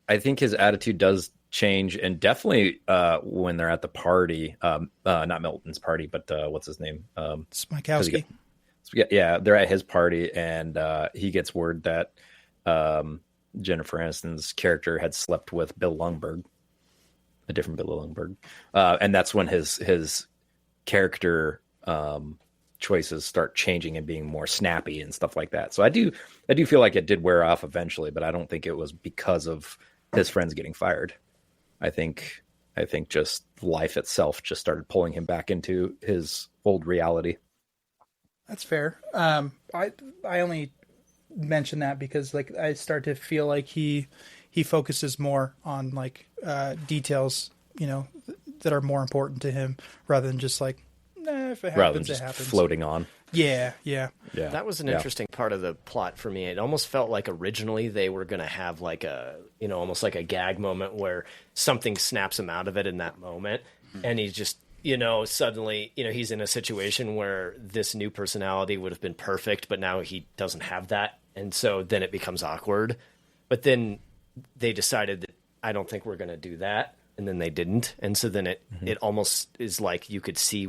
his attitude does change, and definitely when they're at the party, not Milton's party, but what's his name? Smikowski. Yeah, they're at his party, and he gets word that Jennifer Aniston's character had slept with Bill Lundberg. A different Bill Lundberg, and that's when his character choices start changing and being more snappy and stuff like that. So I do feel like it did wear off eventually, but I don't think it was because of his friends getting fired. I think just life itself just started pulling him back into his old reality. That's fair. I only mention that because, like, I start to feel like he focuses more on, like, details, that are more important to him, rather than just like, if it happens, rather than just it happens. Floating on. Yeah. That was an interesting part of the plot for me. It almost felt like originally they were going to have like a, almost like a gag moment where something snaps him out of it in that moment. And he's just, suddenly, he's in a situation where this new personality would have been perfect, but now he doesn't have that. And so then it becomes awkward. But then they decided that I don't think we're going to do that. And then they didn't. And so then it almost is like you could see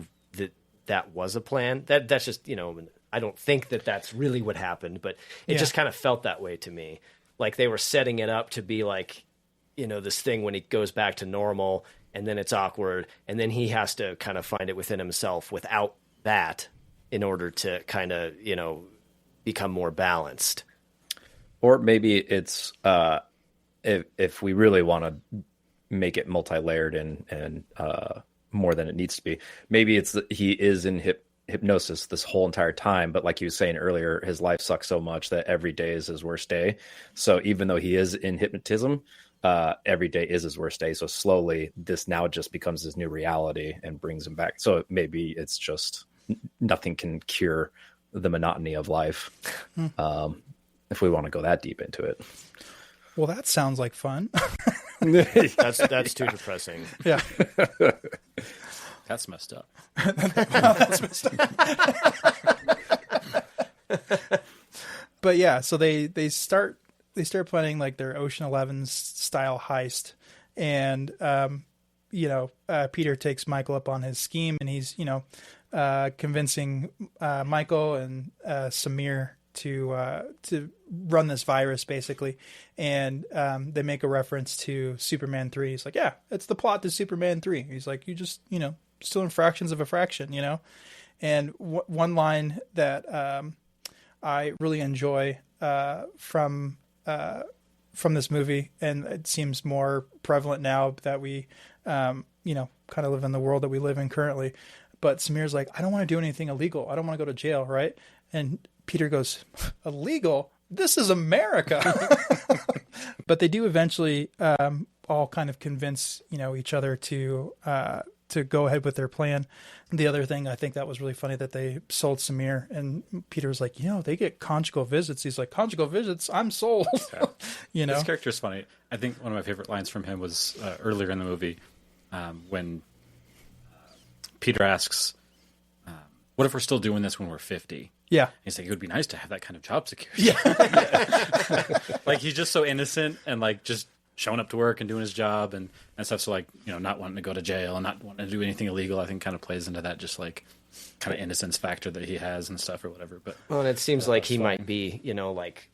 that was a plan. That's just, I don't think that that's really what happened, but it just kind of felt that way to me. Like they were setting it up to be like, this thing when he goes back to normal and then it's awkward. And then he has to kind of find it within himself without that in order to kind of, become more balanced. Or maybe it's, if we really want to make it multi-layered and more than it needs to be, maybe it's that he is in hypnosis this whole entire time, but like you were saying earlier, his life sucks so much that every day is his worst day. So even though he is in hypnotism, every day is his worst day. So slowly this now just becomes his new reality and brings him back. So maybe it's just nothing can cure the monotony of life. If we want to go that deep into it. Well, that sounds like fun. That's too depressing. Yeah. That's messed up. That's messed up. But yeah, so they start planning like their Ocean 11 style heist, and Peter takes Michael up on his scheme, and he's convincing Michael and Samir to run this virus basically, and they make a reference to Superman 3. He's like, yeah, it's the plot to Superman 3. He's like, you just still in fractions of a fraction, and one line that I really enjoy from this movie, and it seems more prevalent now that we kind of live in the world that we live in currently, but Samir's like, I don't want to do anything illegal, I don't want to go to jail, right? And Peter goes, illegal? This is America. But they do eventually all kind of convince each other to go ahead with their plan. The other thing I think that was really funny, that they sold Samir, and Peter's like, they get conjugal visits. He's like, conjugal visits? I'm sold. Yeah. This character's funny. I think one of my favorite lines from him was earlier in the movie when Peter asks, what if we're still doing this when we're 50? Yeah. He's like, it would be nice to have that kind of job security. Yeah. Like, he's just so innocent and like just showing up to work and doing his job and stuff. So like, you know, not wanting to go to jail and not wanting to do anything illegal, I think kind of plays into that, just like kind of innocence factor that he has and stuff or whatever. But well, and it seems like he might be, you know, like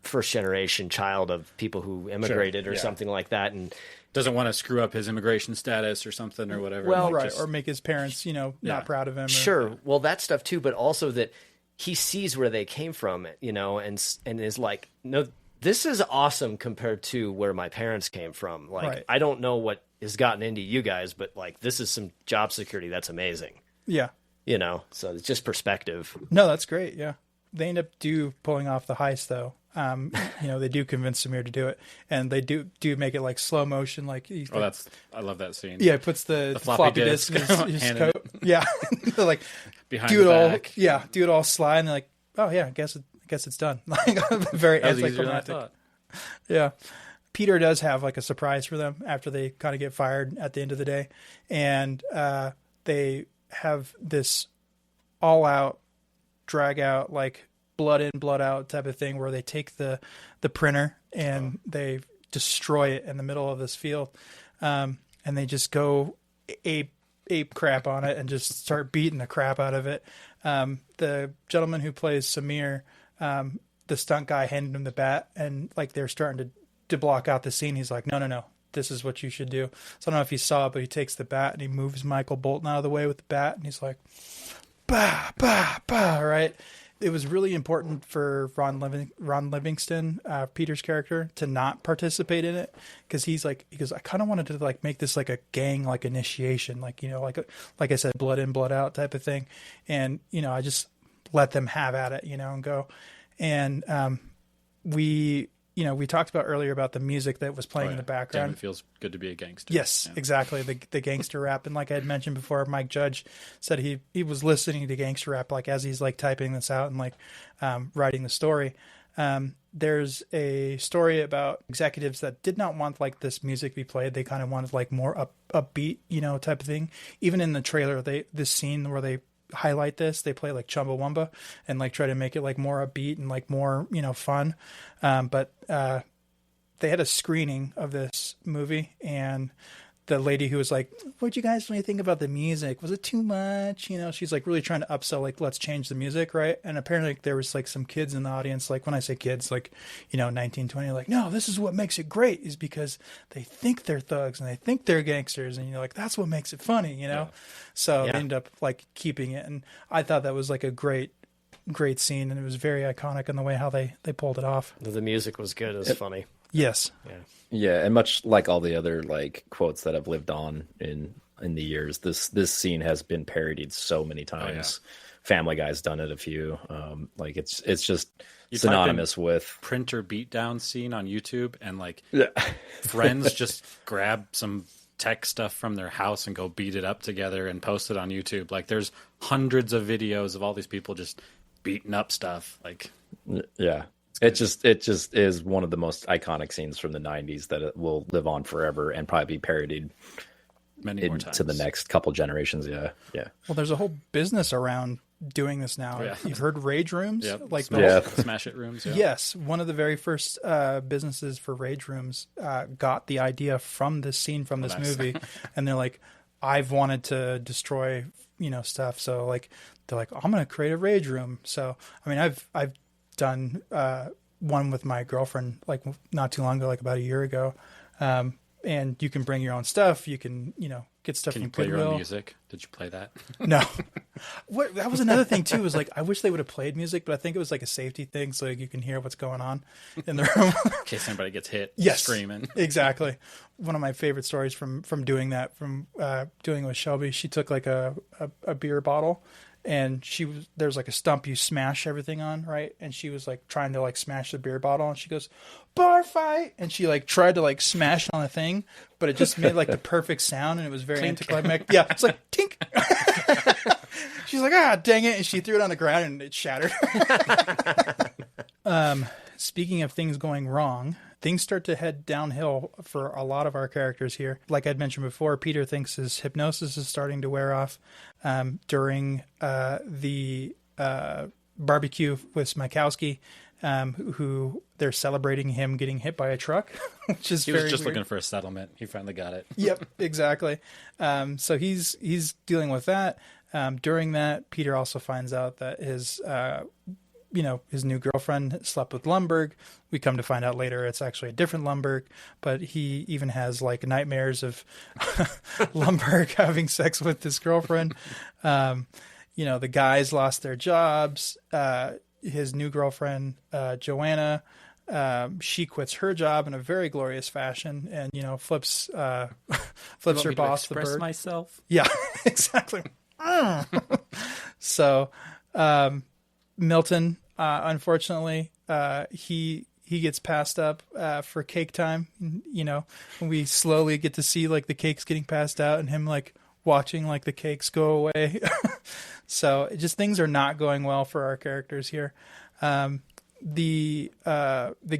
first generation child of people who immigrated or something like that, and doesn't want to screw up his immigration status or something or whatever. Well, Right, or make his parents, you know, not proud of him. Sure. Well, that stuff too, but also that he sees where they came from, you know, and is like, no, this is awesome compared to where my parents came from. Like, I don't know what has gotten into you guys, but like, this is some job security that's amazing. Yeah. You know, so it's just perspective. No, that's great. Yeah. They end up pulling off the heist though. You know, they do convince Samir to do it, and they do make it like slow motion. Like, I love that scene. Yeah, he puts the floppy disk in his coat. Yeah, they're like behind do the it back. all. Yeah, do it all sly, and they're like, oh yeah, I guess it's done. Like very That was easier than I anticlimactic. thought. Yeah. Peter does have like a surprise for them after they kind of get fired at the end of the day, and they have this all out, drag out, like blood in, blood out type of thing where they take the printer and they destroy it in the middle of this field. And they just go ape crap on it and just start beating the crap out of it. The gentleman who plays Samir, the stunt guy handed him the bat, and like they're starting to block out the scene. He's like, no, this is what you should do. So I don't know if you saw it, but he takes the bat and he moves Michael Bolton out of the way with the bat, and he's like, bah, bah, bah, right? It was really important for Ron Livingston, Peter's character, to not participate in it, because he goes, I kind of wanted to like make this like a gang like initiation, like, you know, like I said, blood in, blood out type of thing, and you know, I just let them have at it, you know, and go, and we talked about earlier about the music that was playing in the background. Damn, it feels good to be a gangster. Yes, exactly. The gangster rap. And like I had mentioned before, Mike Judge said he was listening to gangster rap like as he's like typing this out and like writing the story. There's a story about executives that did not want like this music to be played. They kind of wanted like more upbeat, you know, type of thing. Even in the trailer, this scene where they highlight this, they play like Chumbawamba and like try to make it like more upbeat and like more, you know, fun. But they had a screening of this movie, and the lady who was like, what'd you guys really think about the music? Was it too much? You know, she's like really trying to upsell, like, let's change the music, right? And apparently there was like some kids in the audience, like when I say kids, like, you know, 19, 20, like, no, this is what makes it great, is because they think they're thugs and they think they're gangsters, and you're like, that's what makes it funny, you know? So they end up like keeping it. And I thought that was like a great scene, and it was very iconic in the way how they pulled it off. The music was good. It was funny. Yes. Yeah, and much like all the other like quotes that have lived on in the years, this scene has been parodied so many times. Family Guy's done it a few. Like it's just synonymous with printer beatdown scene on YouTube, and like friends just grab some tech stuff from their house and go beat it up together and post it on YouTube. Like there's hundreds of videos of all these people just beating up stuff. Like It just is one of the most iconic scenes from the 90s that it will live on forever and probably be parodied many more times to the next couple generations. Yeah. Well, there's a whole business around doing this now. You've heard rage rooms, like smash it rooms. Yes, one of the very first businesses for rage rooms got the idea from this scene from this movie, and they're like, I've wanted to destroy, you know, stuff. So like they're like, I'm going to create a rage room. So I mean, I've done one with my girlfriend like not too long ago, like about a year ago, and you can bring your own stuff. You can, you know, get stuff Can from you play Goodwill. your own music? Did you play that? No. That was another thing too, was like I wish they would have played music, but I think it was like a safety thing, so like, you can hear what's going on in the room in case anybody gets hit. Screaming. Exactly. One of my favorite stories from doing that, from doing it with Shelby, she took like a beer bottle, and there's like a stump you smash everything on, right? And she was like trying to like smash the beer bottle, and she goes, bar fight, and she like tried to like smash on the thing, but it just made like the perfect sound, and it was very anticlimactic. Yeah, it's like tink. She's like, dang it, and she threw it on the ground and it shattered. Speaking of things going wrong, things start to head downhill for a lot of our characters here. Like I'd mentioned before, Peter thinks his hypnosis is starting to wear off during the barbecue with Smikowski. who they're celebrating him getting hit by a truck, which is He was very just weird. looking for a settlement. He finally got it. Yep, exactly. So he's dealing with that. During that, Peter also finds out that his new girlfriend slept with Lundberg. We come to find out later it's actually a different Lundberg, but he even has like nightmares of Lundberg having sex with his girlfriend. The guys lost their jobs. His new girlfriend, Joanna, she quits her job in a very glorious fashion and, flips her boss the bird. Myself. Yeah, exactly. So, Milton, unfortunately, he gets passed up for cake time. We slowly get to see like the cakes getting passed out and him like watching like the cakes go away. So just things are not going well for our characters here. The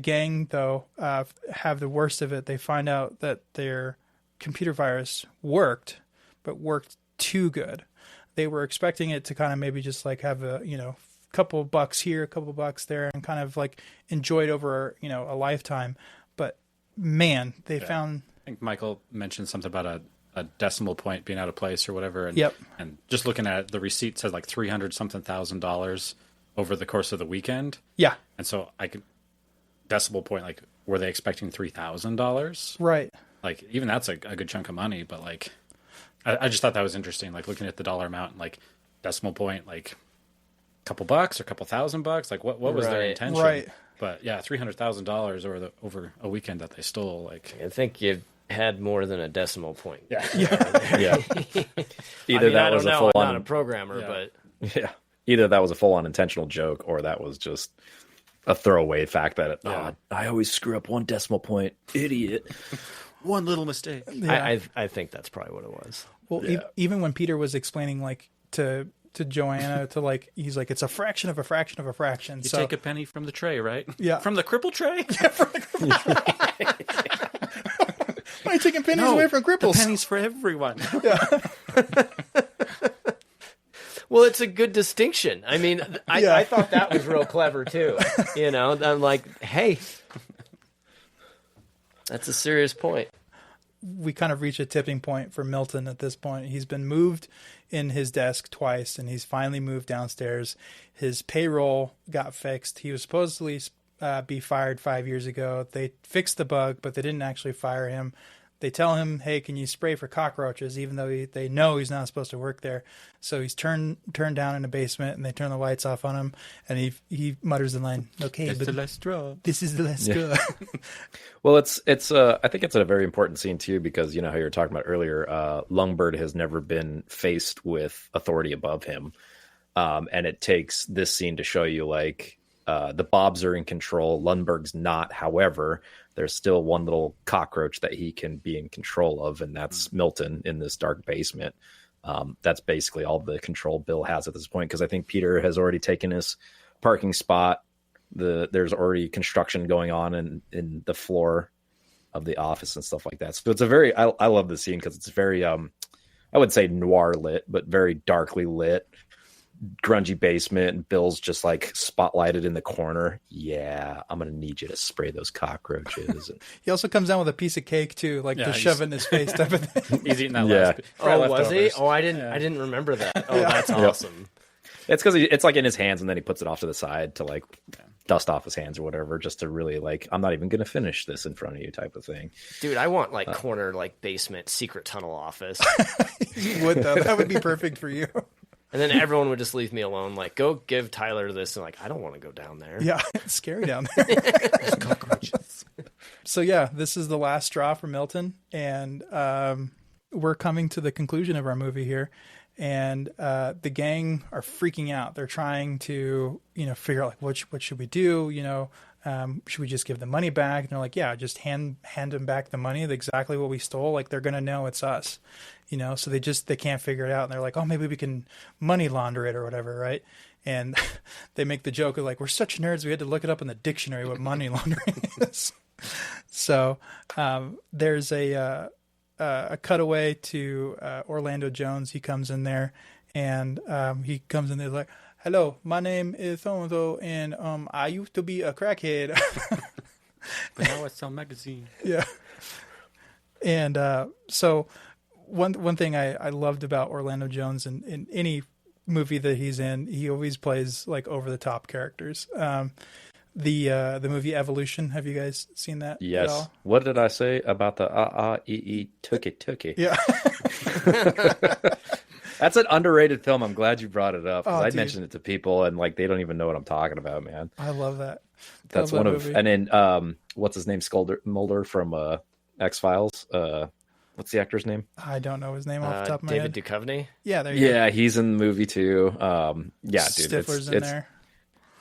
gang though have the worst of it. They find out that their computer virus worked, but worked too good. They were expecting it to kind of maybe just like have a couple bucks here, a couple bucks there, and kind of like enjoy it over a lifetime. But man, they found. I think Michael mentioned something about a decimal point being out of place or whatever. And, Yep. And just looking at it, the receipt says like $300,000 over the course of the weekend. Yeah. And so decimal point, like, were they expecting $3,000? Right. Like, even that's a good chunk of money, but like, I just thought that was interesting. Like looking at the dollar amount and like decimal point, like a couple bucks or a couple $1,000. Like what was their intention? Right. But yeah, $300,000 over a weekend that they stole. Like, I think you had more than a decimal point. yeah. Yeah. Either that was a full I'm on not a programmer, but yeah. Either that was a full on intentional joke or that was just a throwaway fact that I always screw up one decimal point. Idiot. One little mistake. Yeah. I think that's probably what it was. Well, even when Peter was explaining like to Joanna to like, he's like, it's a fraction of a fraction of a fraction. You take a penny from the tray, right? Yeah. From the cripple tray? Why are you taking pennies away from cripples? The pennies for everyone. Well, it's a good distinction. I mean, I thought that was real clever too. I'm like, hey, that's a serious point. We kind of reach a tipping point for Milton at this point. He's been moved in his desk twice, and he's finally moved downstairs. His payroll got fixed. He was supposedly be fired 5 years ago. They fixed the bug, but they didn't actually fire him. They tell him, hey, can you spray for cockroaches, even though they know he's not supposed to work there. So he's turned down in the basement, and they turn the lights off on him, and he mutters the line, okay, It's but the last straw. this is the last straw. Well, it's I think it's a very important scene too, because how you were talking about earlier, Lundberg has never been faced with authority above him. And it takes this scene to show you like, the Bobs are in control. Lundberg's not. However, there's still one little cockroach that he can be in control of, and that's Milton in this dark basement. That's basically all the control Bill has at this point, because I think Peter has already taken his parking spot. There's already construction going on in the floor of the office and stuff like that. So it's a very I love this scene because it's very I would say noir lit, but very darkly lit. Grungy basement, and Bill's just like spotlighted in the corner. Yeah, I'm gonna need you to spray those cockroaches. He also comes down with a piece of cake too, like to shove it in his face type of thing. He's eating that Yeah. last. Oh, was he? Oh, I didn't remember that. Oh, that's awesome. It's because it's like in his hands, and then he puts it off to the side to like dust off his hands or whatever, just to really like, I'm not even gonna finish this in front of you type of thing. Dude, I want like corner, like basement, secret tunnel office. You would though. That would be perfect for you. And then everyone would just leave me alone. Like, go give Tyler this. And like, I don't want to go down there. Yeah, it's scary down there. Cockroaches. So yeah, this is the last straw for Milton, and we're coming to the conclusion of our movie here. And the gang are freaking out. They're trying to, figure out like what should we do? Should we just give the money back? And they're like, yeah, just hand them back the money, exactly what we stole. Like they're gonna know it's us, So they can't figure it out, and they're like, oh, maybe we can money launder it or whatever, right? And they make the joke of like, we're such nerds, we had to look it up in the dictionary what money laundering is. So there's a cutaway to Orlando Jones. He comes in there, and he comes in there like, hello, my name is so-and-so, and I used to be a crackhead. But now I sell magazine. Yeah. And so one thing I loved about Orlando Jones in any movie that he's in, he always plays like over the top characters. The movie Evolution, have you guys seen that? Yes. At all? What did I say about the tookie? Yeah. That's an underrated film. I'm glad you brought it up, because I dude. mentioned it to people and like they don't even know what I'm talking about, man. I love that. That's love one that of, movie. and then what's his name? Mulder from X-Files. What's the actor's name? I don't know his name off the top of my David head. Duchovny. Yeah, there you go. Yeah, he's in the movie too. Yeah, dude, Stifler's in there.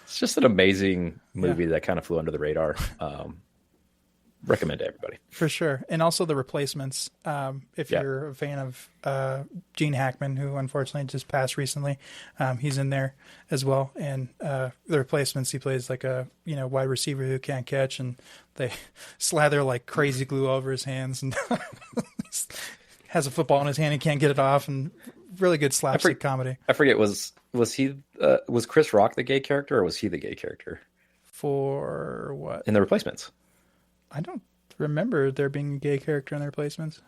It's just an amazing movie that kind of flew under the radar. Recommend to everybody. For sure. And also The Replacements. If Yeah. you're a fan of Gene Hackman, who unfortunately just passed recently, he's in there as well. And The Replacements, he plays like a wide receiver who can't catch, and they slather like crazy glue over his hands, and has a football in his hand and can't get it off, and really good slapstick comedy. I forget, was Chris Rock the gay character, or was he the gay character For what? in The Replacements? I don't remember there being a gay character in The Replacements.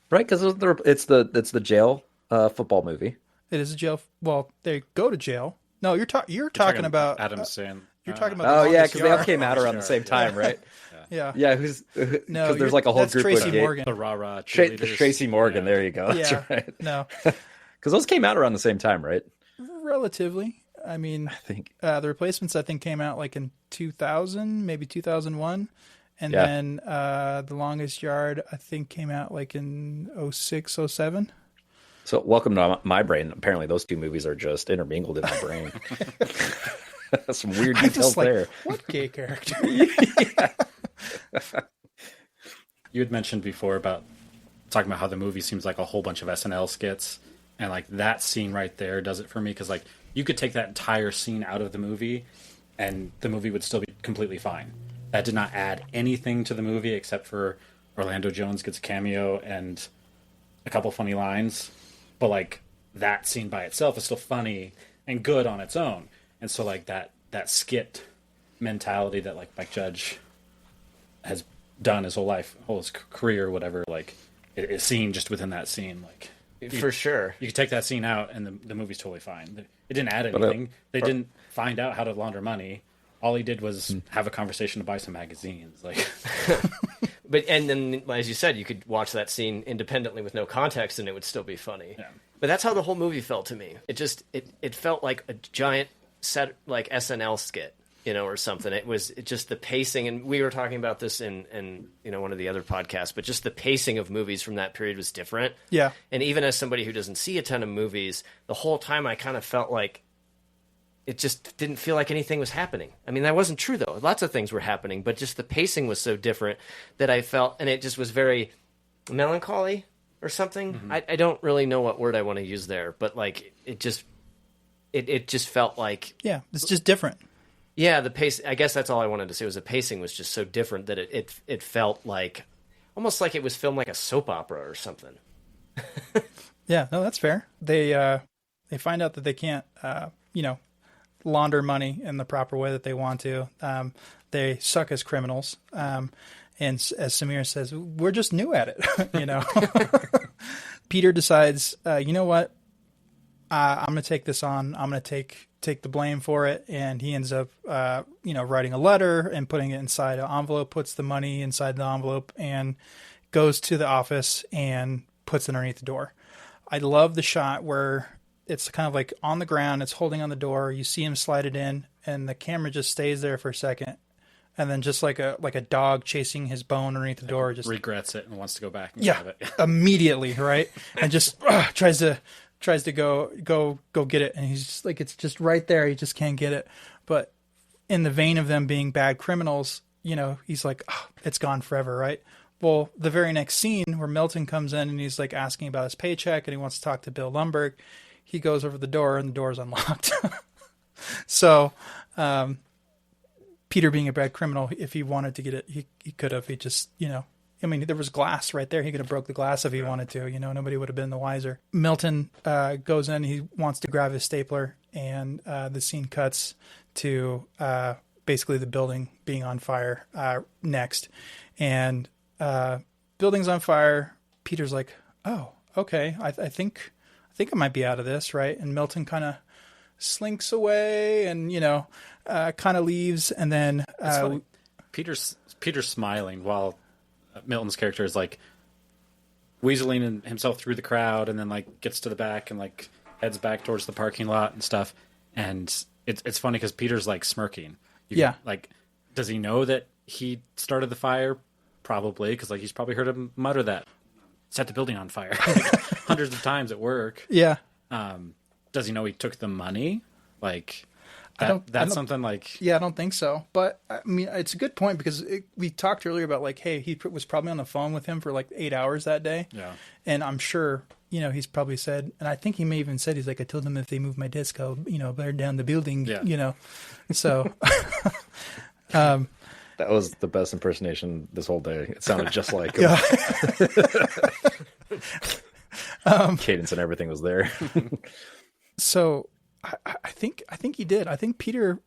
Right, because it's the jail football movie. It is a jail. Well, they go to jail. No, you're talking about Adam Sandler. You're talking about. Oh The yeah, Longest because they all Yard. came out around the same time, right? Yeah. Yeah, who's No, because there's like a whole that's group Tracy of gay. Morgan. The rah-rah cheerleaders. Tracy Morgan, there you go. That's Yeah. right. No, Because those came out around the same time, right? relatively. I mean, I think. The Replacements I think came out like in 2000, maybe 2001, and Yeah. then The Longest Yard I think came out like in 06, 07. So welcome to my brain. Apparently, those two movies are just intermingled in my brain. Some weird I'm details just like, there. what gay character? You had mentioned before about talking about how the movie seems like a whole bunch of SNL skits, and like that scene right there does it for me, because like you could take that entire scene out of the movie and the movie would still be completely fine. That did not add anything to the movie except for Orlando Jones gets a cameo and a couple funny lines, but like that scene by itself is still funny and good on its own. And so like that skit mentality that like Mike Judge has done his whole life, his career, whatever, like it is seen just within that scene. Like For sure. you could take that scene out and the movie's totally fine. It didn't add anything. They didn't find out how to launder money. All he did was have a conversation to buy some magazines. Like, But and then, as you said, you could watch that scene independently with no context, and it would still be funny. Yeah. But that's how the whole movie felt to me. It just it felt like a giant set like SNL skit, or something. It just the pacing, and we were talking about this in one of the other podcasts. But just the pacing of movies from that period was different. Yeah. And even as somebody who doesn't see a ton of movies, the whole time I kind of felt like it just didn't feel like anything was happening. I mean, that wasn't true, though. Lots of things were happening, but just the pacing was so different that I felt, and it just was very melancholy or something. Mm-hmm. I don't really know what word I want to use there, but like it just felt like, Yeah, it's just different. yeah, the pace. I guess that's all I wanted to say was the pacing was just so different that it felt like almost like it was filmed like a soap opera or something. Yeah, no, that's fair. They find out that they can't, launder money in the proper way that they want to. They suck as criminals. And as Samir says, we're just new at it. Peter decides, you know what? I'm going to take this on. I'm going to take the blame for it. And he ends up, writing a letter and putting it inside an envelope, puts the money inside the envelope, and goes to the office and puts it underneath the door. I love the shot where it's kind of like on the ground, it's holding on the door. You see him slide it in, and the camera just stays there for a second, and then just like a dog chasing his bone underneath the door, just regrets it and wants to go back and yeah, grab it. immediately, right? And just tries to go get it, and he's just like, it's just right there. He just can't get it. But in the vein of them being bad criminals, he's like, oh, it's gone forever, right? Well, the very next scene where Milton comes in and he's like asking about his paycheck and he wants to talk to Bill Lumberg, he goes over the door and the door is unlocked. So, Peter being a bad criminal, if he wanted to get it, he could have. He just, there was glass right there. He could have broke the glass if he wanted to. Nobody would have been the wiser. Milton goes in. He wants to grab his stapler, and the scene cuts to basically the building being on fire next. And building's on fire. Peter's like, oh, okay, I think I might be out of this, right? And Milton kind of slinks away and, kind of leaves. And then Peter's smiling while Milton's character is like weaseling himself through the crowd, and then like gets to the back and like heads back towards the parking lot and stuff. And it's funny because Peter's like smirking. Like, does he know that he started the fire? Probably, because like he's probably heard him mutter that, set the building on fire, hundreds of times at work. Yeah. Does he know he took the money? Like, that's something like... Yeah, I don't think so. But, I mean, it's a good point because we talked earlier about, like, hey, he was probably on the phone with him for, like, 8 hours that day. Yeah. And I'm sure, he's probably said, and I think he may even said, he's like, I told them if they move my disc, I'll, burn down the building, So... That was the best impersonation this whole day. It sounded just like him. Yeah. Cadence and everything was there. So I think he did. I think Peter,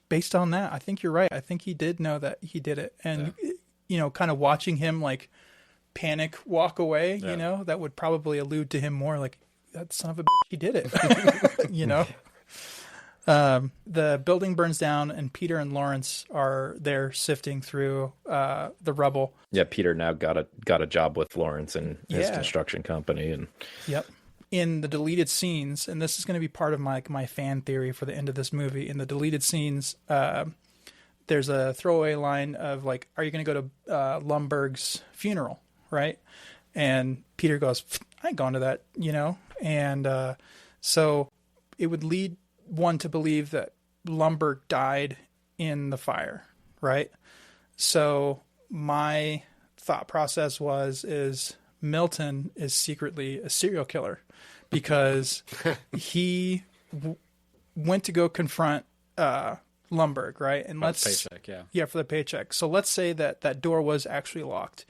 based on that, I think you're right. I think he did know that he did it. And, kind of watching him like panic walk away, that would probably allude to him more like, that son of a bitch, he did it, The building burns down, and Peter and Lawrence are there sifting through the rubble. Yeah, Peter now got a job with Lawrence and his construction company, and yep. In the deleted scenes, and this is going to be part of my fan theory for the end of this movie. In the deleted scenes, there's a throwaway line of like, "Are you going to go to Lumberg's funeral?" Right? And Peter goes, "I ain't going to that," And so it would lead one to believe that Lumberg died in the fire, right? So my thought process is Milton is secretly a serial killer because he went to go confront Lumberg, right? And for the paycheck, yeah, for the paycheck. So let's say that door was actually locked.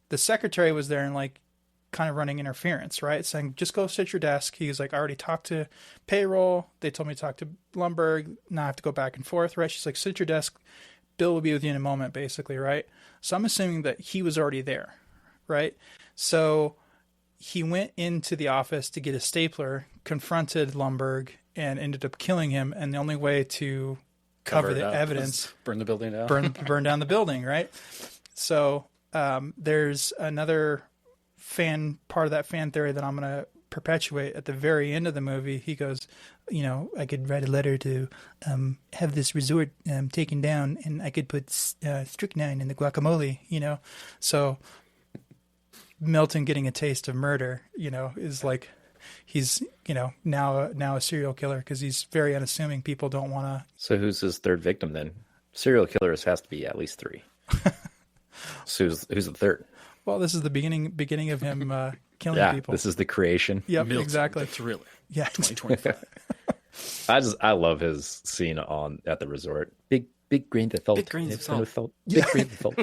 The secretary was there and like kind of running interference, right? Saying, just go sit your desk. He's like, I already talked to payroll. They told me to talk to Lumberg. Now I have to go back and forth, right? She's like, sit your desk. Bill will be with you in a moment, basically, right? So I'm assuming that he was already there, right? So he went into the office to get a stapler, confronted Lumberg, and ended up killing him. And the only way to cover the evidence... Burn the building down. burn down the building, right? So there's another part of that fan theory that I'm going to perpetuate. At the very end of the movie, he goes, I could write a letter to have this resort taken down, and I could put strychnine in the guacamole, So Milton getting a taste of murder, is like he's, now a serial killer because he's very unassuming. People don't want to. So who's his third victim then? Serial killers has to be at least 3. So who's the third? Well, this is the beginning of him killing people. This is the creation. Yep, Milton, exactly. The thriller. Yeah, 2025. I love his scene at the resort. Big grains of salt. Big grains of salt. Big grains of salt.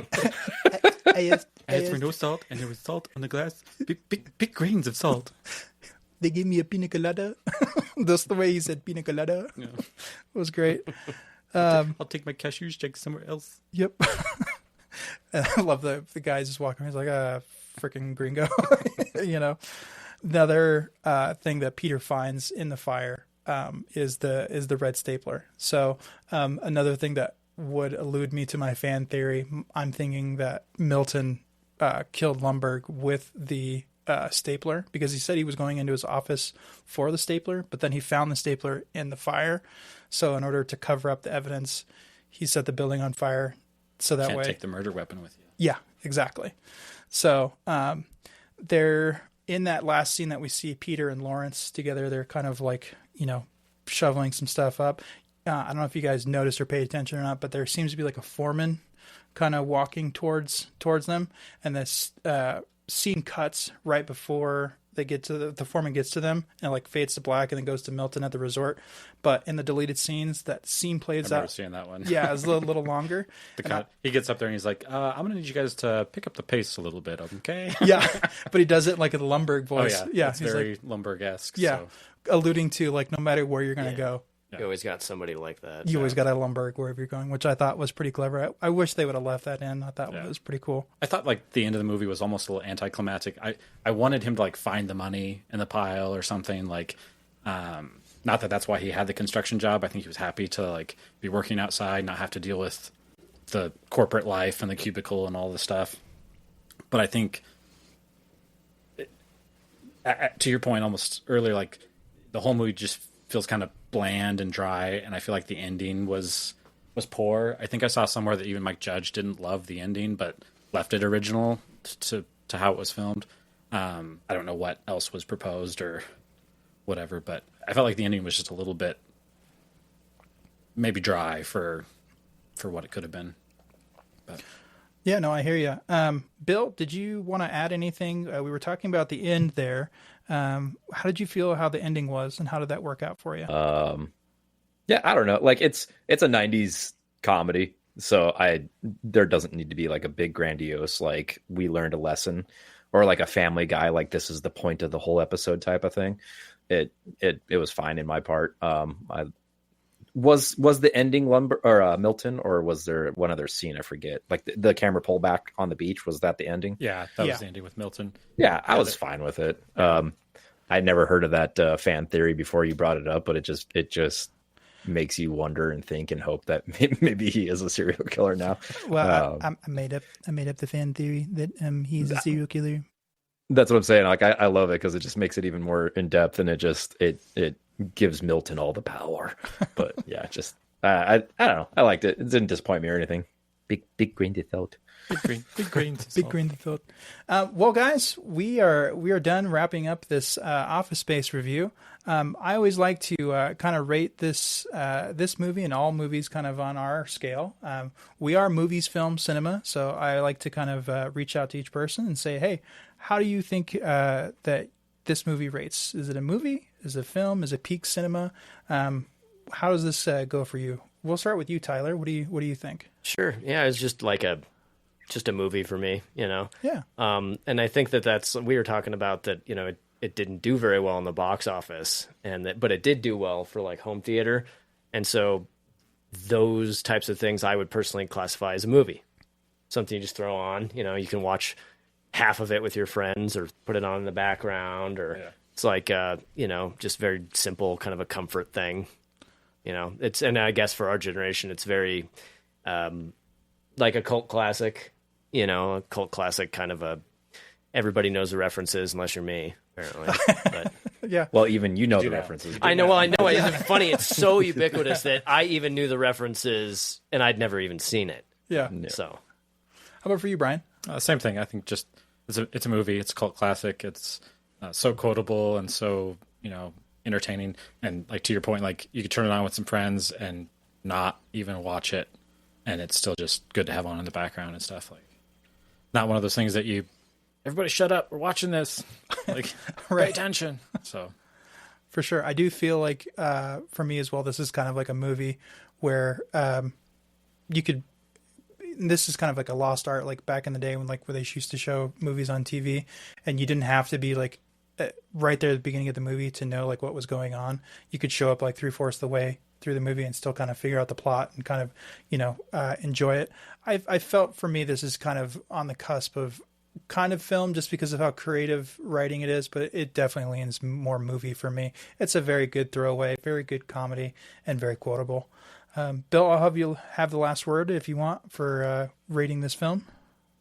I asked for no salt, and there was salt on the glass. Big grains of salt. They gave me a pina colada. That's the way he said pina colada. Yeah. It was great. I'll take my cashews check somewhere else. Yep. I love the guys just walking around. He's like, freaking gringo. Another thing that Peter finds in the fire is the red stapler. So another thing that would allude me to my fan theory, I'm thinking that Milton killed Lumberg with the stapler because he said he was going into his office for the stapler, but then he found the stapler in the fire. So in order to cover up the evidence, he set the building on fire. So that Can't way, take the murder weapon with you. Yeah, exactly. So they're in that last scene that we see Peter and Lawrence together. They're kind of like, shoveling some stuff up. I don't know if you guys noticed or paid attention or not, but there seems to be like a foreman kind of walking towards them. And this scene cuts right before they get to the foreman gets to them and like fades to black and then goes to Milton at the resort. But in the deleted scenes, that scene plays I remember out. seeing that one. Yeah, it's a little longer. He gets up there and he's like, I'm going to need you guys to pick up the pace a little bit, okay? Yeah, but he does it like in the Lumberg voice. Oh, yeah. It's he's very like, Lumberg-esque. yeah, So. alluding to like no matter where you're going to go. You always got somebody like that. You always got a Lumberg wherever you're going, which I thought was pretty clever. I wish they would have left that in. I thought it was pretty cool. I thought like the end of the movie was almost a little anticlimactic. I wanted him to like find the money in the pile or something. Like, not that that's why he had the construction job. I think he was happy to like be working outside, not have to deal with the corporate life and the cubicle and all the stuff. But I think, to your point almost earlier, like the whole movie just feels kind of bland and dry, and I feel like the ending was poor. I think I saw somewhere that even Mike Judge didn't love the ending, but left it original to how it was filmed. I don't know what else was proposed or whatever, but I felt like the ending was just a little bit maybe dry for what it could have been. But Yeah, no, I hear you. Bill, did you want to add anything? We were talking about the end there. How did you feel how the ending was, and how did that work out for you? Yeah, I don't know. Like it's a 90s comedy, so there doesn't need to be like a big grandiose like we learned a lesson or like a Family Guy like this is the point of the whole episode type of thing. It was fine in my part. Was the ending Milton, or was there one other scene? I forget. Like the camera pullback on the beach, was that the ending? yeah, that was the ending with Milton. Yeah, I was fine with it. I'd never heard of that fan theory before you brought it up, but it just makes you wonder and think and hope that maybe he is a serial killer now. Well, I made up the fan theory that he's a serial killer. That's what I'm saying. Like I love it because it just makes it even more in depth, and it gives Milton all the power. But yeah, just I don't know. I liked it. It didn't disappoint me or anything. Big grain of salt. Big grain. Big grain of salt. Well, guys, we are done wrapping up this Office Space review. I always like to kind of rate this movie and all movies kind of on our scale. We are Movies, Film, Cinema, so I like to kind of reach out to each person and say, hey, how do you think that this movie rates? Is it a movie? Is it a film? Is it peak cinema? How does this go for you? We'll start with you, Tyler. What do you think? Sure. Yeah, it's just like a movie for me, you know? Yeah. And I think we were talking about that, you know, it didn't do very well in the box office, but it did do well for like home theater. And so those types of things I would personally classify as a movie. Something you just throw on, you know, you can watch half of it with your friends or put it on in the background, or it's like, you know, just very simple kind of a comfort thing. You know, and I guess for our generation, it's very like a cult classic, you know, a cult classic kind of everybody knows the references unless you're me, apparently. But Yeah. Well, even you know the references. I know. Well, I know. It's funny. It's so ubiquitous that I even knew the references, and I'd never even seen it. Yeah. So, How about for you, Brian? Same thing. I think just it's a movie. It's a cult classic. It's so quotable and so, you know, entertaining. And like to your point, like you could turn it on with some friends and not even watch it, and it's still just good to have on in the background and stuff. Like, not one of those things that everybody shut up, we're watching this. Like, pay attention. So, for sure, I do feel like for me as well, this is kind of like a movie where you could. This is kind of like a lost art, like back in the day when where they used to show movies on TV, and you didn't have to be like right there at the beginning of the movie to know like what was going on. You could show up like 3/4 of the way through the movie and still kind of figure out the plot and kind of, you know, enjoy it. I felt for me this is kind of on the cusp of kind of film just because of how creative writing it is, but it definitely leans more movie for me. It's a very good throwaway, very good comedy, and very quotable. Bill, I'll have you have the last word if you want for rating this film.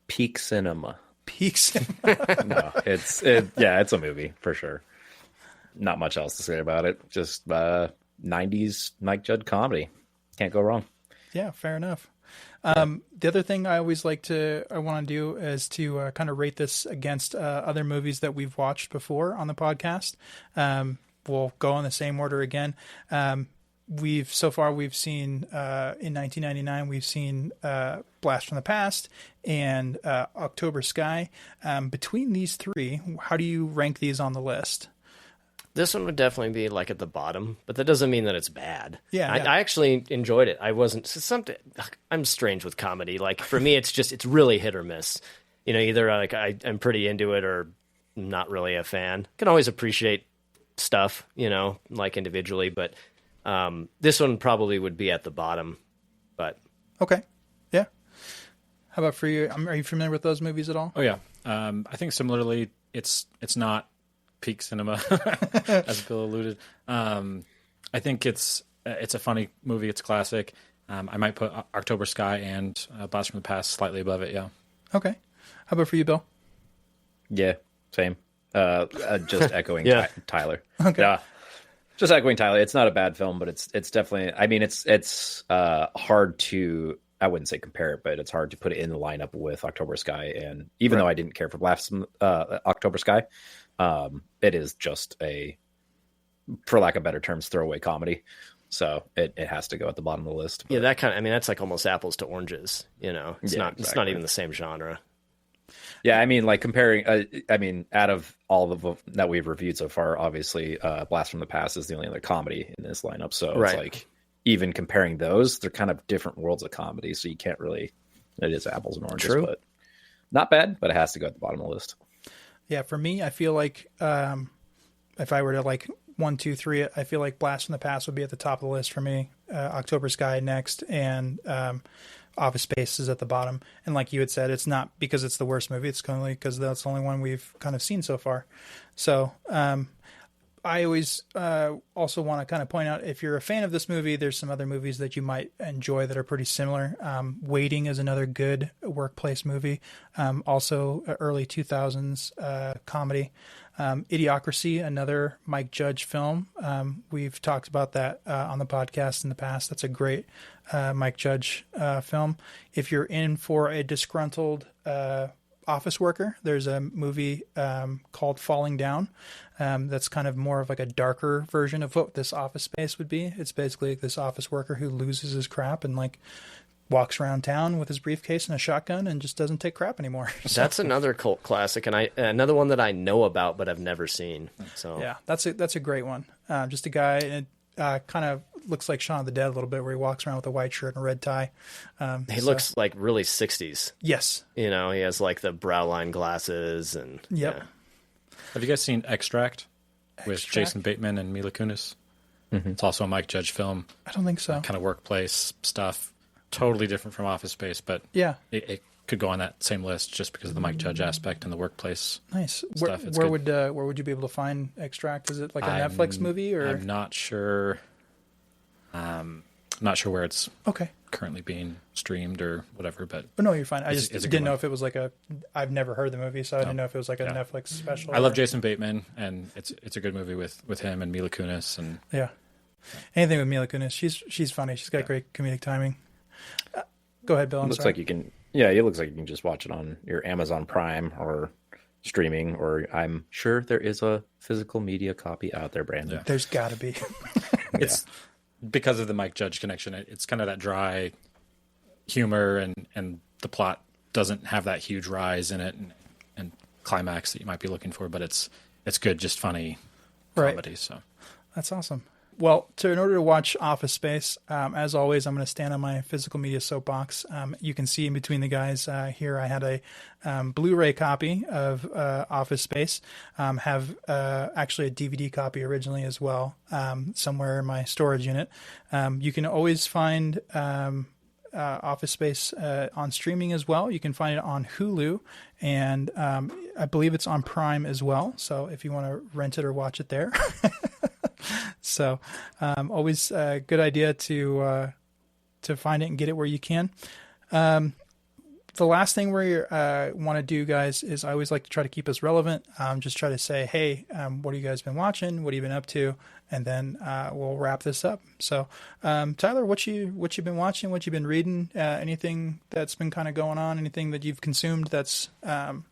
Peak cinema. Peak cinema. No, it's a movie for sure. Not much else to say about it. Just 90s Mike Judge comedy. Can't go wrong. Yeah, fair enough. The other thing I always want to do is to kind of rate this against other movies that we've watched before on the podcast. We'll go in the same order again. we've seen in 1999 we've seen Blast from the Past and October Sky. Between these three, how do you rank these on the list? This one would definitely be like at the bottom, but that doesn't mean that it's bad. Yeah, I actually enjoyed it. I'm strange with comedy. Like for me, it's really hit or miss. Either like I'm pretty into it or not really a fan. Can always appreciate stuff, like individually, but this one probably would be at the bottom. But okay, yeah. How about for you? Are you familiar with those movies at all? Oh yeah, I think similarly, it's not peak cinema, as Bill alluded. I think it's a funny movie. It's a classic. I might put October Sky and Blast from the Past slightly above it. Yeah. Okay. How about for you, Bill? Yeah, same. Just echoing Yeah. Tyler. Okay. Yeah. Just echoing Tyler. It's not a bad film, but it's definitely. I mean, it's hard to. I wouldn't say compare it, but it's hard to put it in the lineup with October Sky. And even though I didn't care for October Sky, it is just for lack of better terms, throwaway comedy. So it has to go at the bottom of the list. But... Yeah, that's like almost apples to oranges. It's not even the same genre. Yeah, I mean, like comparing. Out of all of them that we've reviewed so far, obviously, Blast from the Past is the only other comedy in this lineup. So it's like even comparing those, they're kind of different worlds of comedy. So you can't really. It is apples and oranges, but not bad. But it has to go at the bottom of the list. Yeah, for me, I feel like if I were to like 1, 2, 3, I feel like Blast from the Past would be at the top of the list for me. October Sky next, and Office Space is at the bottom. And like you had said, it's not because it's the worst movie. It's only because that's the only one we've kind of seen so far. So I always also want to kind of point out, if you're a fan of this movie, there's some other movies that you might enjoy that are pretty similar. Waiting is another good workplace movie. Also early 2000s comedy. Idiocracy, another Mike Judge film. We've talked about that on the podcast in the past. That's a great Mike Judge film. If you're in for a disgruntled office worker, there's a movie called Falling Down. That's kind of more of like a darker version of what this Office Space would be. It's basically like this office worker who loses his crap and like walks around town with his briefcase and a shotgun and just doesn't take crap anymore. So, that's another cult classic, and another one that I know about but I've never seen. So yeah, that's a great one. Just a guy, and kind of looks like Shaun of the Dead a little bit, where he walks around with a white shirt and a red tie. He looks like really 60s. Yes. He has like the brow line glasses and yep. Yeah. Have you guys seen Extract with Jason Bateman and Mila Kunis? Mm-hmm. It's also a Mike Judge film. I don't think so. Kind of workplace stuff. Totally different from Office Space, but yeah, it could go on that same list just because of the Mike Judge aspect and the workworkplace. Nice. Stuff. Where would you be able to find Extract? Is it like a Netflix movie, or I'm not sure. Not sure where it's currently being streamed or whatever. But no, you're fine. I just didn't know one. if it was like I've never heard the movie, so I didn't know if it was like a Netflix special. I love Jason Bateman, and it's a good movie with him and Mila Kunis, and anything with Mila Kunis. She's funny. She's got great comedic timing. Go ahead, Bill. It looks like you can just watch it on your Amazon Prime or streaming, or I'm sure there is a physical media copy out there, Brandon. Yeah. There's got to be. It's because of the Mike Judge connection. It's kind of that dry humor, and the plot doesn't have that huge rise in it and climax that you might be looking for, but it's good, just funny comedy. Right. So that's awesome. Well, in order to watch Office Space, as always, I'm going to stand on my physical media soapbox. You can see in between the guys here, I had a Blu-ray copy of Office Space. Have actually a DVD copy originally as well, somewhere in my storage unit. You can always find Office Space on streaming as well. You can find it on Hulu, and I believe it's on Prime as well. So if you want to rent it or watch it there. So always a good idea to find it and get it where you can. The last thing we want to do, guys, is I always like to try to keep us relevant. Just try to say, hey, what have you guys been watching? What have you been up to? And then we'll wrap this up. So, Tyler, what you been watching? What you been reading? Anything that's been kind of going on? Anything that you've consumed that's kind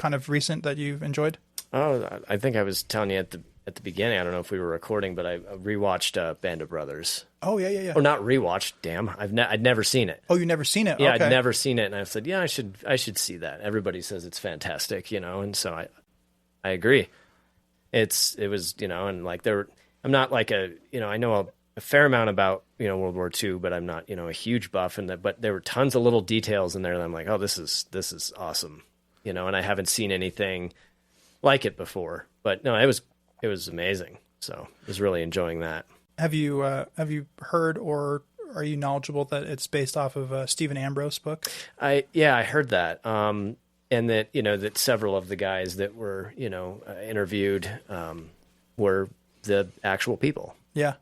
of recent that you've enjoyed? Oh, I think I was telling you at the at the beginning. I don't know if we were recording, but I rewatched Band of Brothers. Oh yeah. Or not rewatched. Damn, I'd never seen it. Oh, you never seen it? Yeah, Okay. I'd never seen it, and I said, yeah, I should see that. Everybody says it's fantastic, and so I agree. It was, and like I'm not like I know a fair amount about World War II, but I'm not a huge buff, but there were tons of little details in there that I'm like, oh, this is awesome, and I haven't seen anything like it before. But no, it was amazing. So I was really enjoying that. Have you heard or are you knowledgeable that it's based off of a Stephen Ambrose book? I heard that, and that that several of the guys that were interviewed were the actual people. Yeah.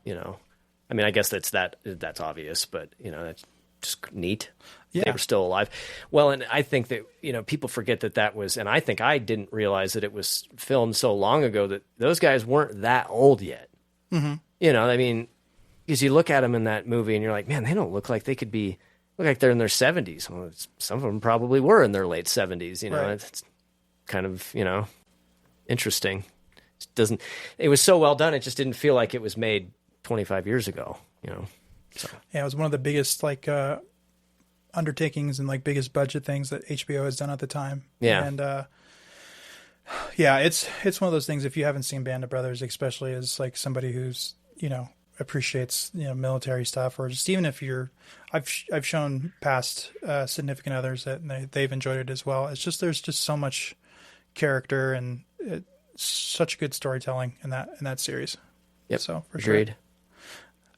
I mean, I guess that's obvious, but that's just neat. Yeah. They were still alive. Well, and I think that people forget that was, and I think I didn't realize that it was filmed so long ago that those guys weren't that old yet. Mm-hmm. I mean, because you look at them in that movie and you're like, man, they don't look like they could be. Look like they're in their 70s. Well, some of them probably were in their late 70s. Right. It's kind of interesting. It was so well done. It just didn't feel like it was made 25 years ago. So. Yeah, it was one of the biggest undertakings and like biggest budget things that HBO has done at the time. Yeah, and yeah, it's one of those things. If you haven't seen Band of Brothers, especially as like somebody who's appreciates military stuff, or just even if I've shown past significant others that they've enjoyed it as well. It's just there's just so much character and such good storytelling in that series. Yep, so for agreed. Sure.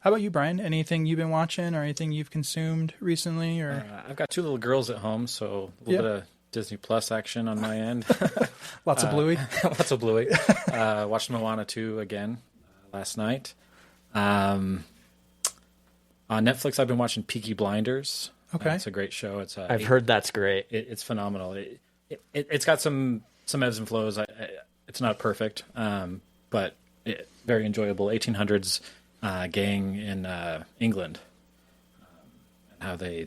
How about you, Brian? Anything you've been watching or anything you've consumed recently? Or I've got 2 little girls at home, so a little bit of Disney Plus action on my end. Lots of Bluey. Lots of Bluey. Watched Moana 2 again last night. On Netflix, I've been watching Peaky Blinders. Okay. It's a great show. I've heard that's great. It's phenomenal. It's got some ebbs and flows. It's not perfect, but very enjoyable. 1800s gang in England, and how they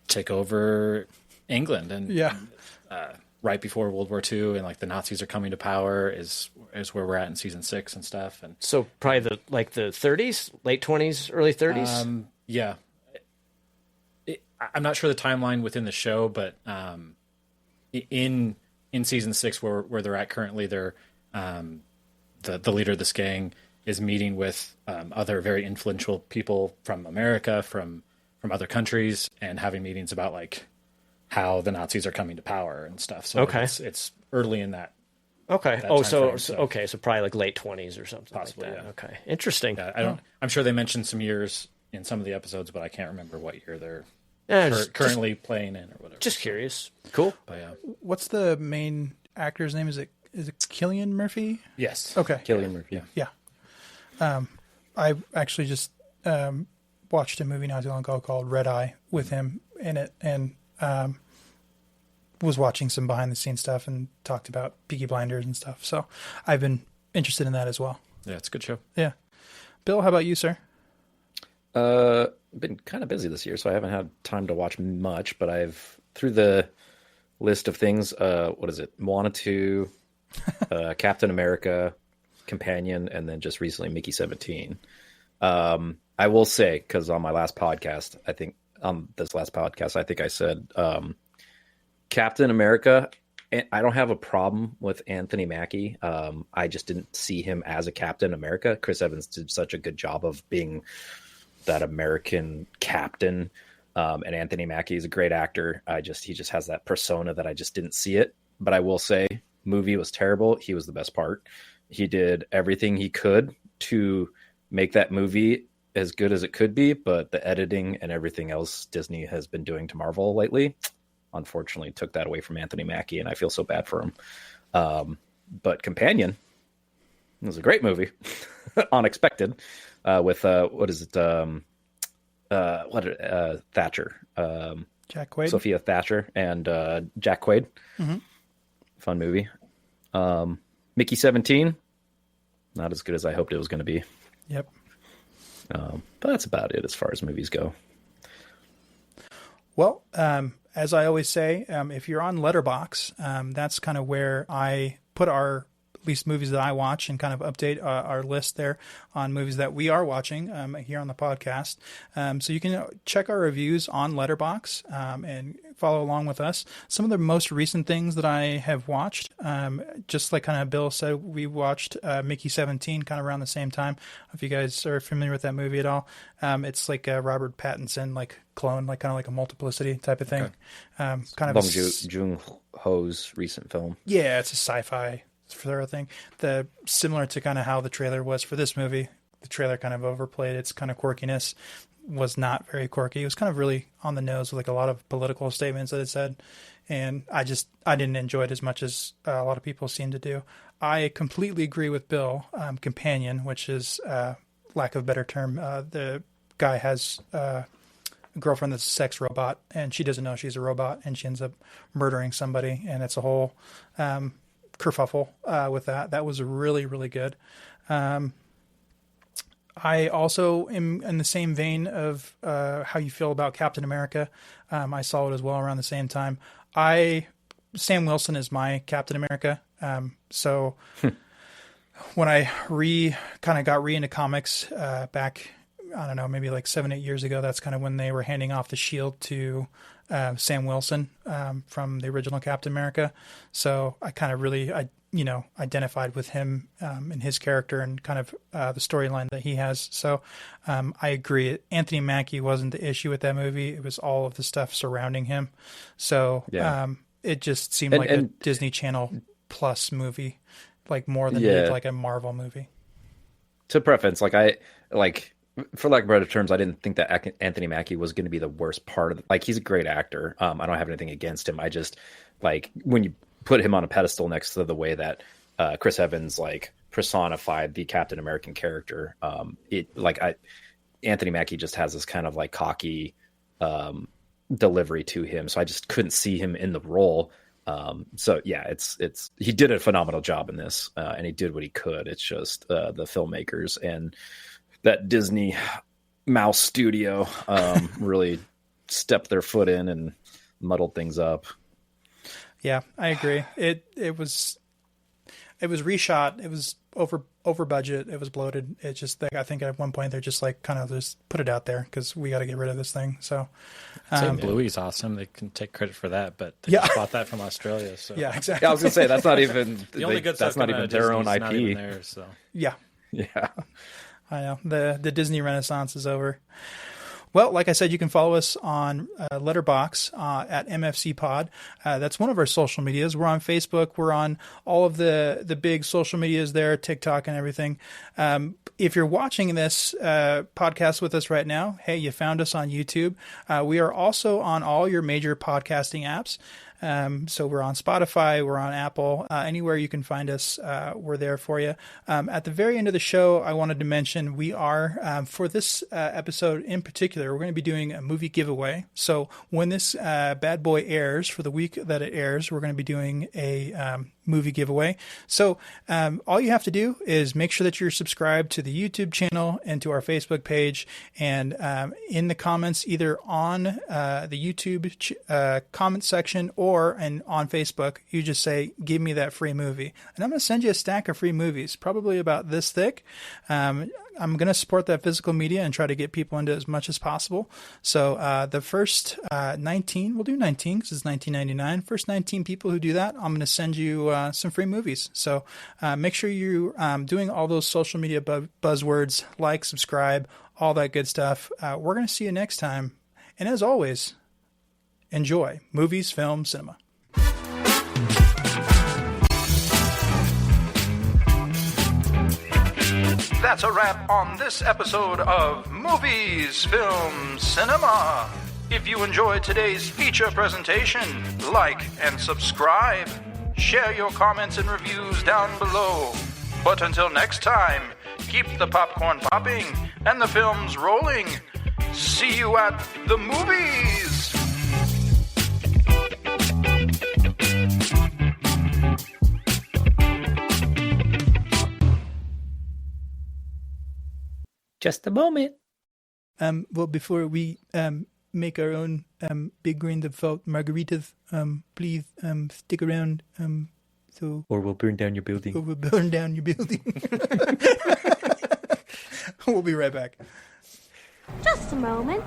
take over England, and right before World War II, and like the Nazis are coming to power is where we're at in season 6 and stuff. And so probably the 30s, late 20s, early 30s. Yeah, I'm not sure the timeline within the show, but in season 6 where they're at currently, they're the leader of this gang is meeting with other very influential people from America, from other countries, and having meetings about like how the Nazis are coming to power and stuff. So okay, it's early in that. Okay. That so frame. so probably like late 20s or something. Possibly. Like that. Yeah. Okay. Interesting. Yeah, I'm sure they mentioned some years in some of the episodes, but I can't remember what year they're currently playing in or whatever. Just curious. Cool. But yeah. What's the main actor's name? Is it Cillian Murphy? Yes. Okay. Cillian Murphy. Yeah. I actually just watched a movie not too long ago called Red Eye with him in it, and was watching some behind the scenes stuff and talked about Peaky Blinders and stuff. So I've been interested in that as well. Yeah, it's a good show. Yeah. Bill, how about you, sir? Been kind of busy this year, so I haven't had time to watch much, but I've, through the list of things, what is it? Moana 2, Captain America, Companion, and then just recently Mickey 17. I will say, because on my last podcast, I think I said Captain America, I don't have a problem with Anthony Mackie. I just didn't see him as a Captain America. Chris Evans did such a good job of being that American captain. And Anthony Mackie is a great actor. He just has that persona that I just didn't see it. But I will say, movie was terrible. He was the best part. He did everything he could to make that movie as good as it could be, but the editing and everything else Disney has been doing to Marvel lately, unfortunately, took that away from Anthony Mackie, and I feel so bad for him. But Companion, it was a great movie, unexpected, with what is it? Thatcher, Jack Quaid, Sophia Thatcher, and Jack Quaid. Mm-hmm. Fun movie. Mickey 17, not as good as I hoped it was going to be. Yep. But that's about it as far as movies go. Well, as I always say, if you're on Letterboxd, that's kind of where I put our least movies that I watch, and kind of update our list there on movies that we are watching here on the podcast. So you can check our reviews on Letterboxd and follow along with us. Some of the most recent things that I have watched, just like kind of Bill said, we watched Mickey 17 kind of around the same time. If you guys are familiar with that movie at all, it's like a Robert Pattinson like clone, like kind of like a multiplicity type of thing. Okay. Kind of Bong Joon-ho's recent film. Yeah, it's a sci-fi sort of thing. Similar to kind of how the trailer was for this movie. The trailer kind of overplayed its kind of quirkiness. Was not very quirky. It was kind of really on the nose with like a lot of political statements that it said, and I didn't enjoy it as much as a lot of people seem to do. I completely agree with Bill. Companion, which is lack of a better term, the guy has a girlfriend that's a sex robot, and she doesn't know she's a robot, and she ends up murdering somebody, and it's a whole kerfuffle with that. That was really, really good. I also am in the same vein of how you feel about Captain America. I saw it as well around the same time. Sam Wilson is my Captain America. So when I got into comics back, I don't know, maybe like 7-8 years ago, that's kind of when they were handing off the shield to Sam Wilson from the original Captain America. So I kind of really, identified with him and his character and kind of the storyline that he has. So I agree. Anthony Mackie wasn't the issue with that movie. It was all of the stuff surrounding him. So it just seemed like a Disney Channel Plus movie, like more than like a Marvel movie. To preference, for lack of better terms, I didn't think that Anthony Mackie was going to be the worst part of he's a great actor. I don't have anything against him. I just when you put him on a pedestal next to the way that Chris Evans personified the Captain American character. Anthony Mackie just has this kind of cocky delivery to him. So I just couldn't see him in the role. He did a phenomenal job in this and he did what he could. It's just the filmmakers and that Disney mouse studio really stepped their foot in and muddled things up. Yeah, I agree. It was reshot. It was over budget. It was bloated. It just, I think at one point they're just kind of just put it out there because we got to get rid of this thing. So, Bluey's awesome. They can take credit for that, but they just bought that from Australia. So yeah, exactly. Yeah, I was gonna say that's not even the only good that's not even their own IP. Not even there, so. Yeah, yeah. I know the Disney Renaissance is over. Well, like I said, you can follow us on Letterboxd at MFC Pod. That's one of our social medias. We're on Facebook. We're on all of the big social medias there, TikTok and everything. If you're watching this podcast with us right now, hey, you found us on YouTube. We are also on all your major podcasting apps. So we're on Spotify, we're on Apple, anywhere you can find us, we're there for you. At the very end of the show, I wanted to mention we are, for this episode in particular, we're going to be doing a movie giveaway. So when this bad boy airs, for the week that it airs, we're going to be doing a movie giveaway. So all you have to do is make sure that you're subscribed to the YouTube channel and to our Facebook page, and in the comments, either on the YouTube comment section or on Facebook, you just say, give me that free movie. And I'm going to send you a stack of free movies, probably about this thick. I'm going to support that physical media and try to get people into as much as possible. So the first 19, we'll do 19 because it's $19.99. First 19 people who do that, I'm going to send you some free movies. So make sure you're doing all those social media buzzwords, like, subscribe, all that good stuff. We're going to see you next time. And as always, enjoy Movies, Film, Cinema. That's a wrap on this episode of Movies, Film, Cinema. If you enjoyed today's feature presentation, like and subscribe. Share your comments and reviews down below. But until next time, keep the popcorn popping and the films rolling. See you at the movies! Just a moment. Well, before we make our own big grain of salt margaritas, please stick around So, Or we'll burn down your building. we'll burn down your building. We'll be right back. Just a moment.